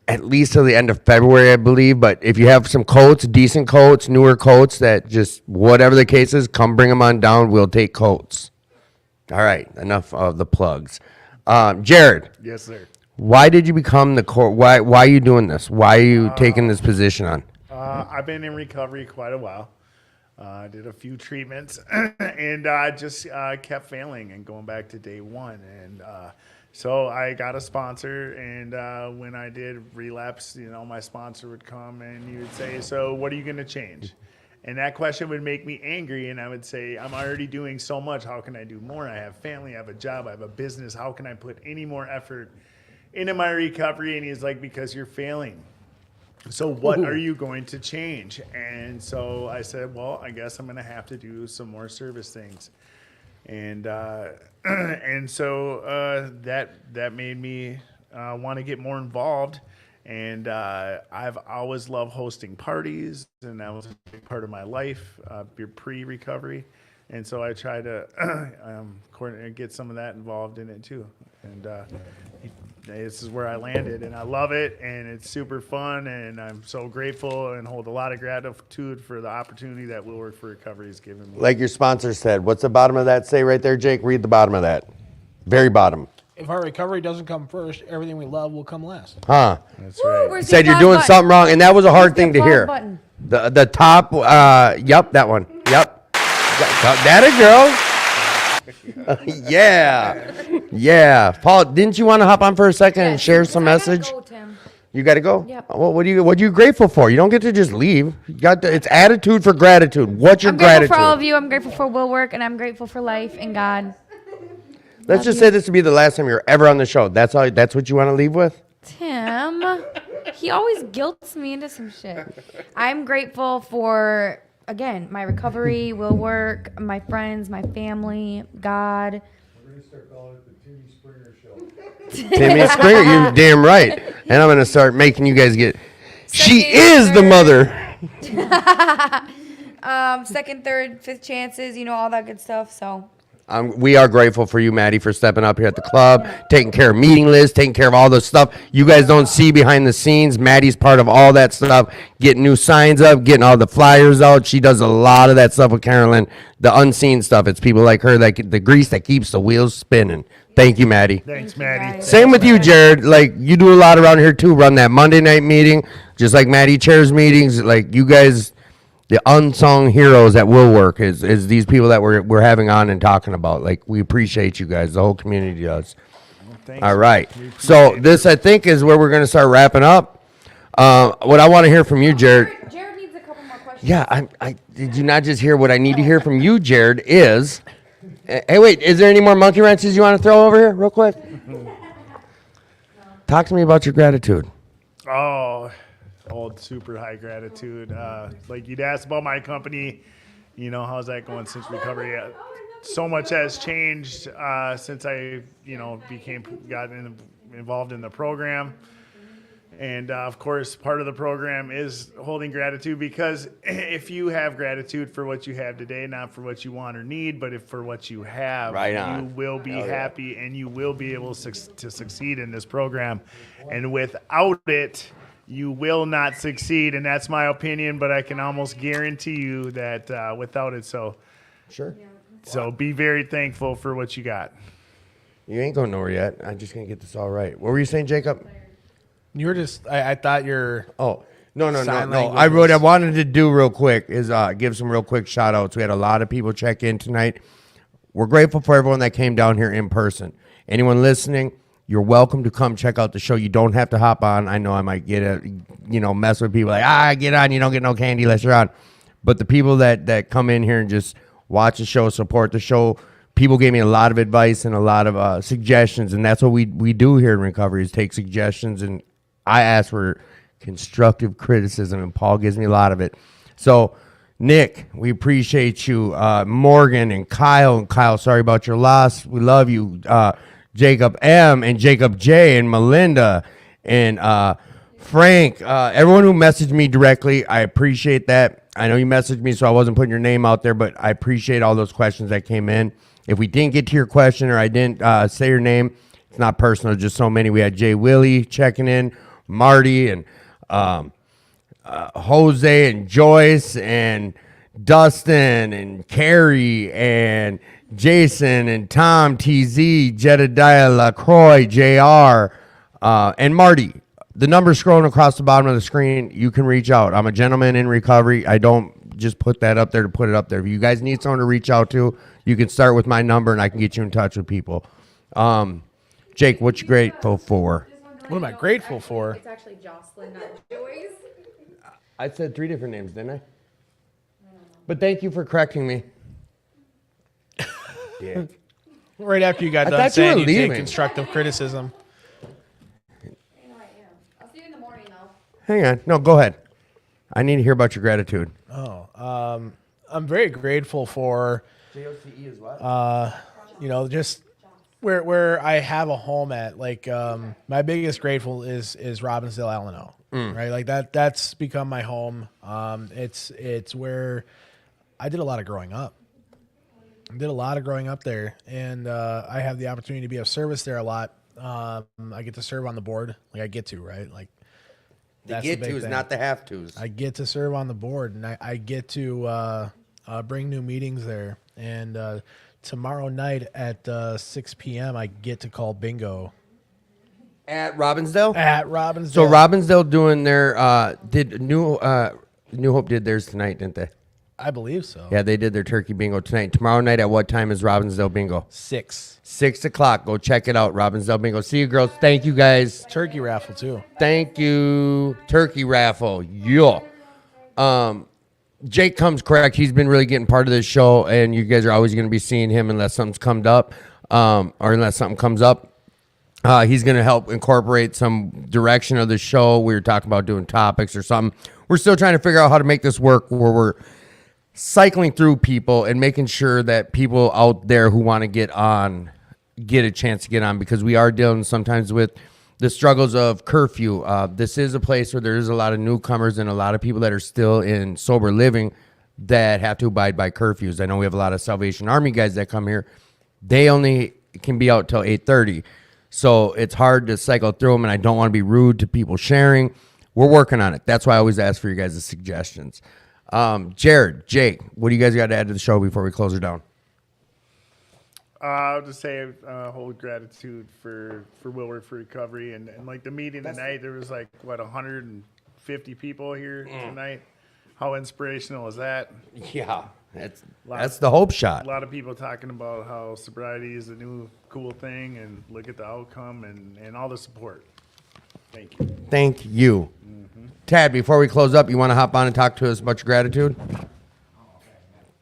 at least till the end of February, I believe. But if you have some coats, decent coats, newer coats that just whatever the case is, come bring them on down. We'll take coats. All right, enough of the plugs. Jared. Yes, sir. Why did you become the core? Why are you doing this? Why are you taking this position on? I've been in recovery quite a while. I did a few treatments and just kept failing and going back to day one. And so I got a sponsor, and when I did relapse, you know, my sponsor would come and he would say, "So what are you going to change?" And that question would make me angry, and I would say, "I'm already doing so much. How can I do more? I have family, I have a job, I have a business. How can I put any more effort into my recovery?" And he's like, "Because you're failing. So what are you going to change?" And so I said, "Well, I guess I'm going to have to do some more service things." And and so that made me want to get more involved. And I've always loved hosting parties, and that was a big part of my life, pre-recovery. And so I try to coordinate, get some of that involved in it too. And this is where I landed, and I love it, and it's super fun, and I'm so grateful and hold a lot of gratitude for the opportunity that Will Work for Recovery has given me. Like your sponsor said, what's the bottom of that say right there, Jake? Read the bottom of that. Very bottom. If our recovery doesn't come first, everything we love will come last. Huh. That's right. Where's the Said you're applause doing button? something wrong, and that was a hard Where's thing the to hear. applause button? The top, yep, that one. Yep. That a girl. Yeah. Yeah. Paul, didn't you want to hop on for a second and share some message? You got to go? Yep. Well, what are you grateful for? You don't get to just leave. You got to, it's attitude for gratitude. What's your I'm grateful gratitude? for all of you. I'm grateful for Will Work, and I'm grateful for life and God. Let's just say this to be the last time you're ever on the show. That's what you want to leave with? Tim, he always guilts me into some shit. I'm grateful for, again, my recovery, Will Work, my friends, my family, God. We're going to start calling it the Timmy Springer Show. Timmy Springer, you're damn right. And I'm going to start making you guys get, she is the mother. Second, third, fifth chances, all that good stuff. So We are grateful for you, Maddie, for stepping up here at the club, taking care of meeting lists, taking care of all the stuff you guys don't see behind the scenes. Maddie's part of all that stuff, getting new signs up, getting all the flyers out. She does a lot of that stuff with Carolyn, the unseen stuff. It's people like her, like the grease that keeps the wheels spinning. Thank you, Maddie. Thanks, Maddie. Same with you, Jared. Like, you do a lot around here, too. Run that Monday night meeting, just like Maddie chairs meetings. Like, you guys, the unsung heroes that will work is these people that we're having on and talking about. Like, we appreciate you guys. The whole community does. Thanks. All right. So this, I think, is where we're going to start wrapping up. What I want to hear from you, Jared. Jared needs a couple more questions. Yeah, I did you not just hear what I need to hear from you, Jared, is... Hey, wait, is there any more monkey wrenches you want to throw over here real quick? Talk to me about your gratitude. Oh, super high gratitude. Like you'd asked about my company, how's that going since recovery? So much has changed since I, got involved in the program. And of course, part of the program is holding gratitude, because if you have gratitude for what you have today, not for what you want or need, but if for what you have, Right on. you will be happy and you will be able to succeed in this program. And without it, you will not succeed. And that's my opinion, but I can almost guarantee you that without it, so be very thankful for what you got. You ain't going nowhere yet. I'm just going to get this all right. What were you saying, Jacob? You were just, I thought you're. Oh, no. Sign What I wanted to do real quick is give some real quick shout outs. We had a lot of people check in tonight. We're grateful for everyone that came down here in person. Anyone listening, you're welcome to come check out the show. You don't have to hop on. I know I might get mess with people like, get on. You don't get no candy unless you're on. But the people that come in here and just watch the show, support the show, people gave me a lot of advice and a lot of suggestions. And that's what we do here in recovery, is take suggestions. And I ask for constructive criticism, and Paul gives me a lot of it. So, Nick, we appreciate you. Morgan and Kyle, sorry about your loss. We love you. Jacob M. and Jacob J. and Melinda and Frank, everyone who messaged me directly, I appreciate that. I know you messaged me, so I wasn't putting your name out there, but I appreciate all those questions that came in. If we didn't get to your question or I didn't say your name, it's not personal, just so many. We had Jay Willie checking in, Marty and Jose and Joyce and Dustin and Carrie and Jason and Tom, TZ, Jedediah, LaCroix, JR, and Marty. The number's scrolling across the bottom of the screen. You can reach out. I'm a gentleman in recovery. I don't just put that up there to put it up there. If you guys need someone to reach out to, you can start with my number and I can get you in touch with people. Jake, what you grateful for? What am I grateful for? It's actually Jocelyn, not Joyce. I said 3 different names, didn't I? But thank you for correcting me. Yeah. Right after you got I done thought you saying were you take leaving. constructive criticism. I'll see you in the morning, though. Hang on. No, go ahead. I need to hear about your gratitude. I'm very grateful for, JOCE is what? just where I have a home at. Like, my biggest grateful is Robbinsdale, Illinois. Right, like that's become my home. It's where I did a lot of growing up. Did a lot of growing up there, and I have the opportunity to be of service there a lot. I get to serve on the board, like I get to, right? Like The that's get big tos, thing. not the have tos. I get to serve on the board, and I get to bring new meetings there. And tomorrow night at 6 p.m., I get to call bingo. At Robbinsdale? At Robbinsdale. So Robbinsdale doing their did New Hope did theirs tonight, didn't they? I believe so. Yeah, they did their turkey bingo tonight. Tomorrow night at what time is Robbinsdale bingo? 6. 6 o'clock. Go check it out, Robbinsdale bingo. See you, girls. Thank you, guys. Turkey raffle too. Thank you. Turkey raffle. Yeah. Jake comes correct. He's been really getting part of this show, and you guys are always going to be seeing him unless something's come up, or unless something comes up. He's going to help incorporate some direction of the show. We were talking about doing topics or something. We're still trying to figure out how to make this work where we're cycling through people and making sure that people out there who want to get on get a chance to get on, because we are dealing sometimes with the struggles of curfew. This is a place where there is a lot of newcomers and a lot of people that are still in sober living that have to abide by curfews. I know we have a lot of Salvation Army guys that come here. They only can be out till 8:30. So it's hard to cycle through them, and I don't want to be rude to people sharing. We're working on it. That's why I always ask for you guys' suggestions. Jared, Jake, what do you guys got to add to the show before we close her down? I'll just say whole gratitude for Will Work for Recovery. And like the meeting tonight, there was like, 150 people here tonight. How inspirational is that? Yeah, that's the hope shot. A lot of people talking about how sobriety is a new cool thing, and look at the outcome and all the support. Thank you. Thank you. Tad, before we close up, you want to hop on and talk to us about your gratitude?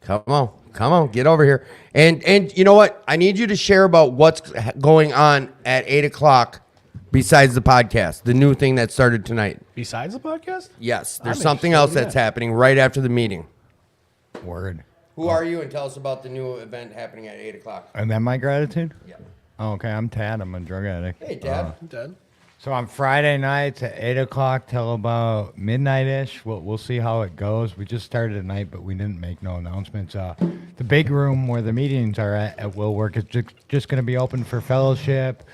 Come on, get over here. And you know what? I need you to share about what's going on at 8 o'clock besides the podcast, the new thing that started tonight. Besides the podcast? Yes, there's something else that's happening right after the meeting. Word. Who are you, and tell us about the new event happening at 8 o'clock. And then my gratitude? Yeah. Oh, okay, I'm Tad. I'm a drug addict. Hey, Tad. Tad. So on Friday nights at 8 o'clock till about midnight-ish, we'll see how it goes. We just started tonight, but we didn't make no announcements. The big room where the meetings are at Will Work is just going to be open for fellowship.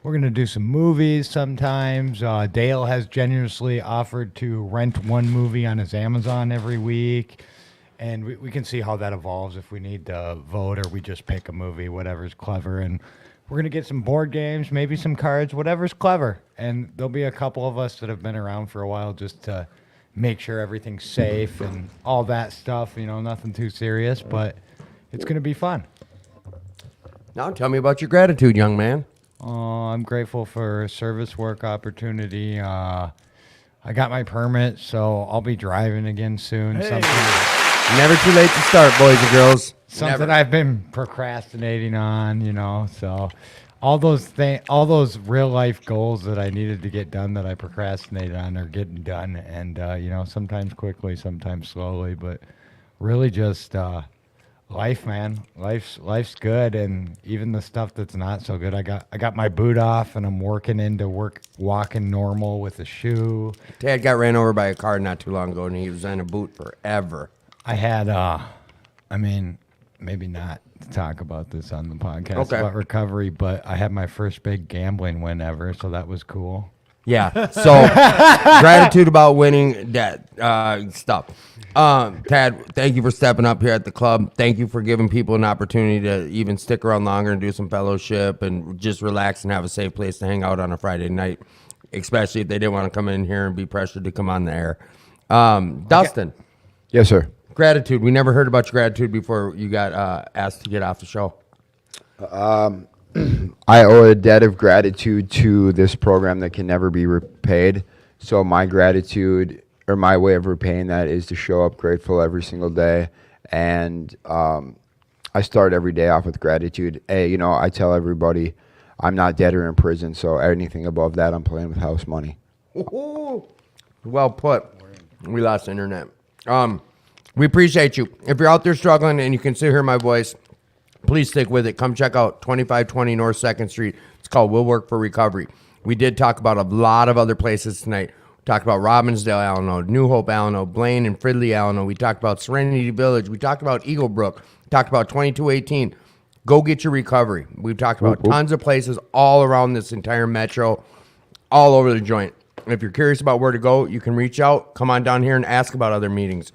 We're going to do some movies sometimes. Dale has generously offered to rent one movie on his Amazon every week. And we can see how that evolves if we need to vote or we just pick a movie, whatever's clever. And we're going to get some board games, maybe some cards, whatever's clever. And there'll be a couple of us that have been around for a while just to make sure everything's safe and all that stuff. You know, nothing too serious, but it's going to be fun. Now tell me about your gratitude, young man. I'm grateful for a service work opportunity. I got my permit, so I'll be driving again soon. Hey. Never too late to start, boys and girls. Something I've been procrastinating on, you know. So all those real life goals that I needed to get done that I procrastinated on are getting done, and you know, sometimes quickly, sometimes slowly, but really just life, man. Life's good, and even the stuff that's not so good. I got my boot off, and I'm walking walking normal with a shoe. Tad got ran over by a car not too long ago, and he was in a boot forever. I had, I mean, maybe not to talk about this on the podcast about recovery, but I had my first big gambling win ever, so that was cool. Yeah. So gratitude about winning that stuff. Tad, thank you for stepping up here at the club. Thank you for giving people an opportunity to even stick around longer and do some fellowship and just relax and have a safe place to hang out on a Friday night, especially if they didn't want to come in here and be pressured to come on the air. Dustin. Yes, sir. Gratitude. We never heard about your gratitude before you got asked to get off the show. I owe a debt of gratitude to this program that can never be repaid. So my gratitude, or my way of repaying that, is to show up grateful every single day. And I start every day off with gratitude. Hey, you know, I tell everybody I'm not dead or in prison, so anything above that, I'm playing with house money. Well put. We lost internet. We appreciate you. If you're out there struggling and you can still hear my voice, please stick with it. Come check out 2520 North 2nd Street. It's called Will Work for Recovery. We did talk about a lot of other places tonight. Talked about Robbinsdale, Alleno, New Hope, Alleno, Blaine and Fridley, Alleno. We talked about Serenity Village. We talked about Eagle Brook. Talked about 2218. Go get your recovery. We've talked about tons of places all around this entire metro, all over the joint. If you're curious about where to go, you can reach out, come on down here and ask about other meetings.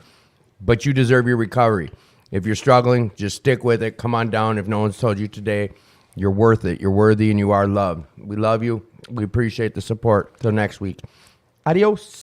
But you deserve your recovery. If you're struggling, just stick with it. Come on down. If no one's told you today, you're worth it. You're worthy and you are loved. We love you. We appreciate the support. Till next week. Adios.